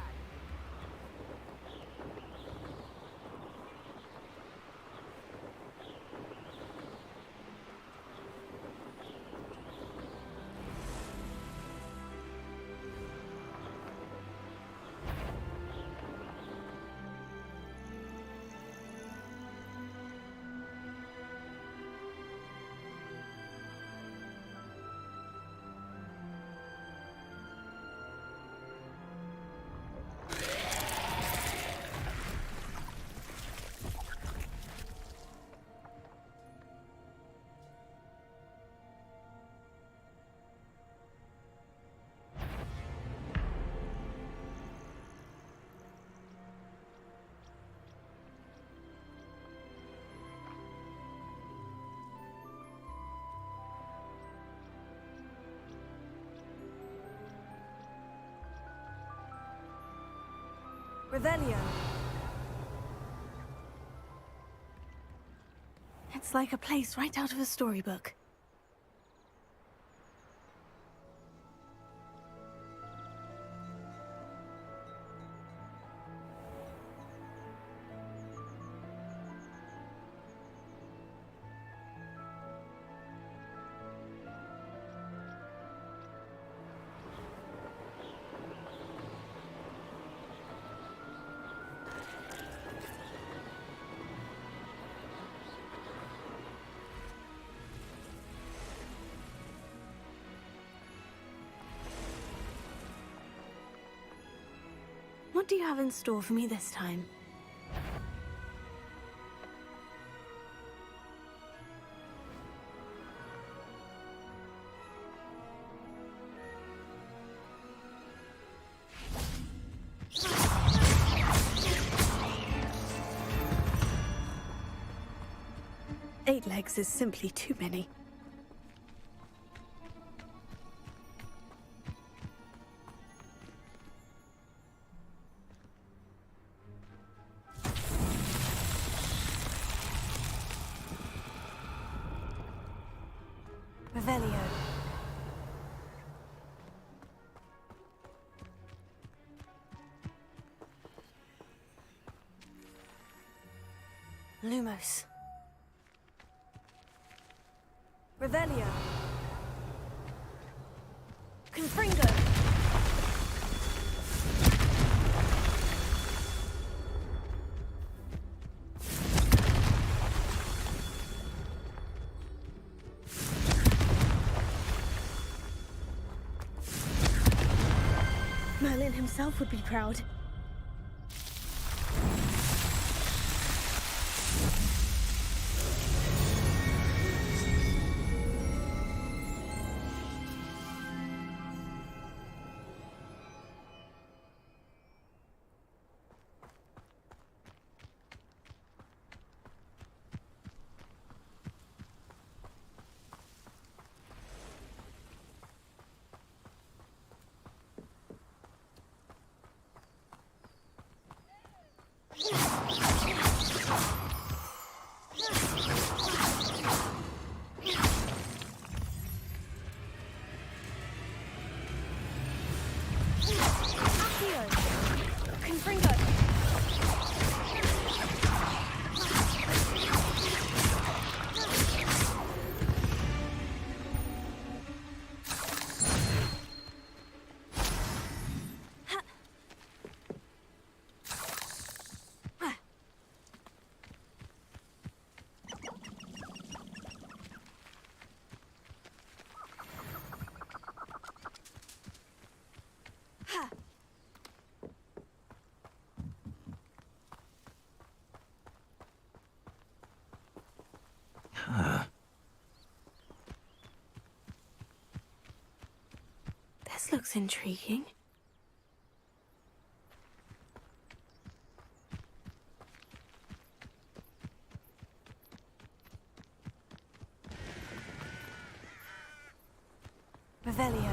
Revelio. It's like a place right out of a storybook. What do you have in store for me this time? Eight legs is simply too many. Revelio. Lumos. Revelio. Confringo. Merlin himself would be proud. This looks intriguing. Revelio.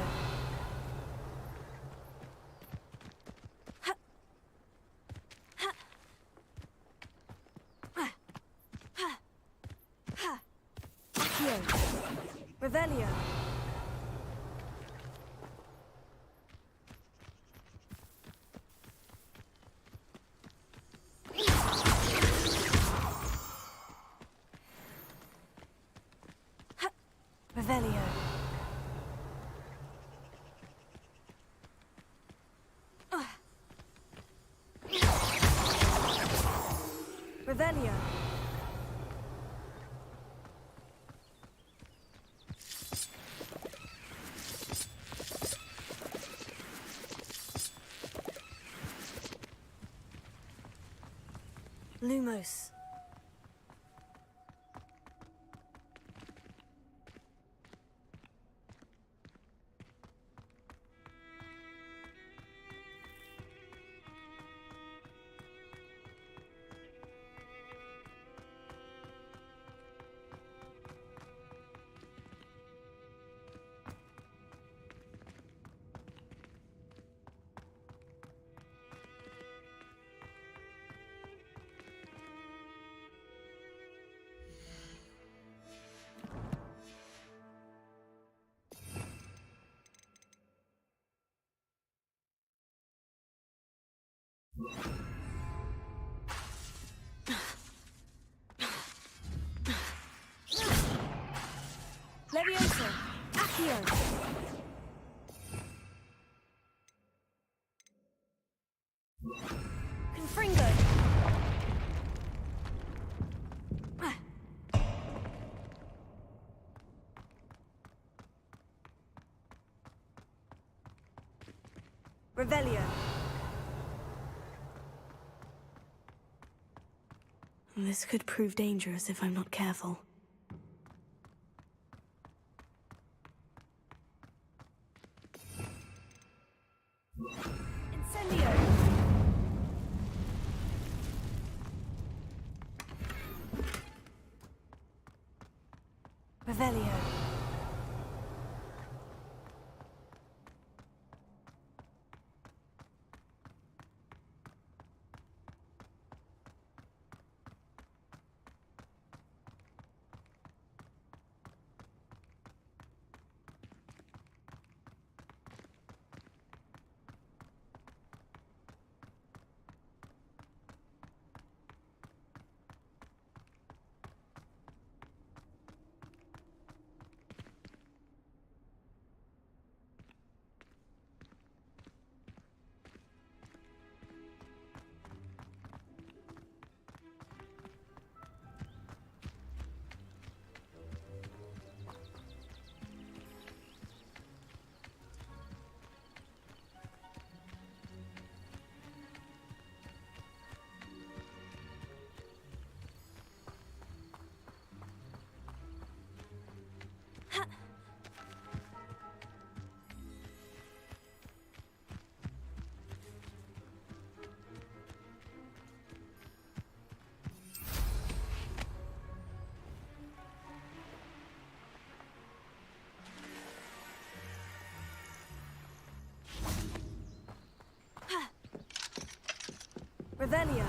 Accio. Revelio. Revelio. Revelio. Lumos. Levioso. Accio. Confringo. Revelio. This could prove dangerous if I'm not careful. Incendio. Revelio. Revelio.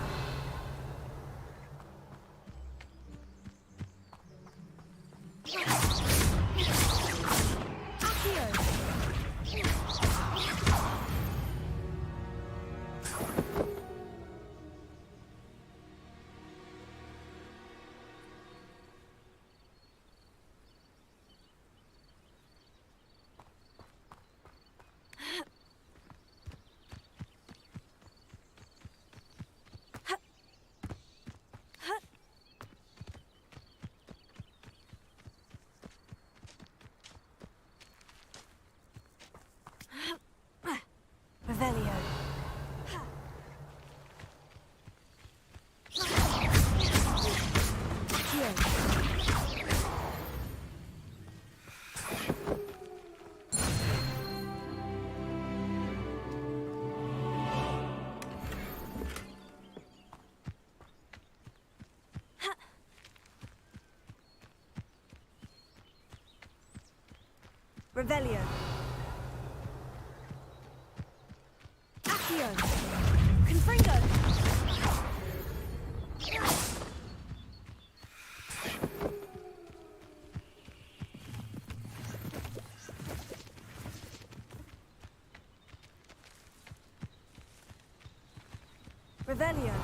Revelio. Revelio. Revelio.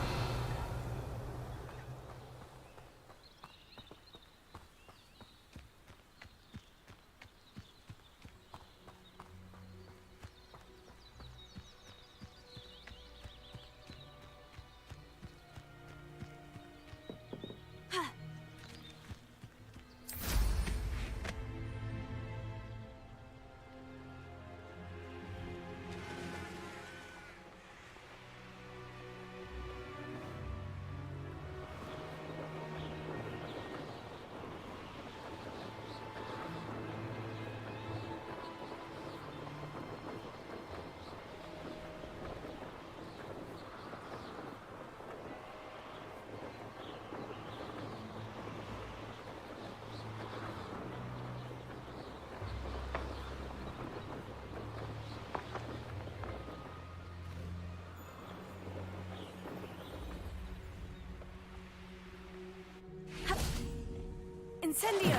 Incendio!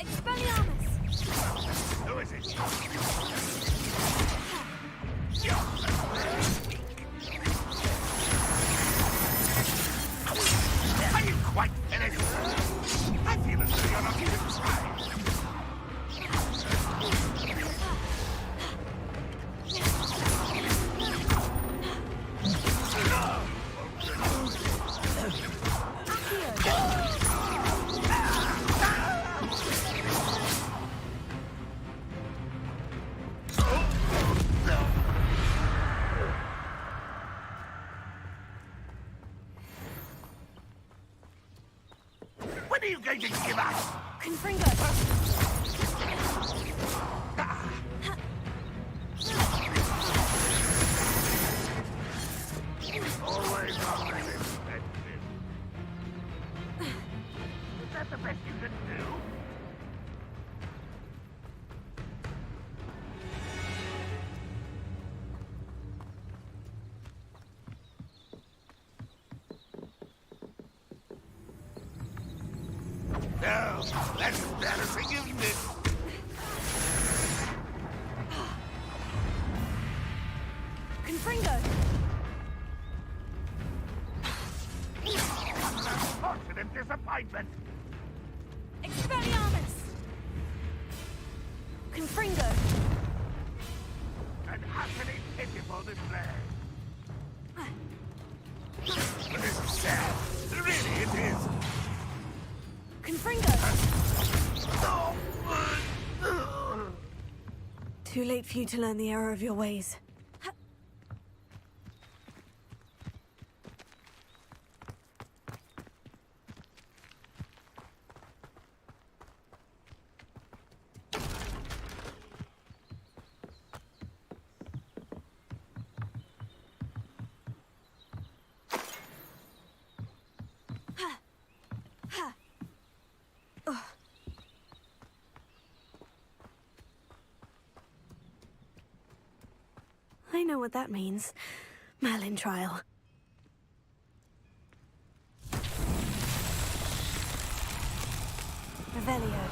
Expelliarmus! Who is it? Are you quite finished? I feel as though you're not even trying. When are you going to give up? Confringo! Always unexpected. Is that the best you can do? No, that's embarrassing, isn't it? Confringo! Unfortunate disappointment. Expelliarmus! Confringo! An utterly pitiful display. But this is sad. Really, it is. Confringo! Too late for you to learn the error of your ways. I know what that means. Merlin trial. Revelio.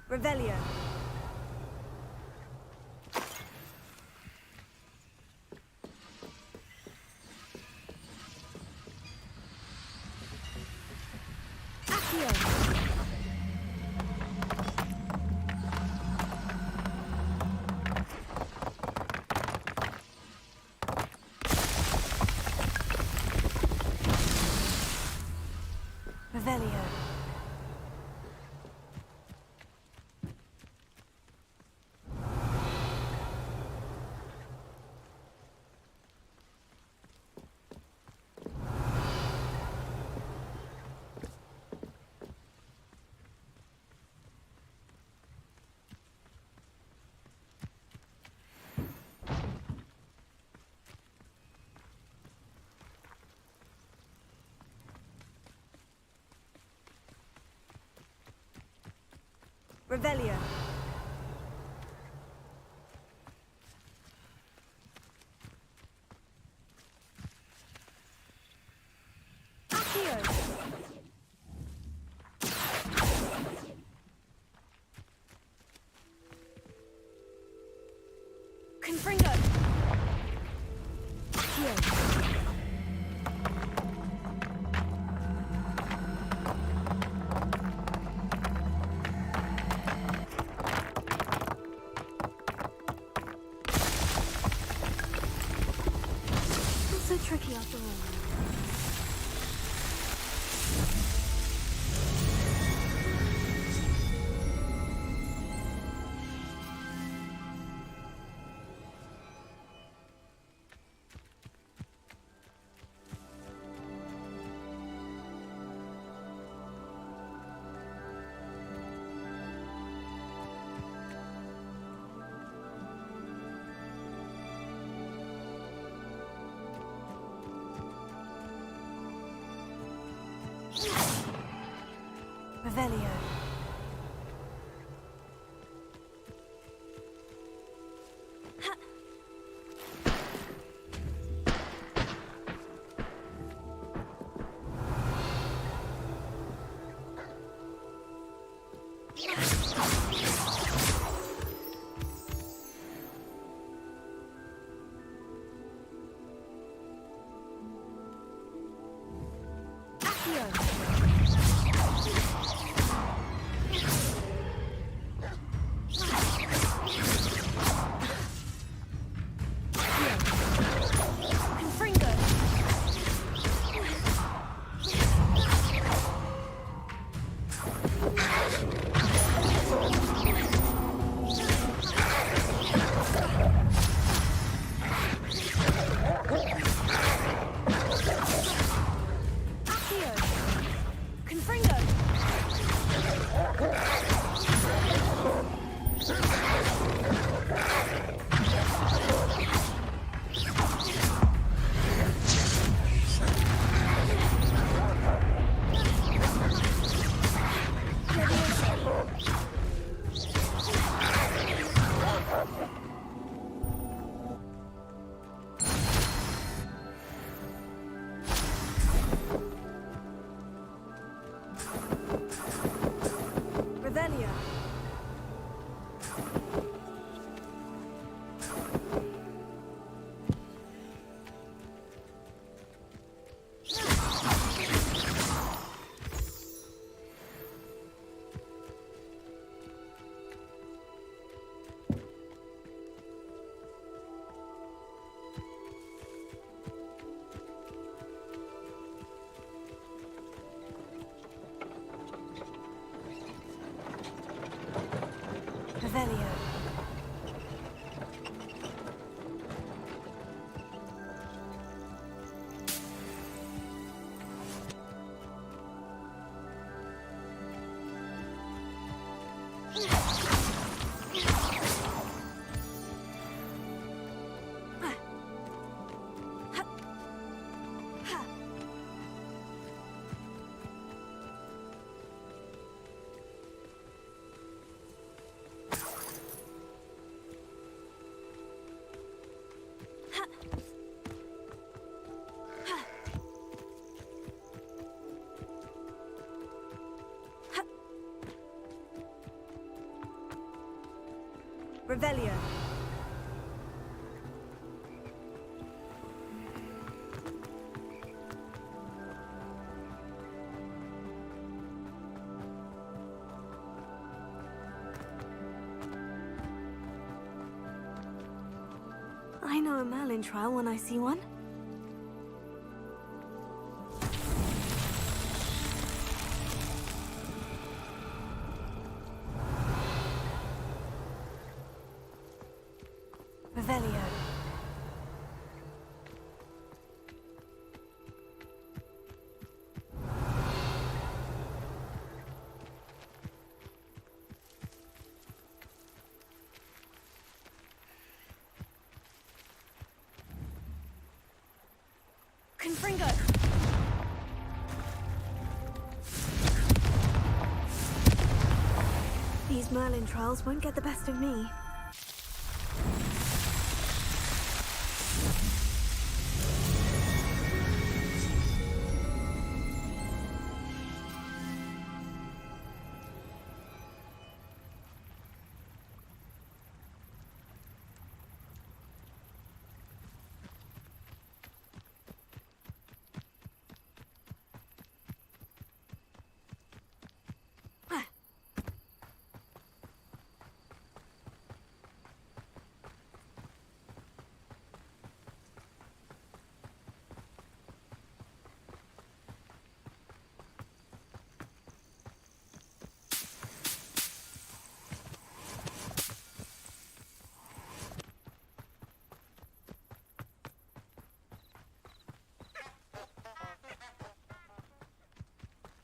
Revelio. Accio. Revelio. Revelio. Accio. Confringo. Accio. So tricky after all. Revelio. Revelio. Revelio. I know a Merlin trial when I see one. Revelio. Confringo. These Merlin trials won't get the best of me.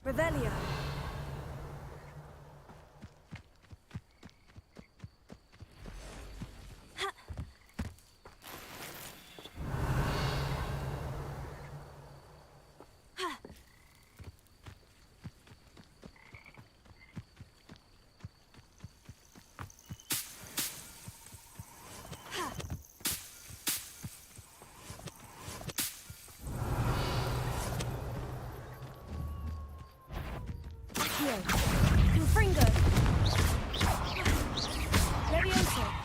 Revelio. Confringo. Levioso.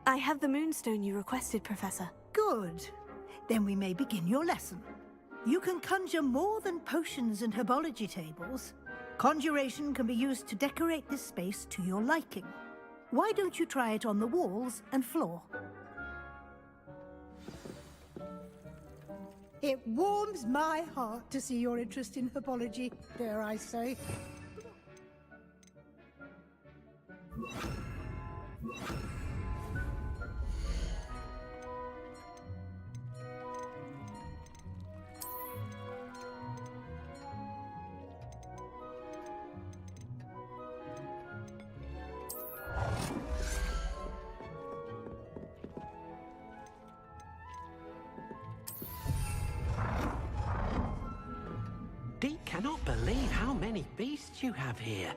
I have the moonstone you requested, Professor. Good. Then we may begin your lesson. You can conjure more than potions and herbology tables. Conjuration can be used to decorate this space to your liking. Why don't you try it on the walls and floor? It warms my heart to see your interest in herbology, dare I say. Deke cannot believe how many beasts you have here.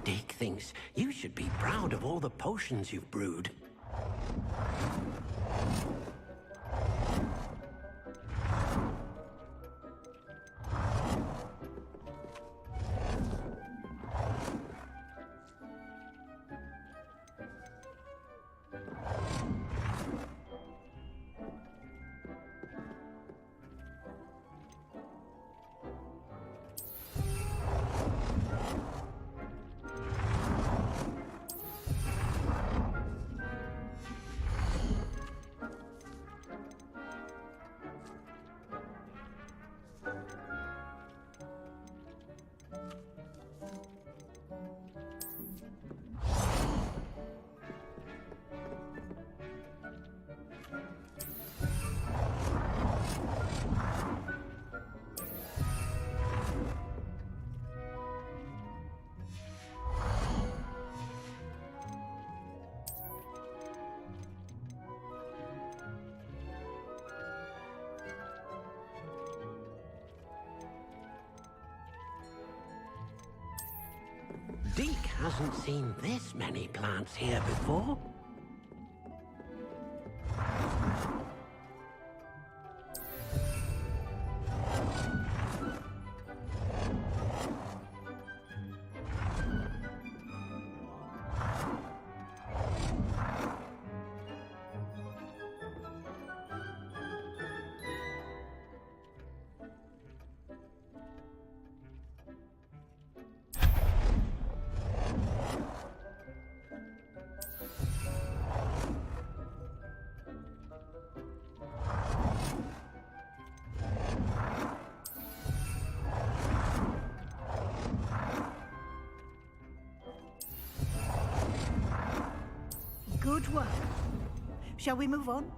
Deke thinks you should be proud of all the potions you've brewed. Deke hasn't seen this many plants here before. Good work. Shall we move on?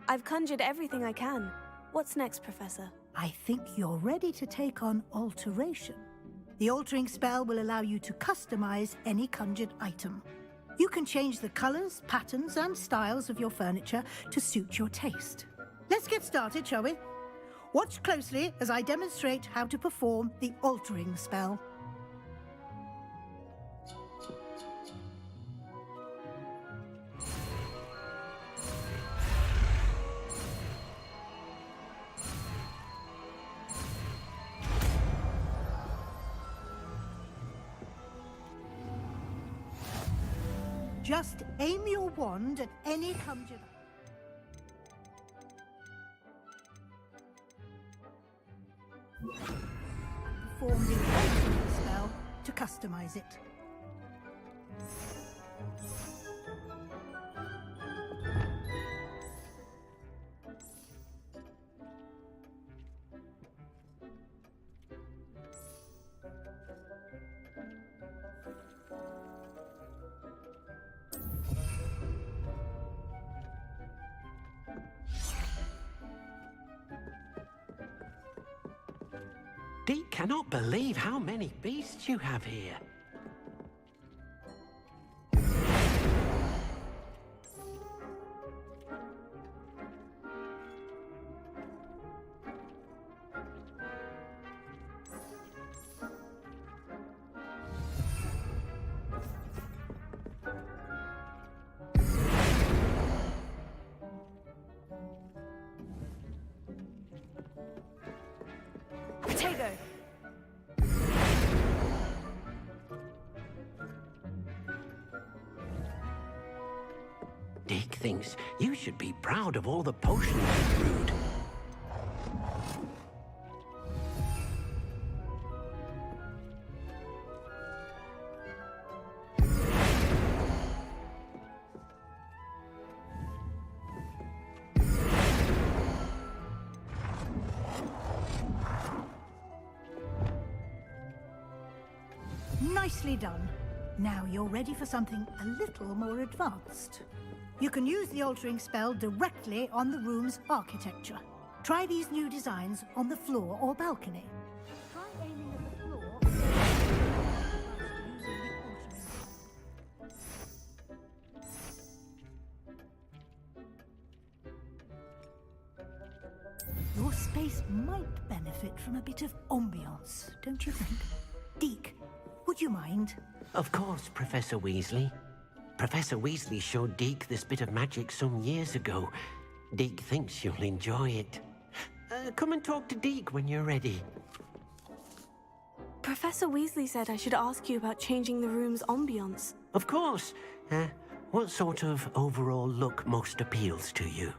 I've conjured everything I can. What's next, Professor? I think you're ready to take on alteration. The altering spell will allow you to customize any conjured item. You can change the colors, patterns, and styles of your furniture to suit your taste. Let's get started, shall we? Watch closely as I demonstrate how to perform the altering spell. Just aim your wand at any conjured and perform the altering spell to customize it. Deke cannot believe how many beasts you have here. Potato! Deke thinks you should be proud of all the potions you brewed. Nicely done. Now you're ready for something a little more advanced. You can use the altering spell directly on the room's architecture. Try these new designs on the floor or balcony. Try aiming at the floor. Your space might benefit from a bit of ambiance, don't you think? Deke, would you mind? Of course, Professor Weasley. Professor Weasley showed Deke this bit of magic some years ago. Deke thinks you'll enjoy it. Come and talk to Deke when you're ready. Professor Weasley said I should ask you about changing the room's ambiance. Of course. What sort of overall look most appeals to you?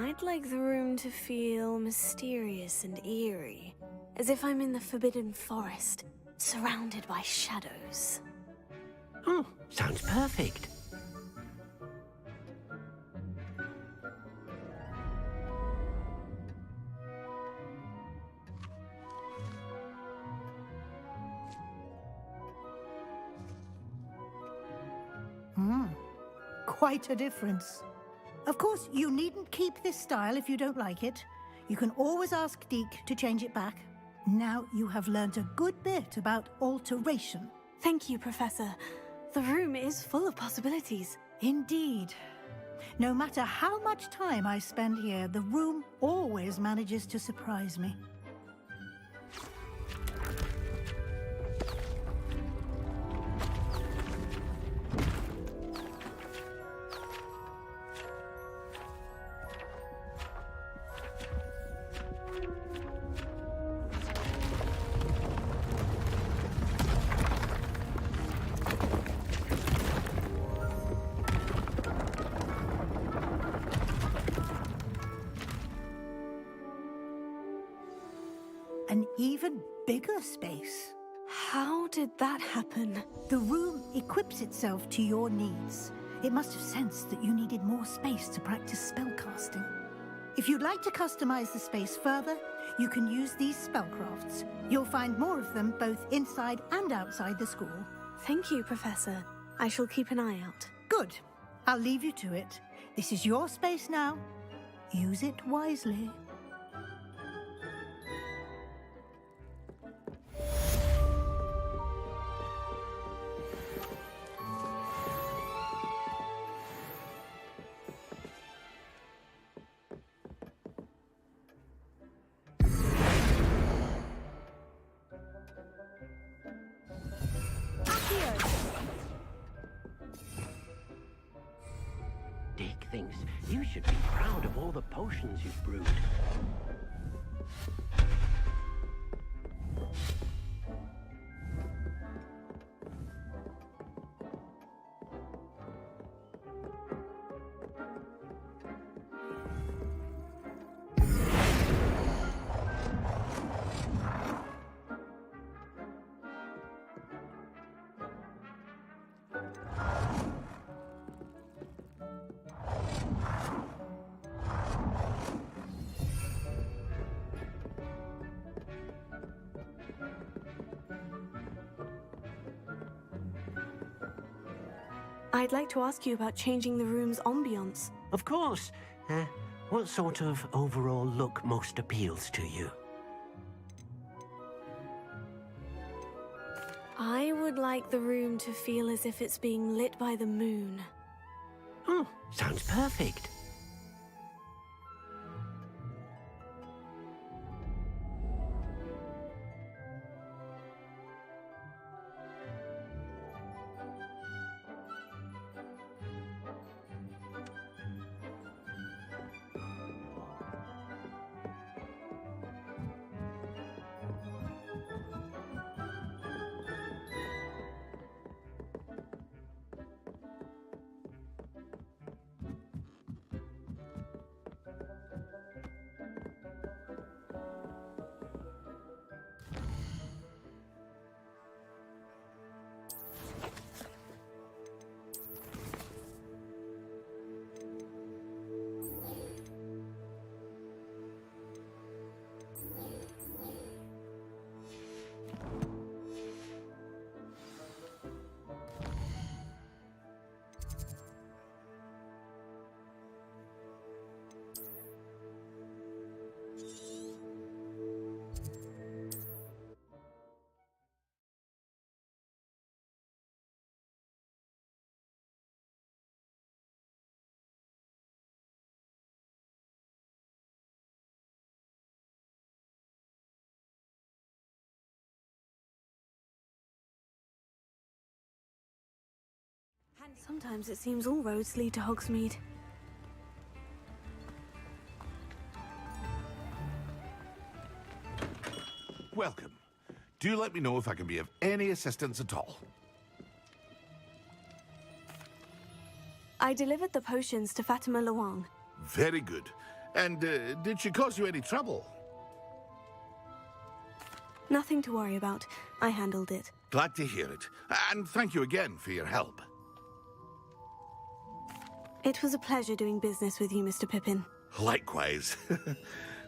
I'd like the room to feel mysterious and eerie, as if I'm in the Forbidden Forest, surrounded by shadows. Oh, sounds perfect. Quite a difference. Of course, you needn't keep this style if you don't like it. You can always ask Deke to change it back. Now you have learned a good bit about alteration. Thank you, Professor. The room is full of possibilities. Indeed. No matter how much time I spend here, the room always manages to surprise me. An even bigger space. How did that happen? The room equips itself to your needs. It must have sensed that you needed more space to practice spellcasting. If you'd like to customize the space further, you can use these spellcrafts. You'll find more of them both inside and outside the school. Thank you, Professor. I shall keep an eye out. Good. I'll leave you to it. This is your space now. Use it wisely. Deke thinks you should be proud of all the potions you've brewed. I'd like to ask you about changing the room's ambiance. Of course. What sort of overall look most appeals to you? I would like the room to feel as if it's being lit by the moon. Oh, sounds perfect. Sometimes it seems all roads lead to Hogsmeade. Welcome. Do let me know if I can be of any assistance at all. I delivered the potions to Fatima Luang. Very good. And did she cause you any trouble? Nothing to worry about. I handled it. Glad to hear it. And thank you again for your help. It was a pleasure doing business with you, Mr. Pippin. Likewise.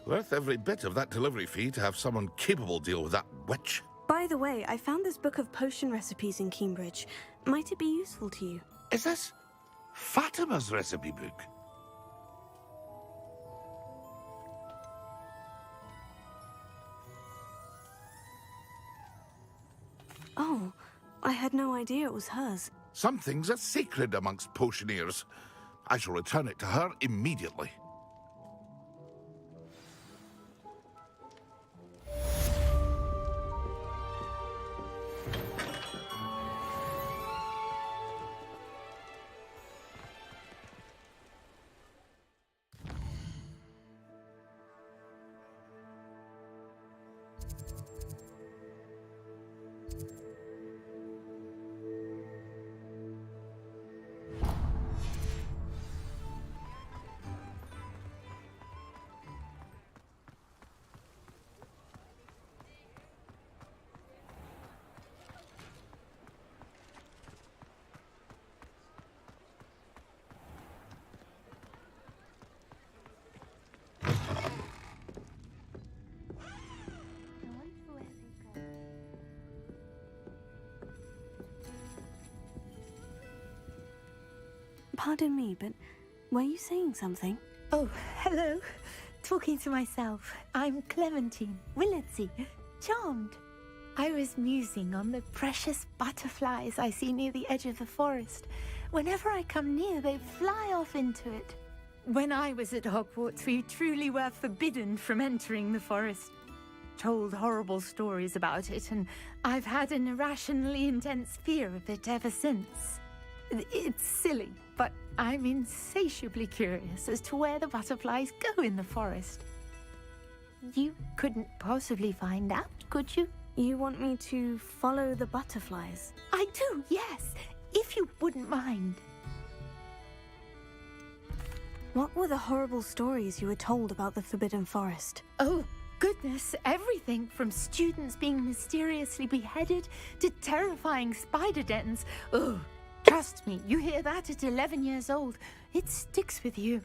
Worth every bit of that delivery fee to have someone capable deal with that witch. By the way, I found this book of potion recipes in Cambridge. Might it be useful to you? Is this Fatima's recipe book? Oh, I had no idea it was hers. Some things are sacred amongst potioneers. I shall return it to her immediately. Pardon me, but were you saying something? Oh, hello. Talking to myself. I'm Clementine Willardsey. Charmed. I was musing on the precious butterflies I see near the edge of the forest. Whenever I come near, they fly off into it. When I was at Hogwarts, we truly were forbidden from entering the forest. Told horrible stories about it, and I've had an irrationally intense fear of it ever since. It's silly, but I'm insatiably curious as to where the butterflies go in the forest. You couldn't possibly find out, could you? You want me to follow the butterflies? I do, yes, if you wouldn't mind. What were the horrible stories you were told about the Forbidden Forest? Oh, goodness, everything from students being mysteriously beheaded to terrifying spider dens. Oh, trust me, you hear that at 11 years old, it sticks with you.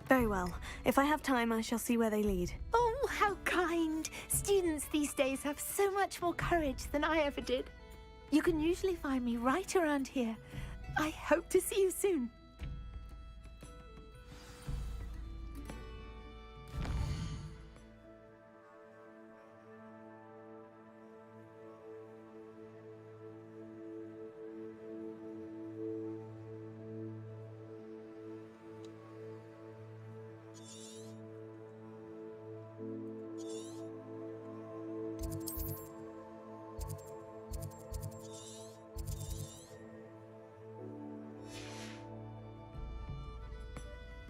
Very well. If I have time, I shall see where they lead. Oh, how kind. Students these days have so much more courage than I ever did. You can usually find me right around here. I hope to see you soon.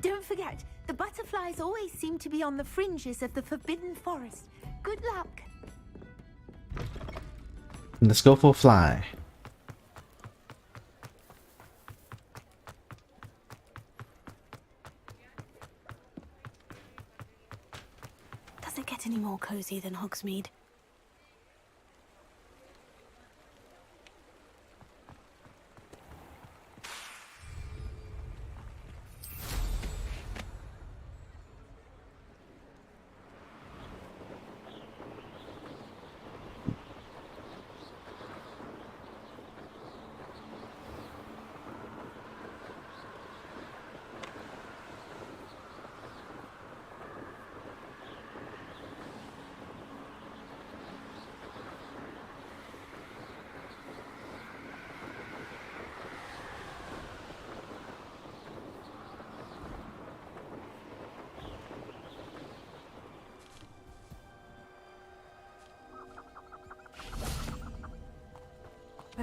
Don't forget, the butterflies always seem to be on the fringes of the Forbidden Forest. Good luck. Let's go for a fly. Does it get any more cozy than Hogsmeade?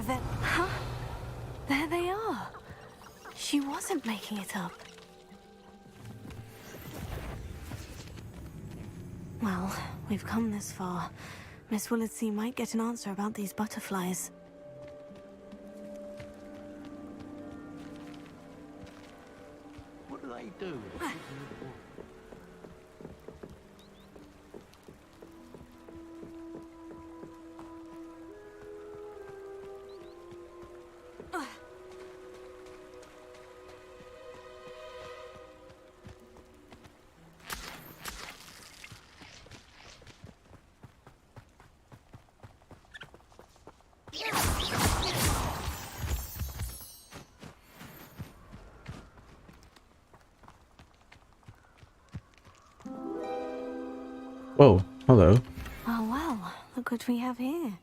Huh? There they are. She wasn't making it up. Well, we've come this far. Miss Willardsey might get an answer about these butterflies. What do they do? Whoa, hello. Oh well, look what we have here.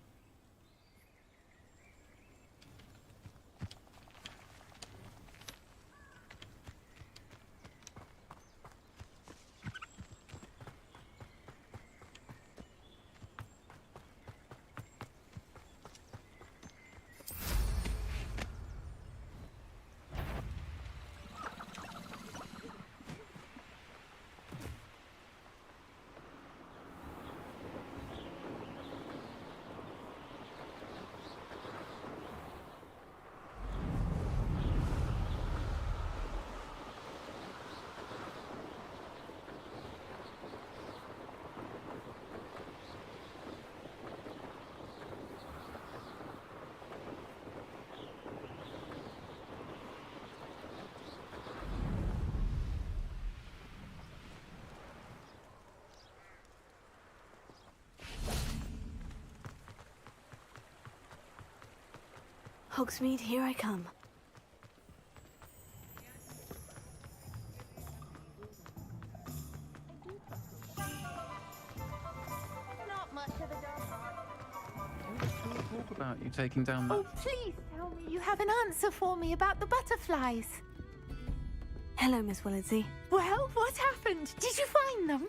Hogsmeade, here I come. Not much of a dog. Talk about you taking down that. Oh, please tell me you have an answer for me about the butterflies. Hello, Miss Willardsey. Well, what happened? Did you find them?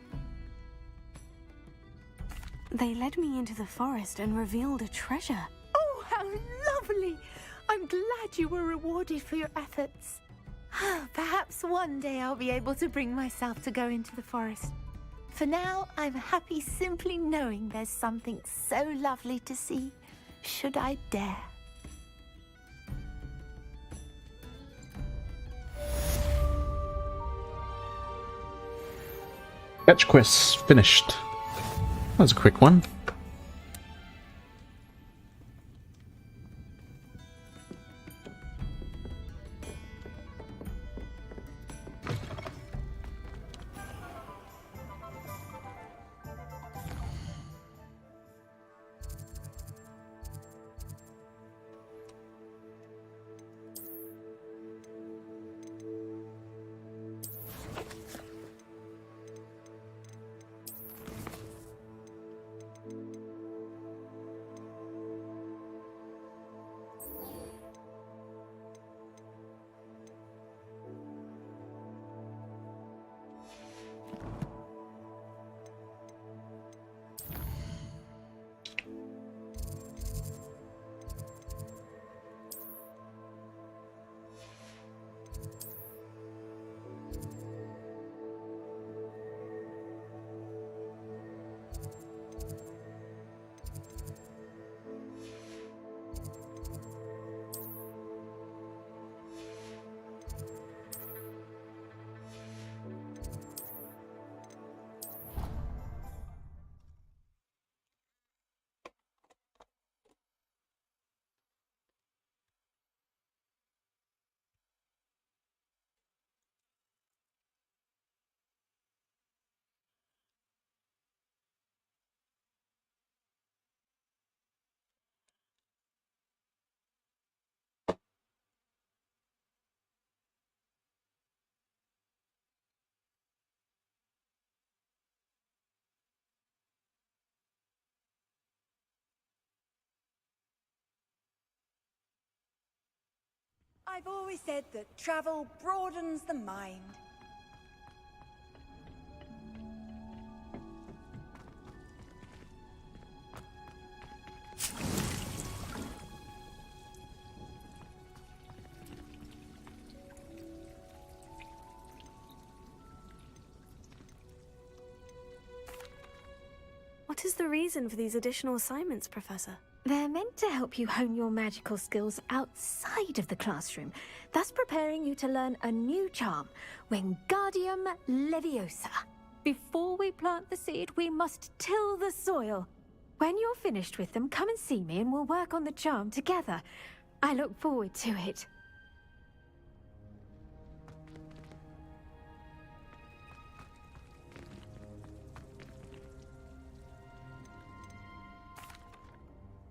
They led me into the forest and revealed a treasure. Oh, how lovely! I'm glad you were rewarded for your efforts. Perhaps one day I'll be able to bring myself to go into the forest. For now, I'm happy simply knowing there's something so lovely to see, should I dare. Fetch quests finished. That was a quick one. I've always said that travel broadens the mind. What is the reason for these additional assignments, Professor? They're meant to help you hone your magical skills outside of the classroom, thus preparing you to learn a new charm, Wingardium Leviosa. Before we plant the seed, we must till the soil. When you're finished with them, come and see me and we'll work on the charm together. I look forward to it.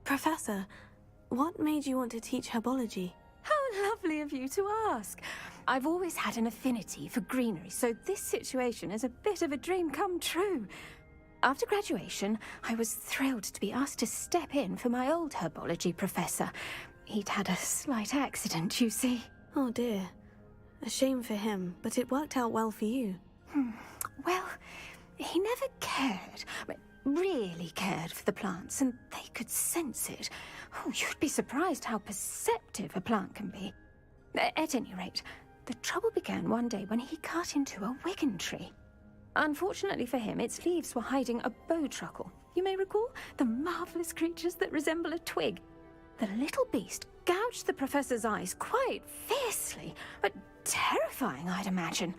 Professor, what made you want to teach herbology? How lovely of you to ask. I've always had an affinity for greenery, so this situation is a bit of a dream come true. After graduation, I was thrilled to be asked to step in for my old herbology professor. He'd had a slight accident, you see. Oh dear. A shame for him, but it worked out well for you. Well, he never really cared for the plants, and they could sense it. Oh, you'd be surprised how perceptive a plant can be. At any rate, the trouble began one day when he cut into a wigan tree. Unfortunately for him, its leaves were hiding a bowtruckle. You may recall the marvelous creatures that resemble a twig. The little beast gouged the professor's eyes quite fiercely, but terrifying, I'd imagine.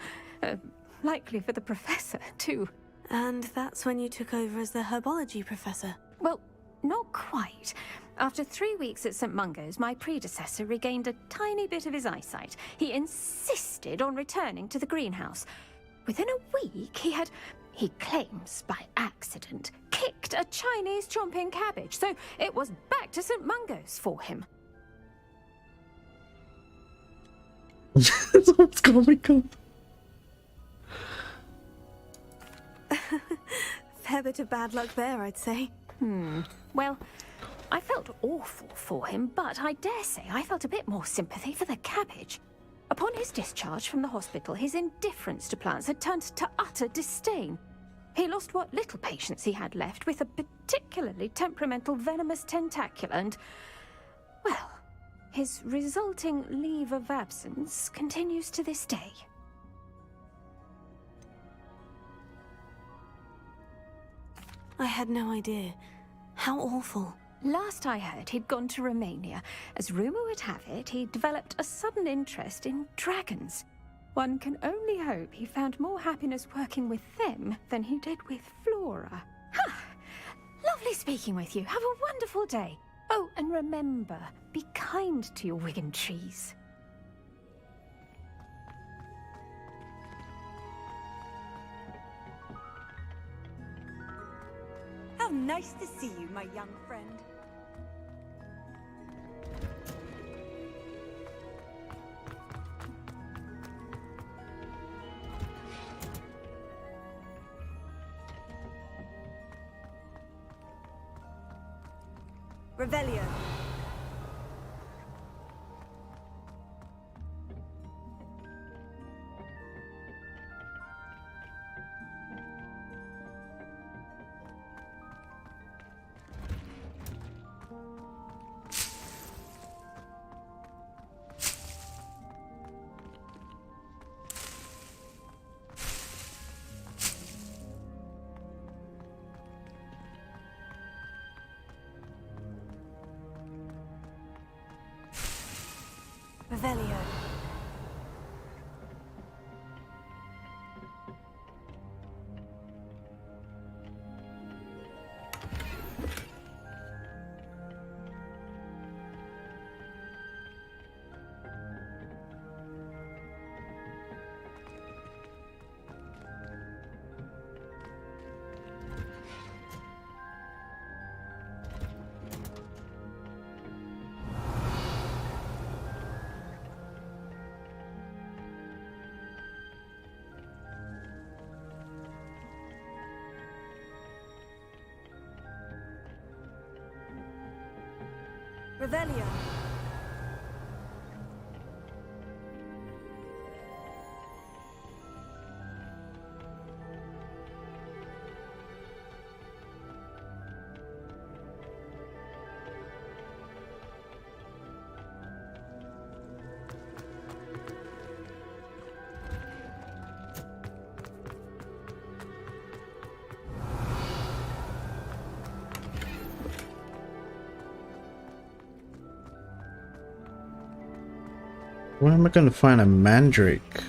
Likely for the professor, too. And that's when you took over as the herbology professor? Well, not quite. After 3 weeks at St. Mungo's, my predecessor regained a tiny bit of his eyesight. He insisted on returning to the greenhouse. Within a week, he claims by accident, kicked a Chinese chomping cabbage, so it was back to St. Mungo's for him. That's what's going on. Fair bit of bad luck there, I'd say. Well, I felt awful for him, but I dare say I felt a bit more sympathy for the cabbage. Upon his discharge from the hospital, his indifference to plants had turned to utter disdain. He lost what little patience he had left with a particularly temperamental venomous tentacula and, well, his resulting leave of absence continues to this day. I had no idea. How awful. Last I heard, he'd gone to Romania. As rumour would have it, he developed a sudden interest in dragons. One can only hope he found more happiness working with them than he did with Flora. Lovely speaking with you. Have a wonderful day. Oh, and remember, be kind to your wigan trees. How nice to see you, my young friend. Revelio. Revelio. Revelio. Where am I going to find a mandrake?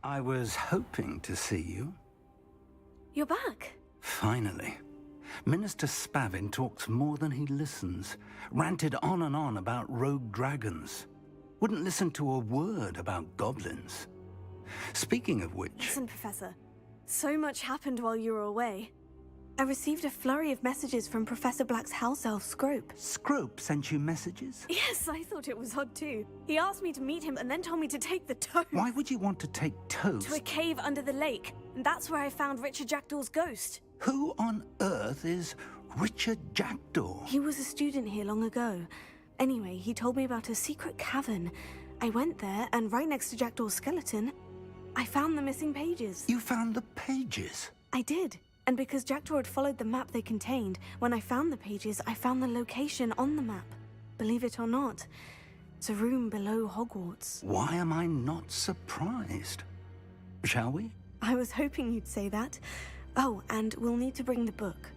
I was hoping to see you. You're back. Finally. Minister Spavin talks more than he listens. Ranted on and on about rogue dragons. Wouldn't listen to a word about goblins. Speaking of which... Listen, Professor. So much happened while you were away. I received a flurry of messages from Professor Black's house elf, Scrope. Scrope sent you messages? Yes, I thought it was odd too. He asked me to meet him and then told me to take the toad. Why would you want to take toads? To a cave under the lake. And that's where I found Richard Jackdaw's ghost. Who on earth is Richard Jackdaw? He was a student here long ago. Anyway, he told me about a secret cavern. I went there, and right next to Jackdaw's skeleton, I found the missing pages. You found the pages? I did. And because Jackdaw had followed the map they contained, when I found the pages, I found the location on the map. Believe it or not, it's a room below Hogwarts. Why am I not surprised? Shall we? I was hoping you'd say that. Oh, and we'll need to bring the book.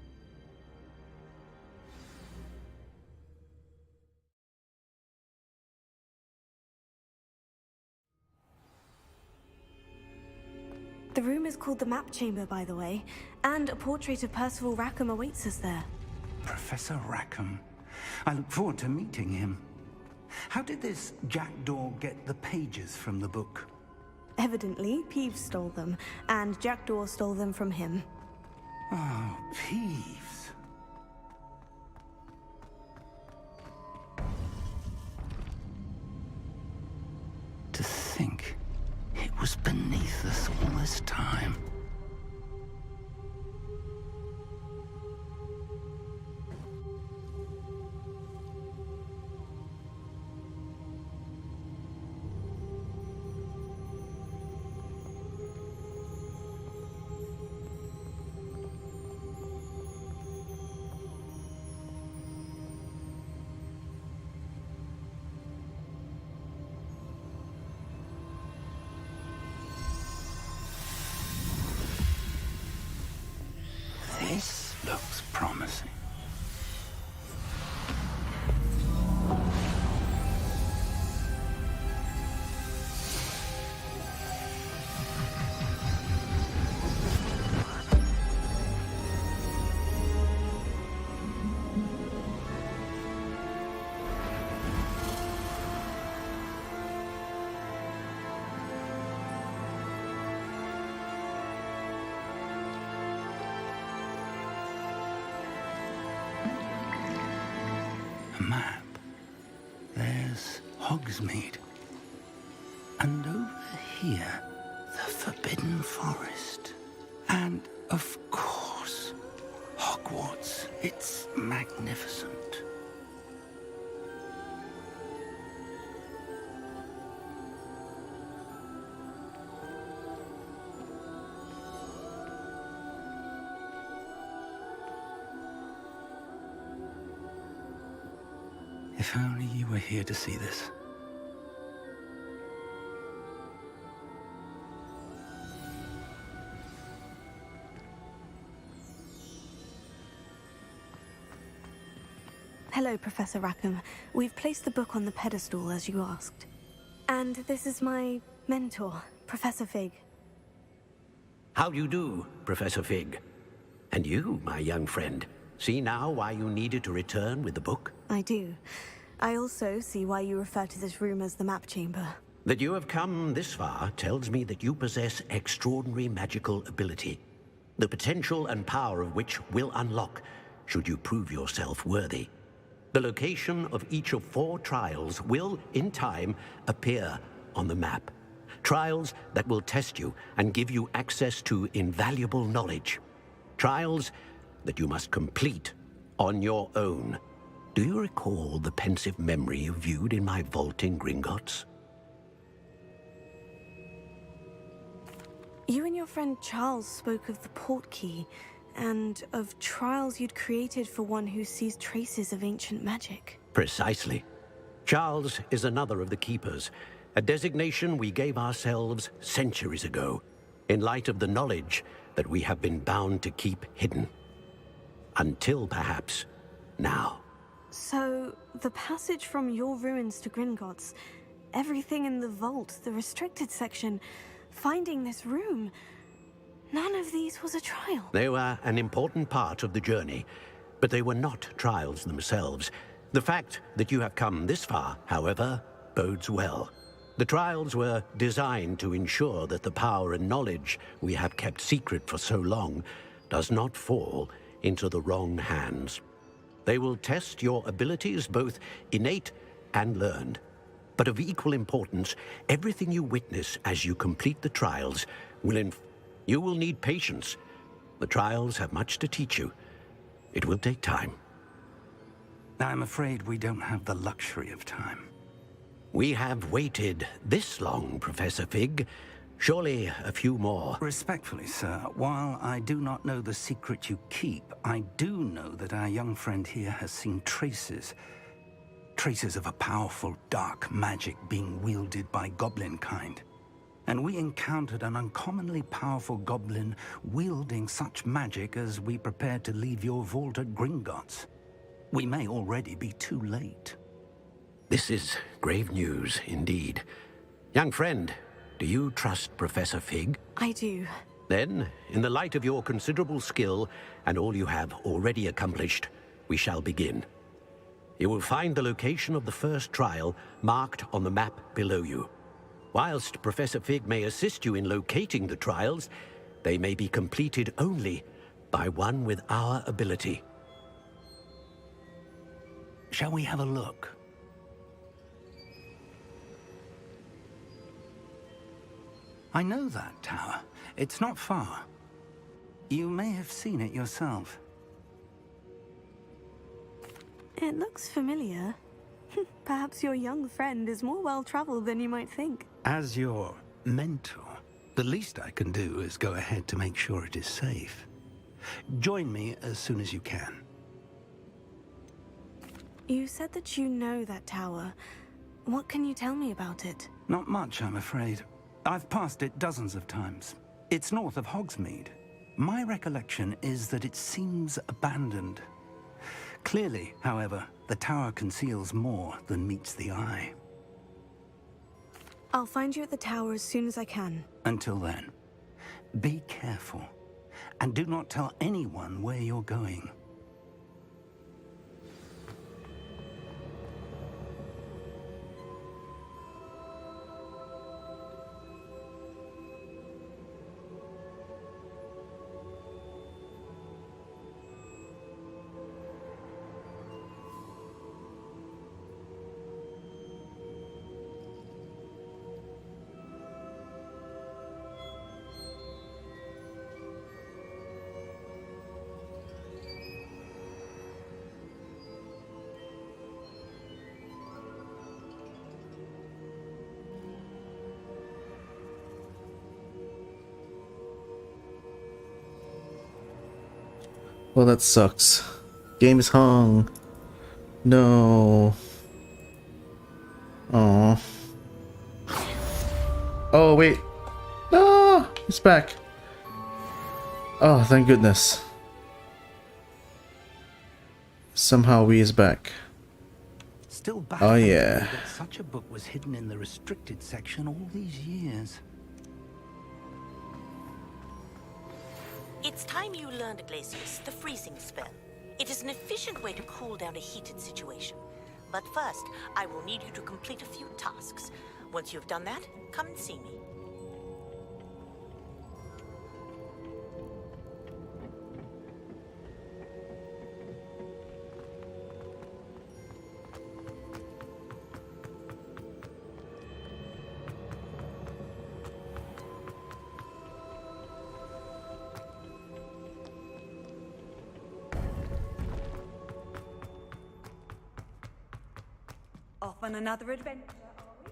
The room is called the Map Chamber, by the way, and a portrait of Percival Rackham awaits us there. Professor Rackham. I look forward to meeting him. How did this Jackdaw get the pages from the book? Evidently, Peeves stole them, and Jackdaw stole them from him. Oh, Peeves. To think it was beneath us all this time. This looks promising. Map. There's Hogsmeade. And over here, the Forbidden Forest. And, of course, Hogwarts. It's magnificent. If only you were here to see this. Hello, Professor Rackham. We've placed the book on the pedestal as you asked. And this is my mentor, Professor Fig. How do you do, Professor Fig? And you, my young friend, see now why you needed to return with the book? I do. I also see why you refer to this room as the map chamber. That you have come this far tells me that you possess extraordinary magical ability, the potential and power of which will unlock should you prove yourself worthy. The location of each of 4 trials will, in time, appear on the map. Trials that will test you and give you access to invaluable knowledge. Trials that you must complete on your own. Do you recall the pensive memory you viewed in my vault in Gringotts? You and your friend Charles spoke of the port key, and of trials you'd created for one who sees traces of ancient magic. Precisely. Charles is another of the Keepers, a designation we gave ourselves centuries ago, in light of the knowledge that we have been bound to keep hidden. Until, perhaps, now. So, the passage from your ruins to Gringotts, everything in the vault, the restricted section, finding this room, none of these was a trial. They were an important part of the journey, but they were not trials themselves. The fact that you have come this far, however, bodes well. The trials were designed to ensure that the power and knowledge we have kept secret for so long does not fall into the wrong hands. They will test your abilities, both innate and learned. But of equal importance, everything you witness as you complete the trials will you will need patience. The trials have much to teach you. It will take time. I'm afraid we don't have the luxury of time. We have waited this long, Professor Fig. Surely a few more. Respectfully, sir, while I do not know the secret you keep, I do know that our young friend here has seen traces of a powerful dark magic being wielded by goblin kind. And we encountered an uncommonly powerful goblin wielding such magic as we prepared to leave your vault at Gringotts. We may already be too late. This is grave news, indeed. Young friend, do you trust Professor Fig? I do. Then, in the light of your considerable skill and all you have already accomplished, we shall begin. You will find the location of the first trial marked on the map below you. Whilst Professor Fig may assist you in locating the trials, they may be completed only by one with our ability. Shall we have a look? I know that tower. It's not far. You may have seen it yourself. It looks familiar. Perhaps your young friend is more well-traveled than you might think. As your mentor, the least I can do is go ahead to make sure it is safe. Join me as soon as you can. You said that you know that tower. What can you tell me about it? Not much, I'm afraid. I've passed it dozens of times. It's north of Hogsmeade. My recollection is that it seems abandoned. Clearly, however, the tower conceals more than meets the eye. I'll find you at the tower as soon as I can. Until then, be careful, and do not tell anyone where you're going. Well, that sucks. Game is hung. No. Oh, wait. No, it's back. Oh, thank goodness. Somehow he is back. Still Oh, baffling to me yeah. that such a book was hidden in the restricted section all these years. It's time you learned, Glacius, the freezing spell. It is an efficient way to cool down a heated situation. But first, I will need you to complete a few tasks. Once you've done that, come and see me. Off on another adventure, are we?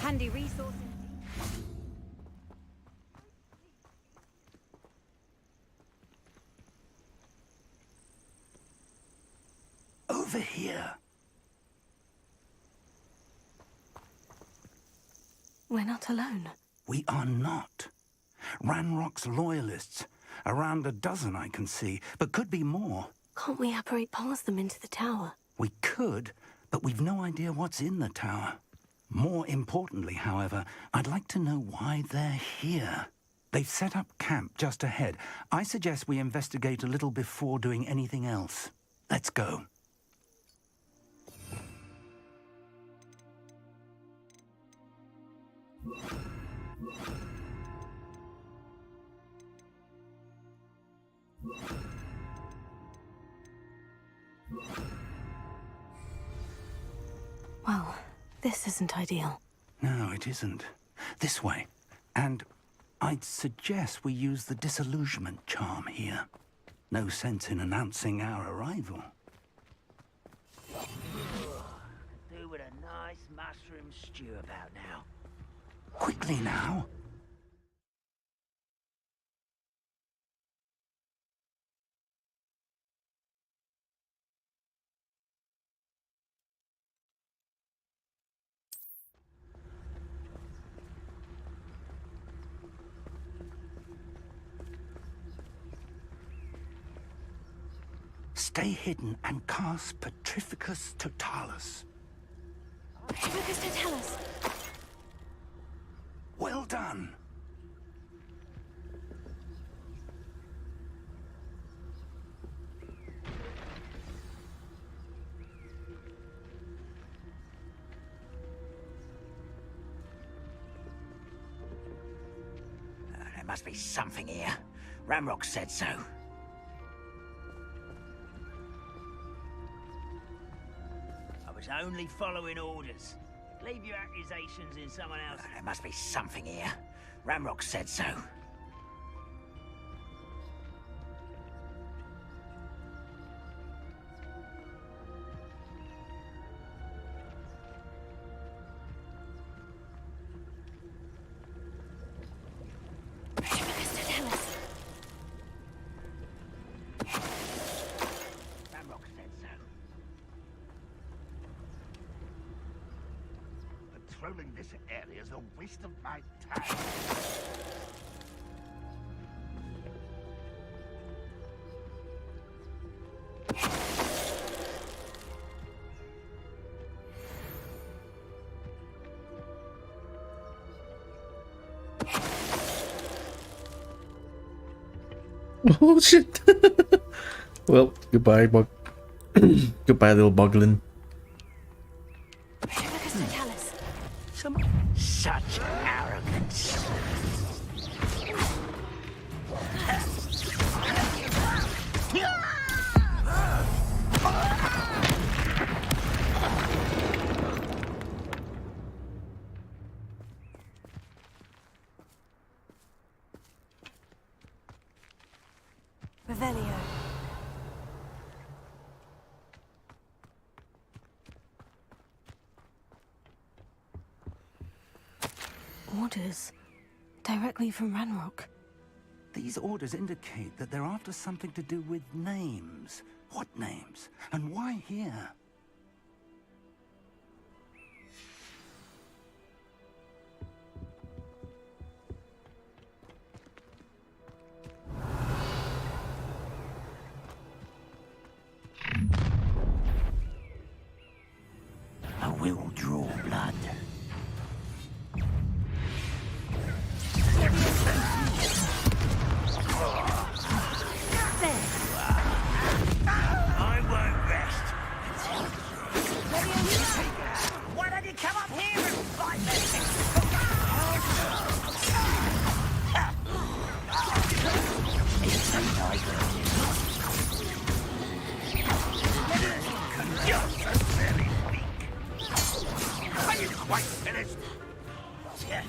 Handy resource. Over here. We're not alone. We are not. Ranrock's loyalists. Around a dozen I can see, but could be more. Can't we apparate past them into the tower? We could, but we've no idea what's in the tower. More importantly, however, I'd like to know why they're here. They've set up camp just ahead. I suggest we investigate a little before doing anything else. Let's go. Well, this isn't ideal. No, it isn't. This way. And I'd suggest we use the disillusionment charm here. No sense in announcing our arrival. Do with a nice mushroom stew about now. Quickly now. Stay hidden and cast Petrificus Totalis. Petrificus Totalis. Well done. There must be something here. Ramrock said so. I was only following orders. Leave your accusations in someone else. There must be something here. Ramrock said so. Patrolling this area is a waste of my time. Oh shit. Well, goodbye, goodbye, little Boglin. Such arrogance. Revelio. Orders. Directly from Ranrock. These orders indicate that they're after something to do with names. What names? And why here? I will draw blood. I won't rest. Why don't you come up here and fight this thing? It's a nightmare. You're very weak. Are you quite finished? Yeah.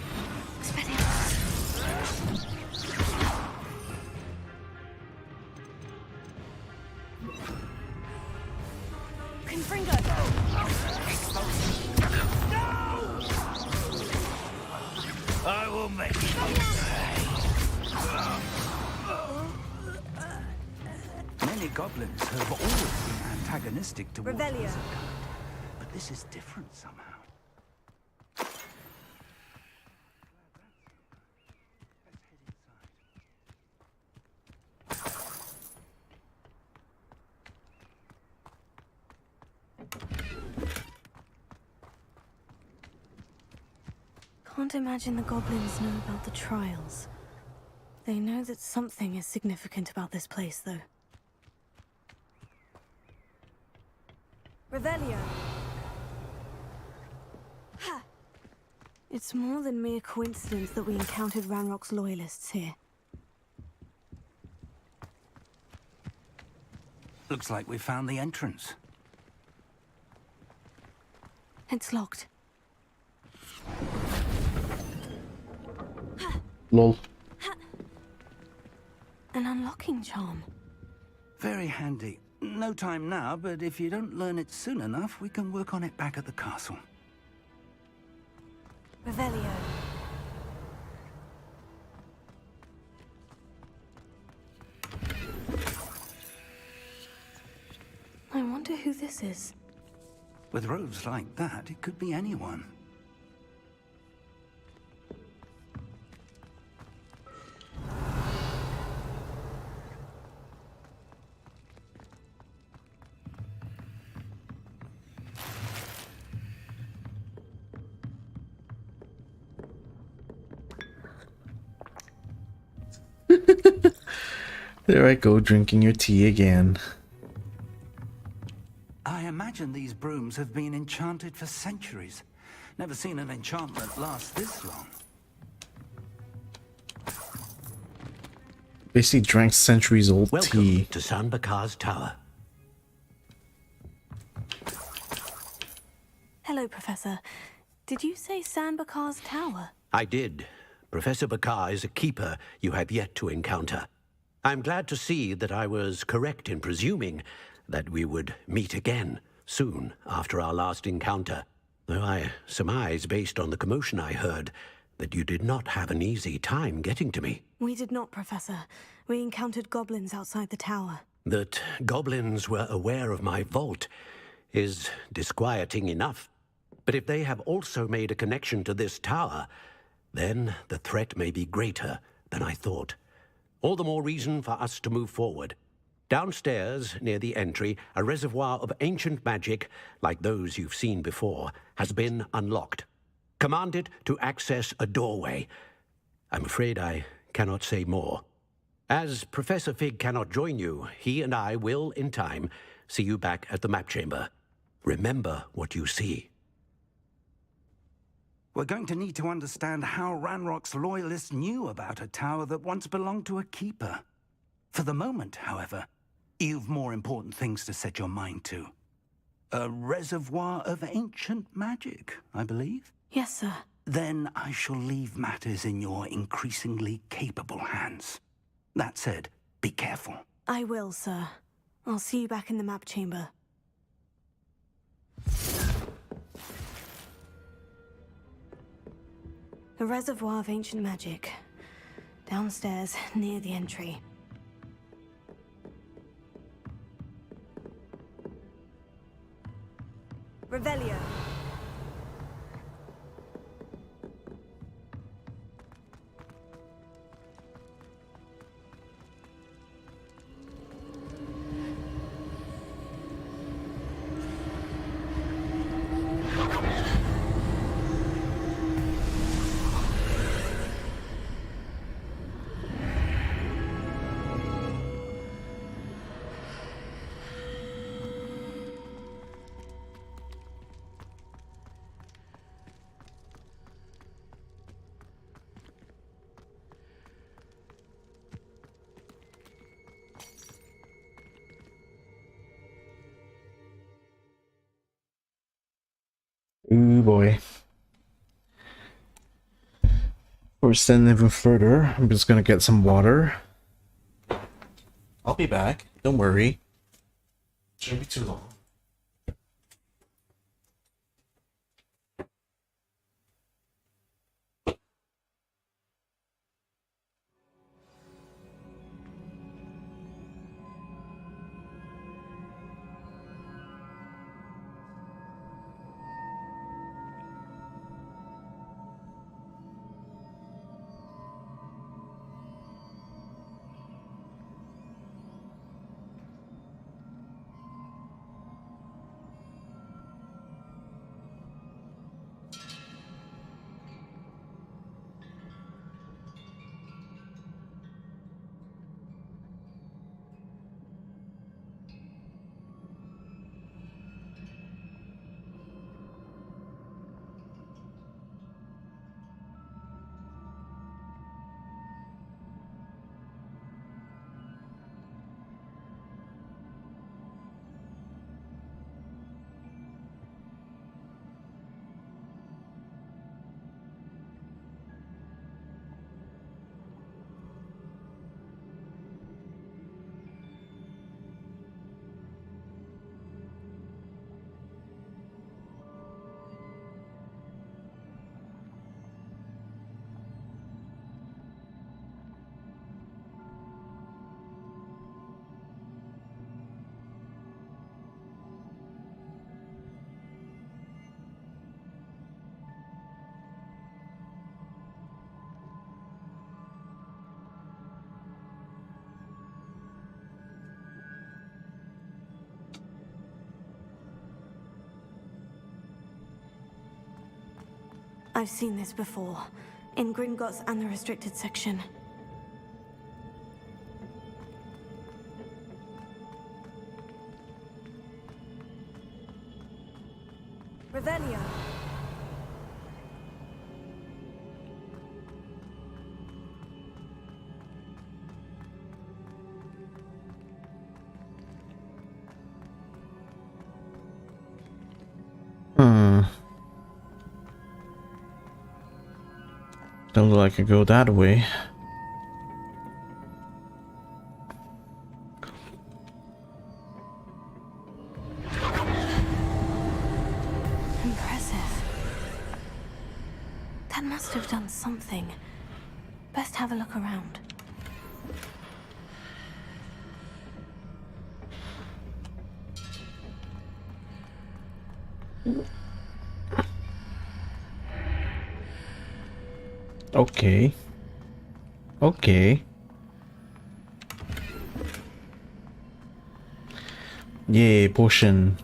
Confringo! I will make you Many goblins have always been antagonistic towards Revelio. wizard, but this is different somehow. Can't imagine the goblins know about the trials. They know that something is significant about this place, though. Revelio. Ha! It's more than mere coincidence that we encountered Ranrock's loyalists here. Looks like we found the entrance. It's locked. Lol. An unlocking charm. Very handy. No time now, but if you don't learn it soon enough, we can work on it back at the castle. Revelio. I wonder who this is. With robes like that, it could be anyone. There I go, drinking your tea again. I imagine these brooms have been enchanted for centuries. Never seen an enchantment last this long. Basically drank centuries old Welcome tea. to San Bakar's tower. Hello, Professor. Did you say San Bakar's tower? I did. Professor Bakar is a keeper you have yet to encounter. I'm glad to see that I was correct in presuming that we would meet again soon after our last encounter, though I surmise, based on the commotion I heard, that you did not have an easy time getting to me. We did not, Professor. We encountered goblins outside the tower. That goblins were aware of my vault is disquieting enough. But if they have also made a connection to this tower, then the threat may be greater than I thought. All the more reason for us to move forward. Downstairs, near the entry, a reservoir of ancient magic, like those you've seen before, has been unlocked. Commanded to access a doorway. I'm afraid I cannot say more. As Professor Fig cannot join you, he and I will, in time, see you back at the map chamber. Remember what you see. We're going to need to understand how Ranrock's loyalists knew about a tower that once belonged to a keeper. For the moment, however, you've more important things to set your mind to. A reservoir of ancient magic, I believe? Yes, sir. Then I shall leave matters in your increasingly capable hands. That said, be careful. I will, sir. I'll see you back in the map chamber. A reservoir of ancient magic. Downstairs, near the entry. Revelio. Ooh boy. Before we send even further, I'm just gonna get some water. I'll be back. Don't worry. Shouldn't be too long. I've seen this before, in Gringotts and the restricted section. Revelio. Don't look like I could go that way. Impressive. That must have done something. Best have a look around. Okay. Okay. Yay, potion.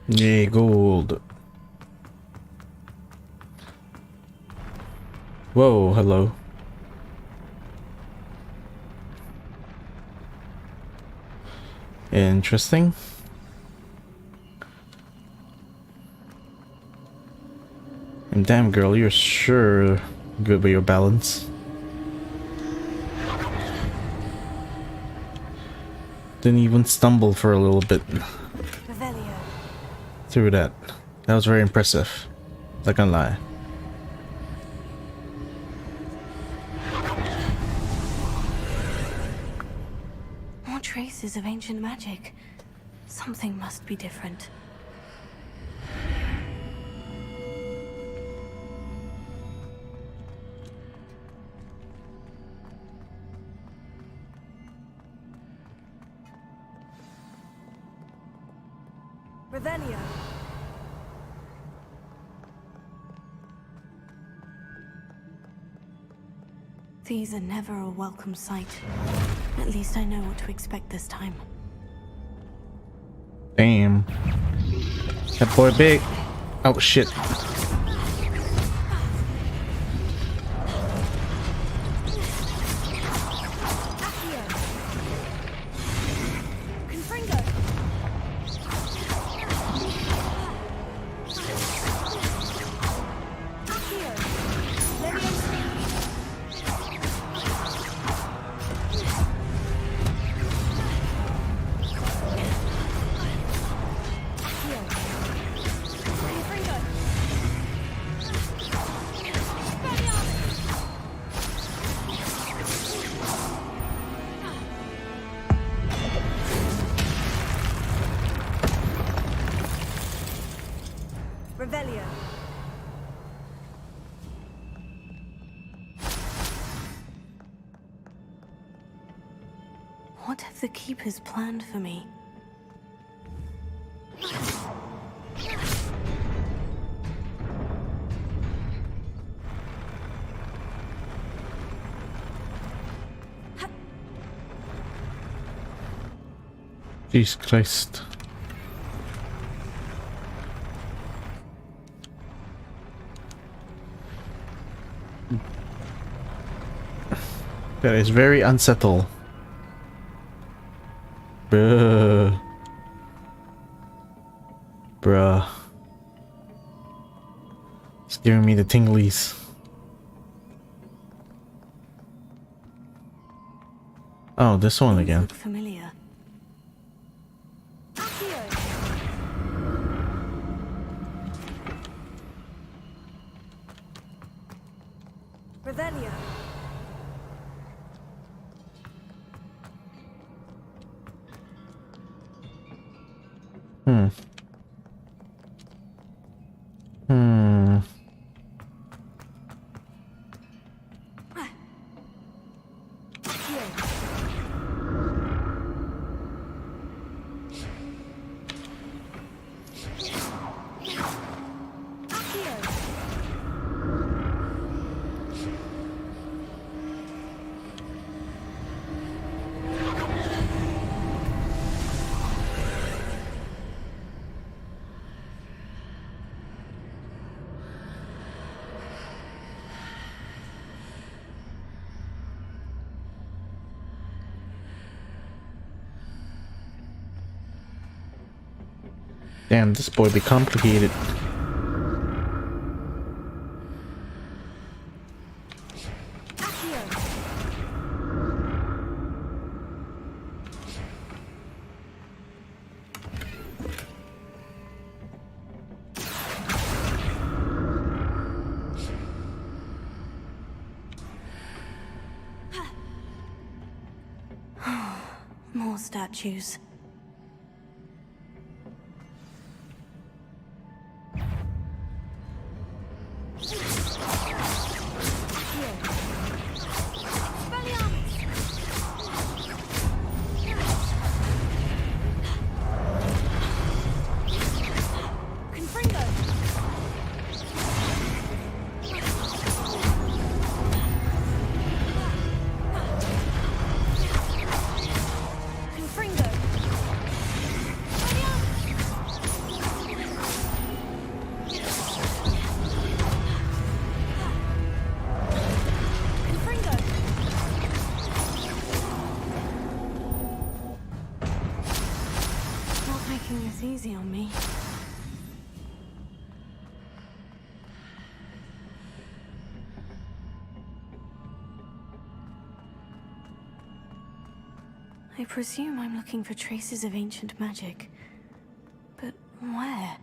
Yay, gold. Whoa, hello. Interesting. And damn girl, you're sure good with your balance. Didn't even stumble for a little bit through that. That was very impressive. Not gonna lie. More traces of ancient magic. Something must be different. Revelio. These are never a welcome sight. At least I know what to expect this time. Damn. That boy big. Oh shit. Revelio. What have the Keepers planned for me? Jesus Christ. That is very unsettled. Bruh. Bruh. It's giving me the tinglies. Oh, this one again. Look familiar. Revelio. Hmm. Hmm. Damn, this boy be complicated. More statues. Easy on me. I presume I'm looking for traces of ancient magic. But where?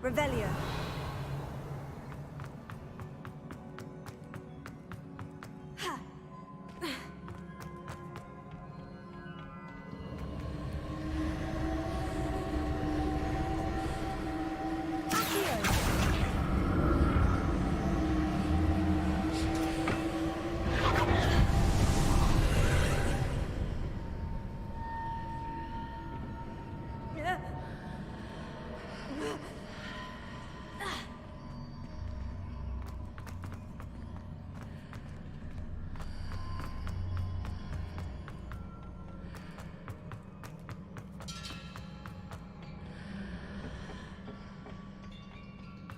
Revelio.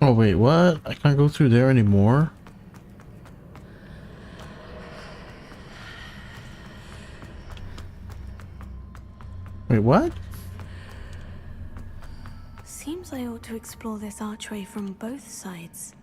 Oh wait, what? I can't go through there anymore? Wait, what? Seems I ought to explore this archway from both sides.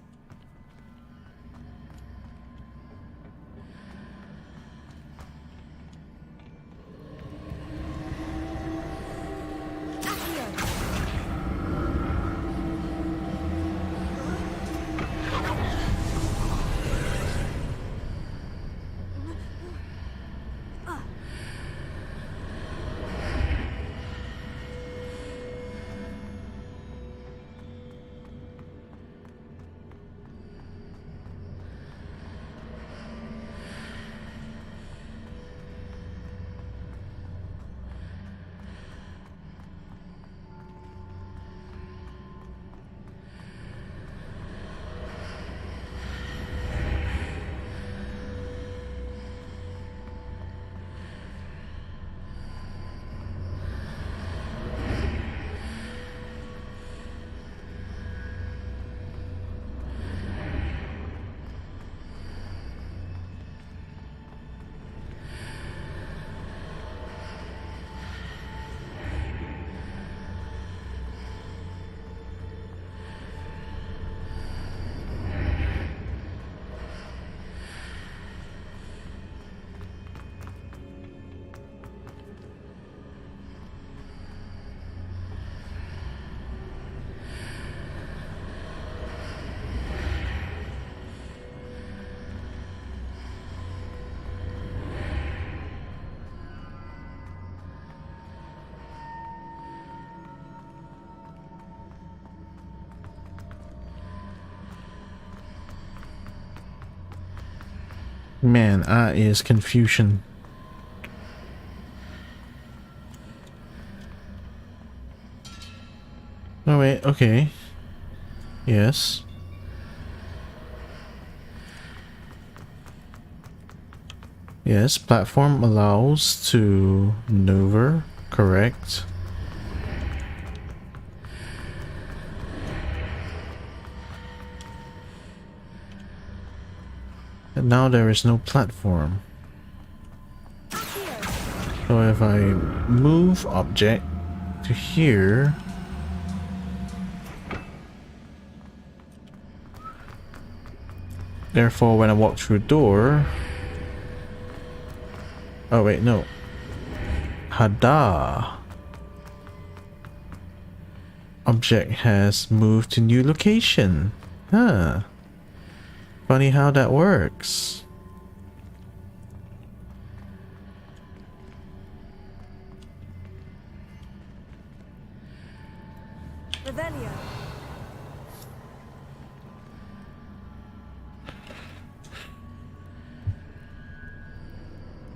Man, is confusion. Oh wait, okay. Yes. Yes, platform allows to maneuver. Correct. And now there is no platform. So if I move object to here, therefore when I walk through door, oh wait, no. Hada. Object has moved to new location. Huh. Funny how that works. Revelio.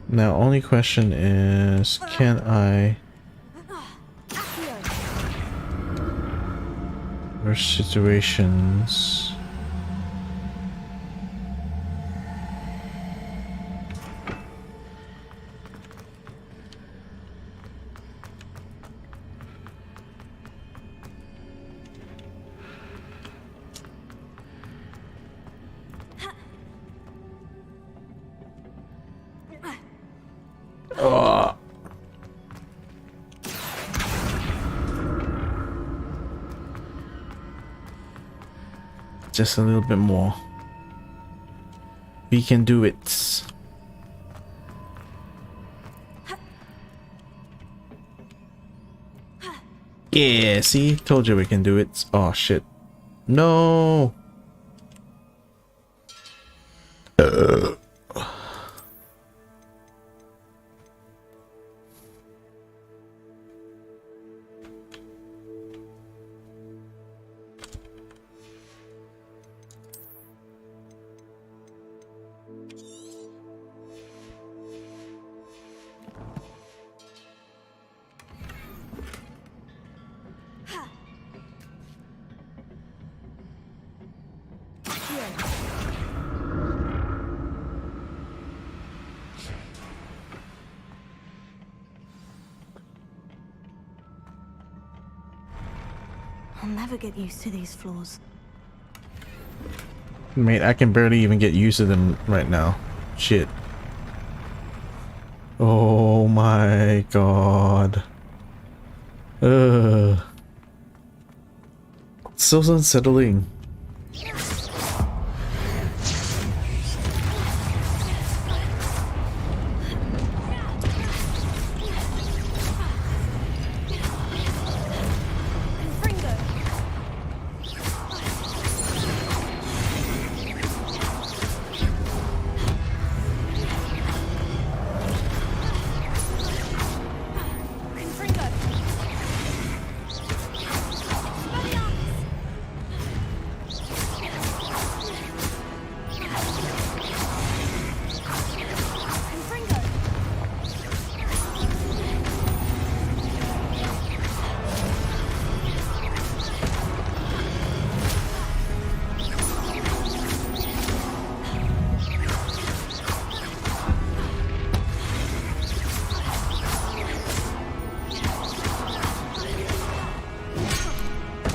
Now only question is, can I... Or situations... Oh. Just a little bit more. We can do it. Yeah, see? Told you we can do it. Oh shit. No. I'll never get used to these floors. Mate, I can barely even get used to them right now. Shit. Oh my god. So unsettling.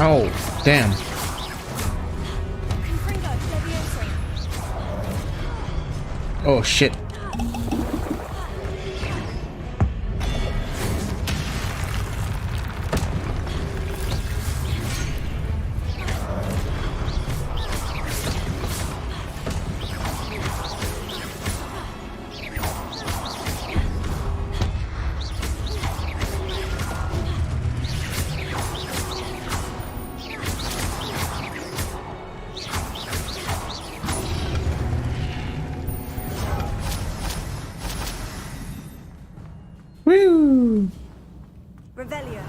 Oh, damn. Oh shit. Woo! Revelio.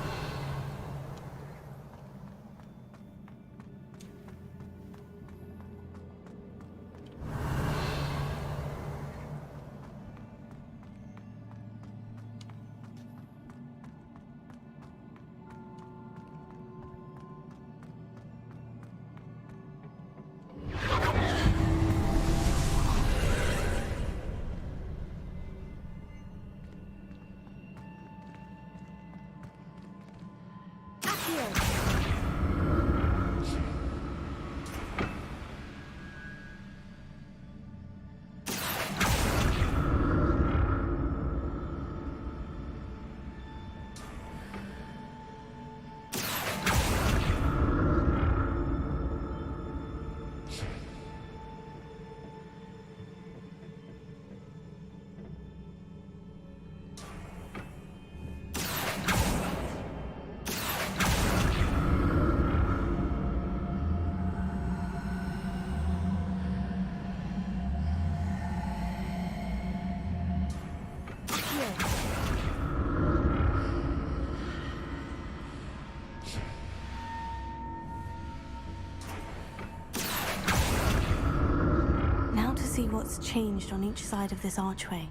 Now to see what's changed on each side of this archway.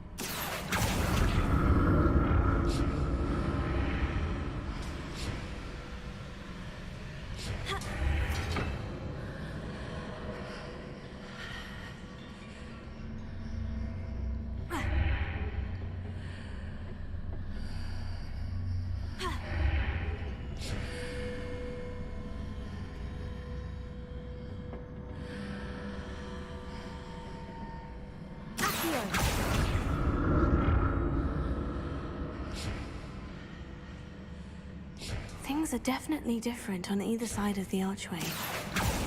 Things are definitely different on either side of the archway.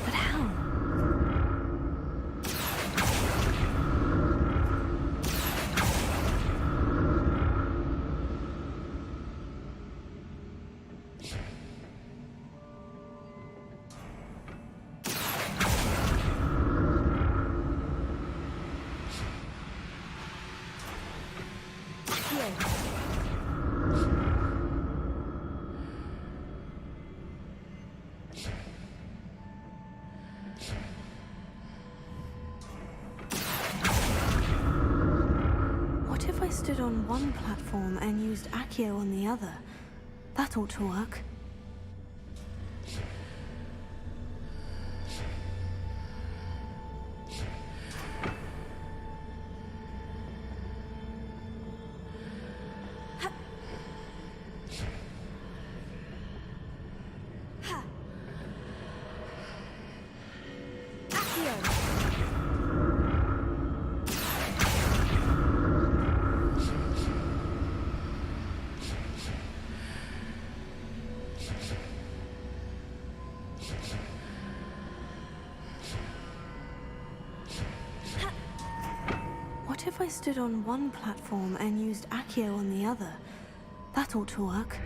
But how? What if I stood on one platform and used Accio on the other? That ought to work. What if I stood on one platform and used Accio on the other? That ought to work.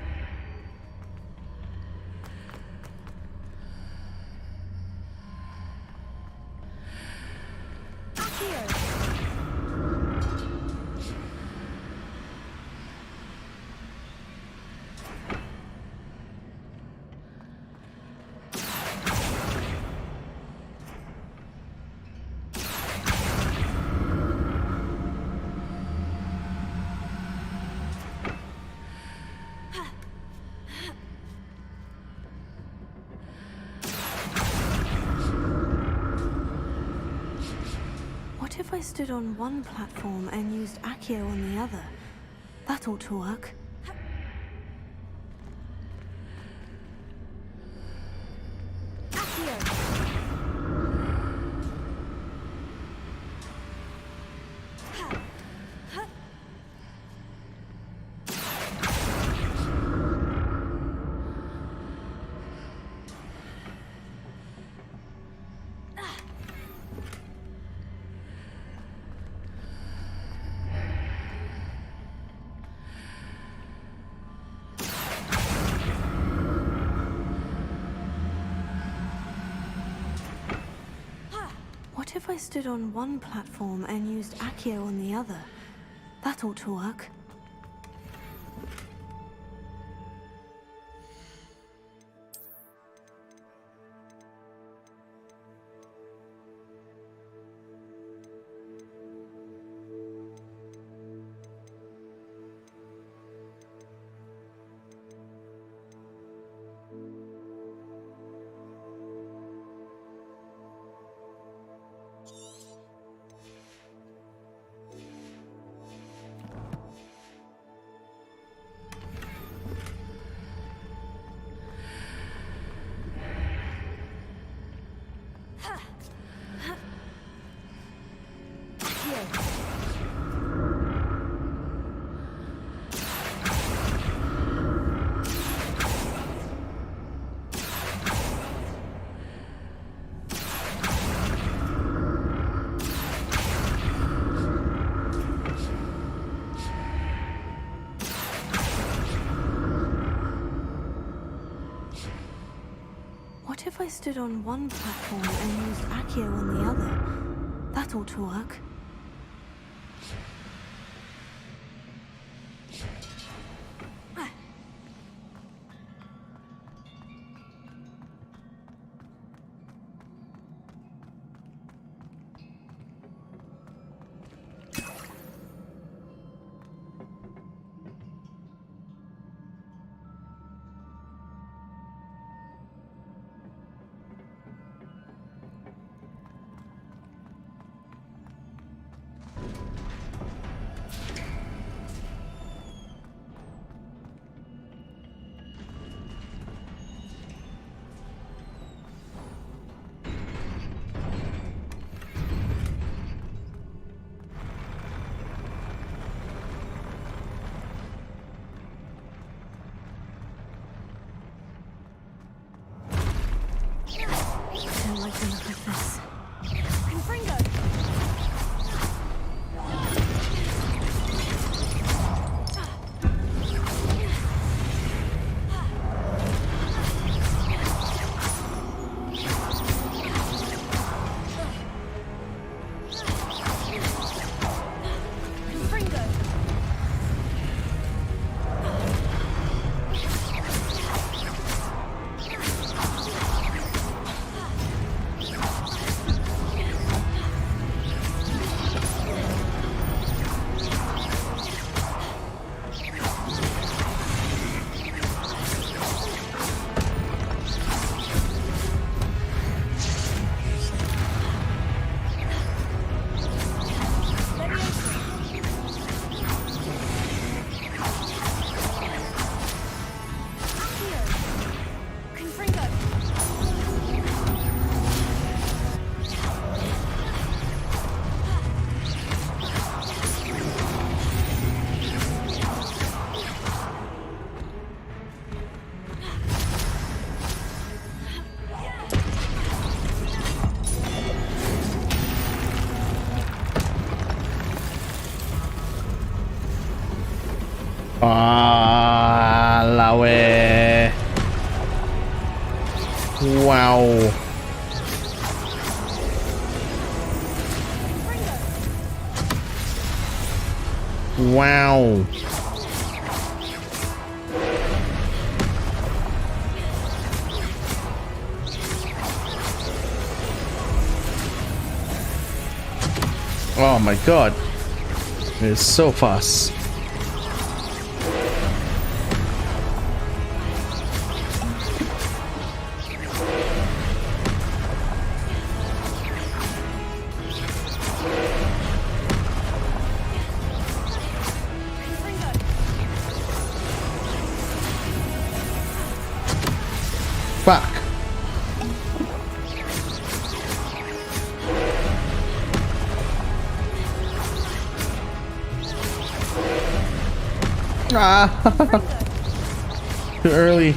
What if I stood on one platform and used Accio on the other? That ought to work. What if I stood on one platform and used Accio on the other? That ought to work. What if I stood on one platform and used Accio on the other? That ought to work. I don't like the look of this. Confringo! Ah, la way. Wow. Wow. Oh my god. It's so fast. Fuck. Ah. Too early.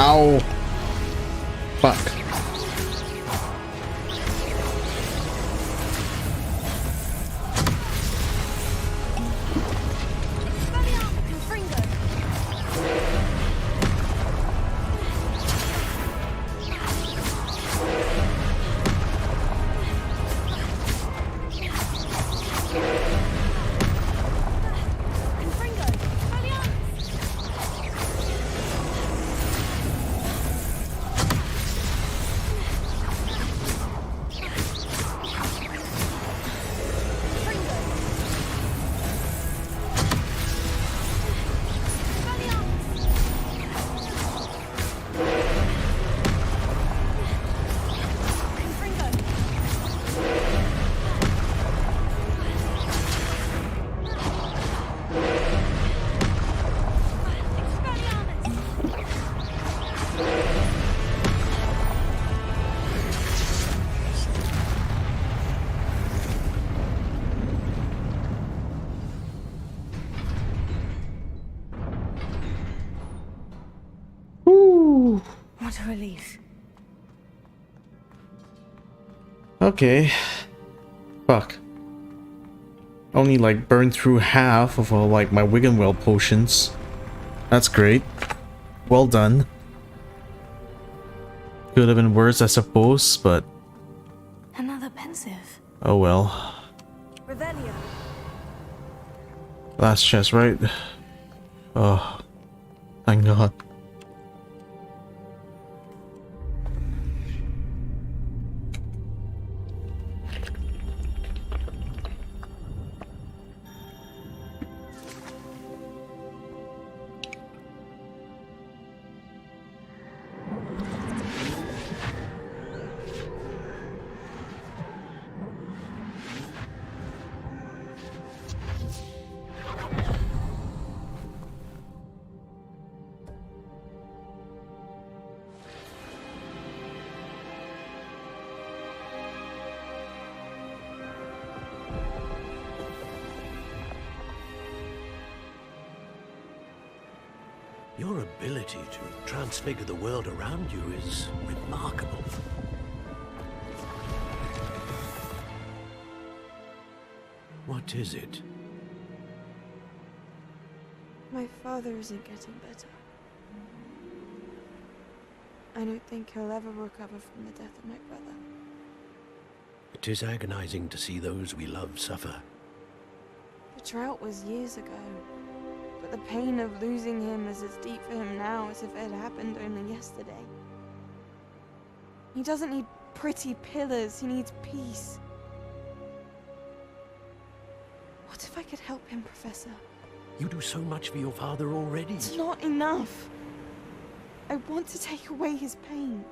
Ow. Fuck. What a relief. Okay. Fuck. Only like burned through half of like my Wiggenwell potions. That's great. Well done. Could have been worse, I suppose, but Another pensive. oh well. Revelio. Last chest, right? Oh, thank God. Your ability to transfigure the world around you is remarkable. What is it? My father isn't getting better. I don't think he'll ever recover from the death of my brother. It is agonizing to see those we love suffer. The drought was years ago, but the pain of losing him is as deep for him now as if it had happened only yesterday. He doesn't need pretty pillars, he needs peace. What if I could help him, Professor? You do so much for your father already. It's not enough. I want to take away his pain.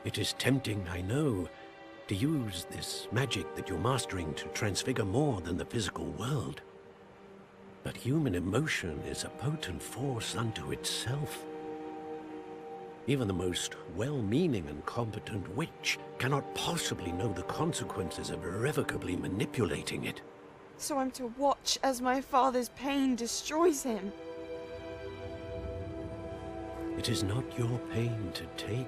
It is tempting, I know, to use this magic that you're mastering to transfigure more than the physical world. But human emotion is a potent force unto itself. Even the most well-meaning and competent witch cannot possibly know the consequences of irrevocably manipulating it. So I'm to watch as my father's pain destroys him. It is not your pain to take.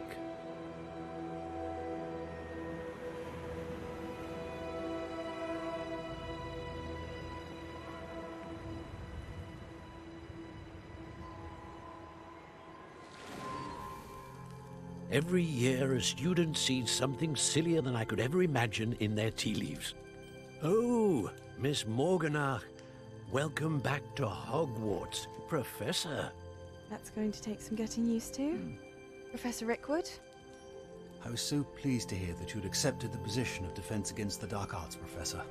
Every year, a student sees something sillier than I could ever imagine in their tea leaves. Oh, Miss Morganach, welcome back to Hogwarts, Professor. That's going to take some getting used to. Professor Rickwood? I was so pleased to hear that you'd accepted the position of Defense Against the Dark Arts, Professor.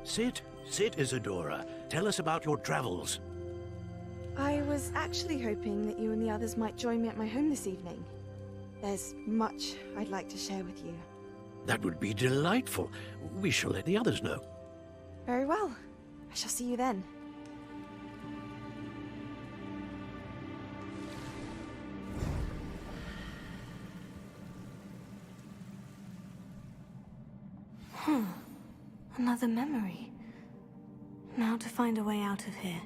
Sit, Isadora. Tell us about your travels. I was actually hoping that you and the others might join me at my home this evening. There's much I'd like to share with you. That would be delightful. We shall let the others know. Very well. I shall see you then. Another memory. Now to find a way out of here.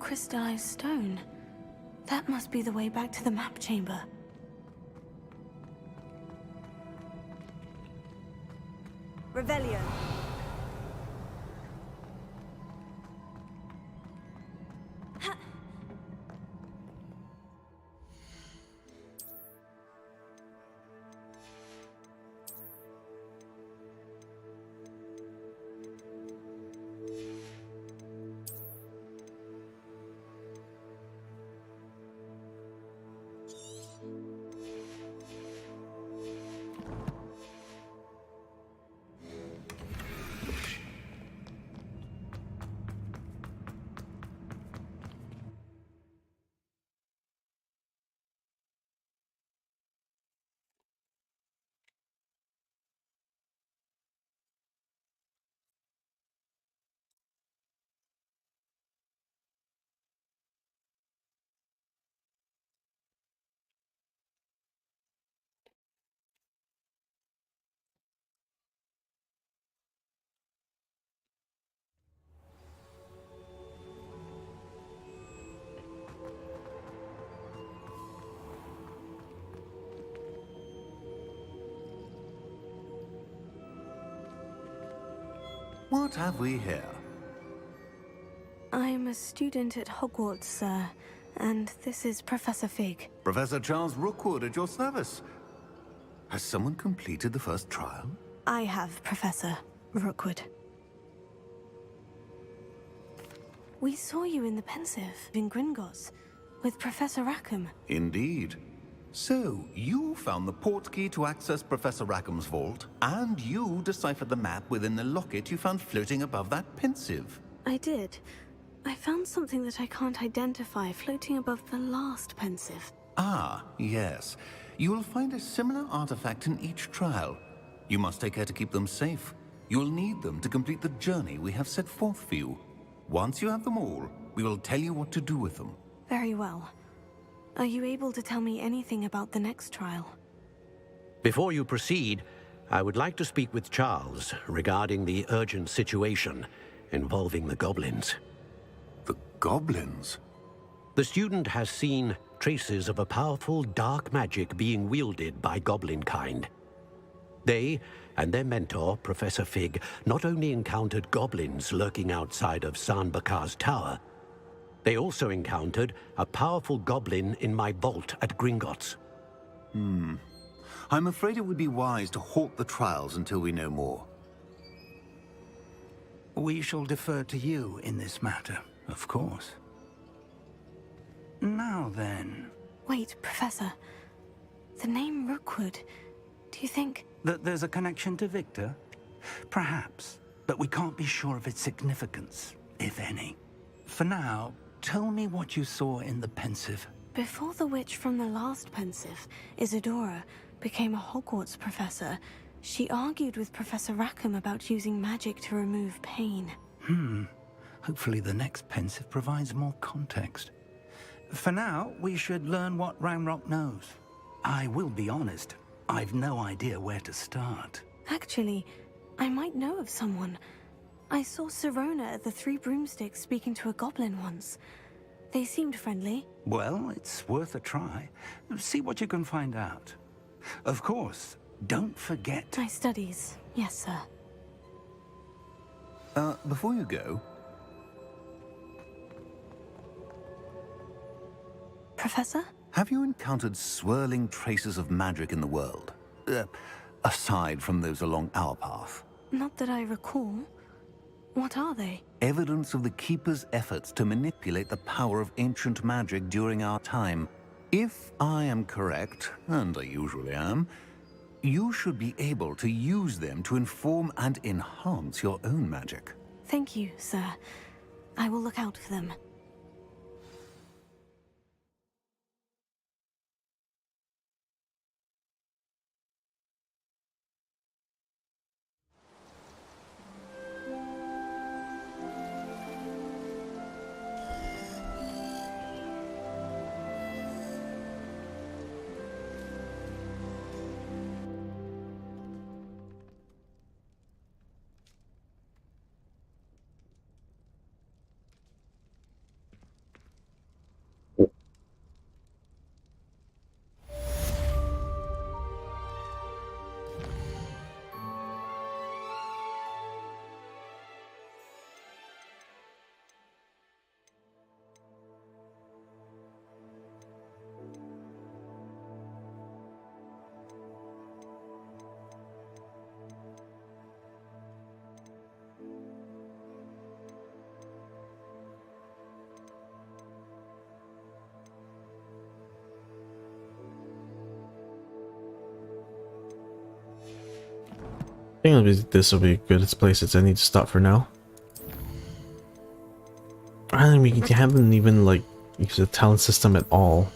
crystallized stone. That must be the way back to the map chamber. Revelio. What have we here? I'm a student at Hogwarts, sir, and this is Professor Fig. Professor Charles Rookwood at your service. Has someone completed the first trial? I have, Professor Rookwood. We saw you in the Pensive in Gringotts with Professor Rackham. Indeed. So, you found the portkey to access Professor Rackham's vault, and you deciphered the map within the locket you found floating above that Pensive. I did. I found something that I can't identify floating above the last Pensive. Ah, yes. You will find a similar artifact in each trial. You must take care to keep them safe. You will need them to complete the journey we have set forth for you. Once you have them all, we will tell you what to do with them. Very well. Are you able to tell me anything about the next trial? Before you proceed, I would like to speak with Charles regarding the urgent situation involving the goblins. The goblins? The student has seen traces of a powerful dark magic being wielded by goblin kind. They and their mentor, Professor Fig, not only encountered goblins lurking outside of San Bakar's tower, they also encountered a powerful goblin in my vault at Gringotts. I'm afraid it would be wise to halt the trials until we know more. We shall defer to you in this matter, of course. Now then... Wait, Professor. The name Rookwood. Do you think... That there's a connection to Victor? Perhaps, but we can't be sure of its significance, if any. For now, tell me what you saw in the Pensive. Before the witch from the last Pensive, Isadora, became a Hogwarts professor, she argued with Professor Rackham about using magic to remove pain. Hopefully the next Pensive provides more context. For now, we should learn what Ranrock knows. I will be honest, I've no idea where to start. Actually, I might know of someone. I saw Sirona at the Three Broomsticks speaking to a goblin once. They seemed friendly. Well, it's worth a try. See what you can find out. Of course, don't forget... My studies, yes, sir. Before you go... Professor? Have you encountered swirling traces of magic in the world? Aside from those along our path? Not that I recall. What are they? Evidence of the Keeper's efforts to manipulate the power of ancient magic during our time. If I am correct, and I usually am, you should be able to use them to inform and enhance your own magic. Thank you, sir. I will look out for them. I think this will be a good place. I need to stop for now. I think we haven't even like used the talent system at all.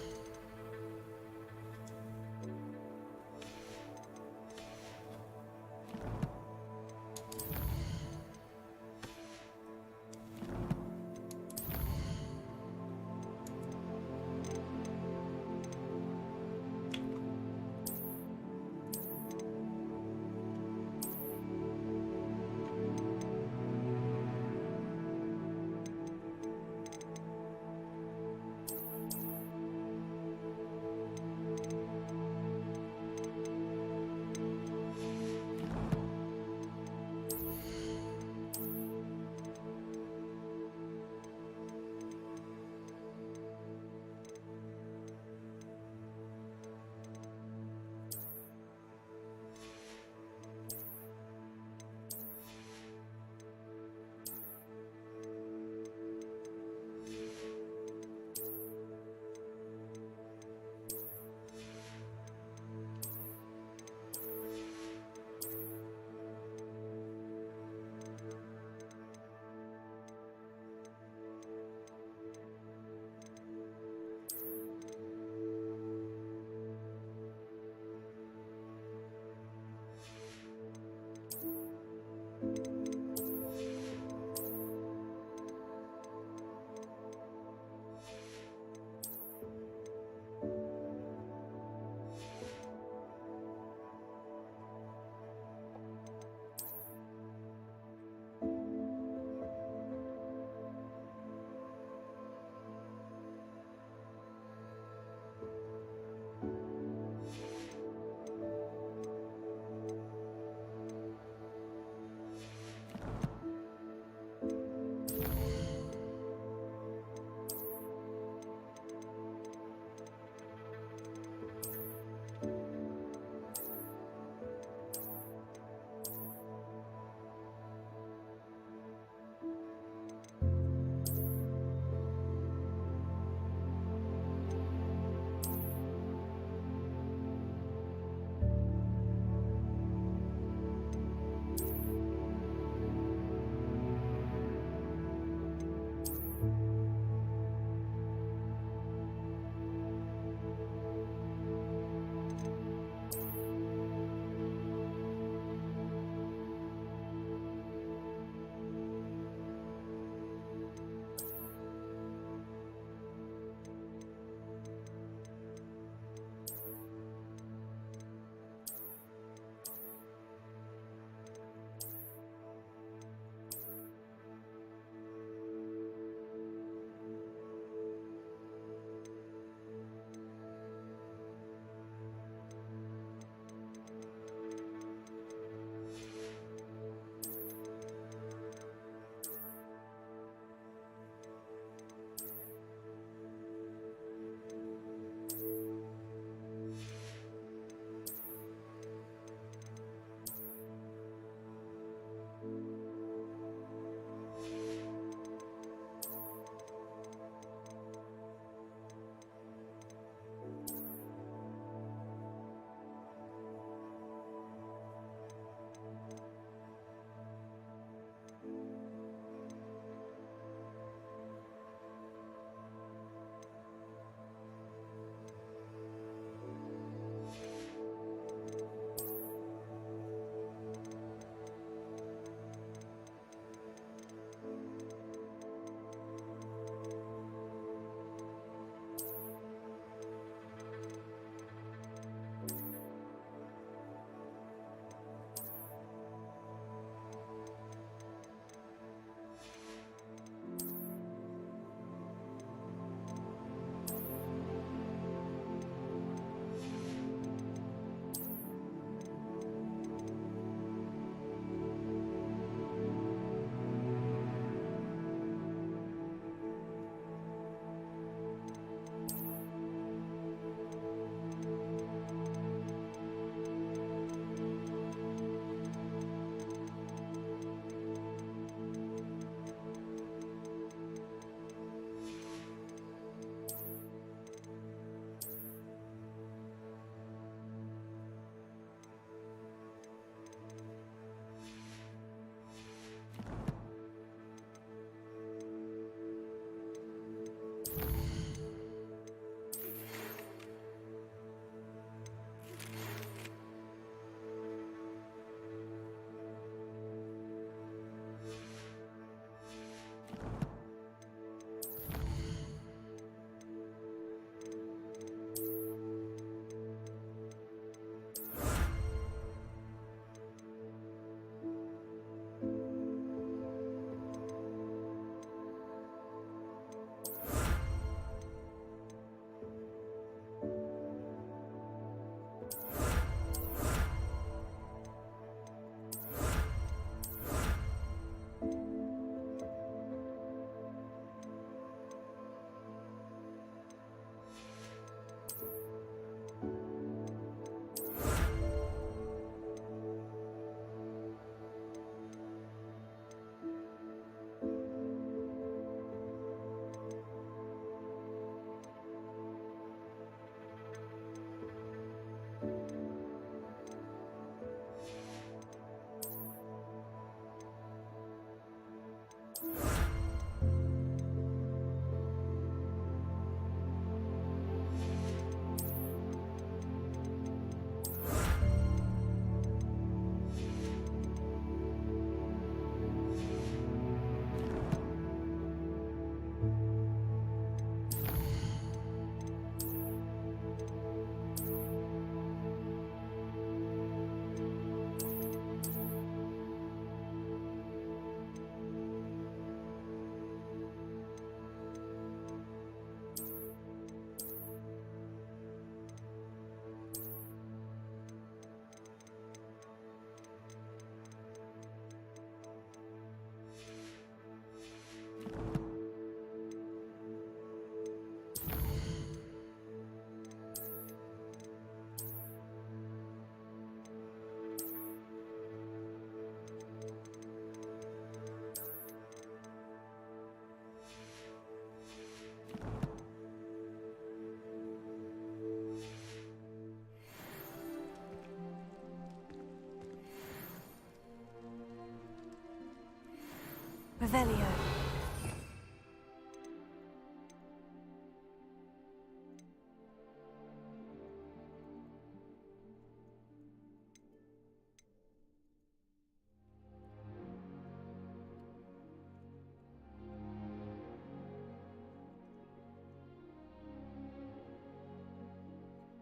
Revelio.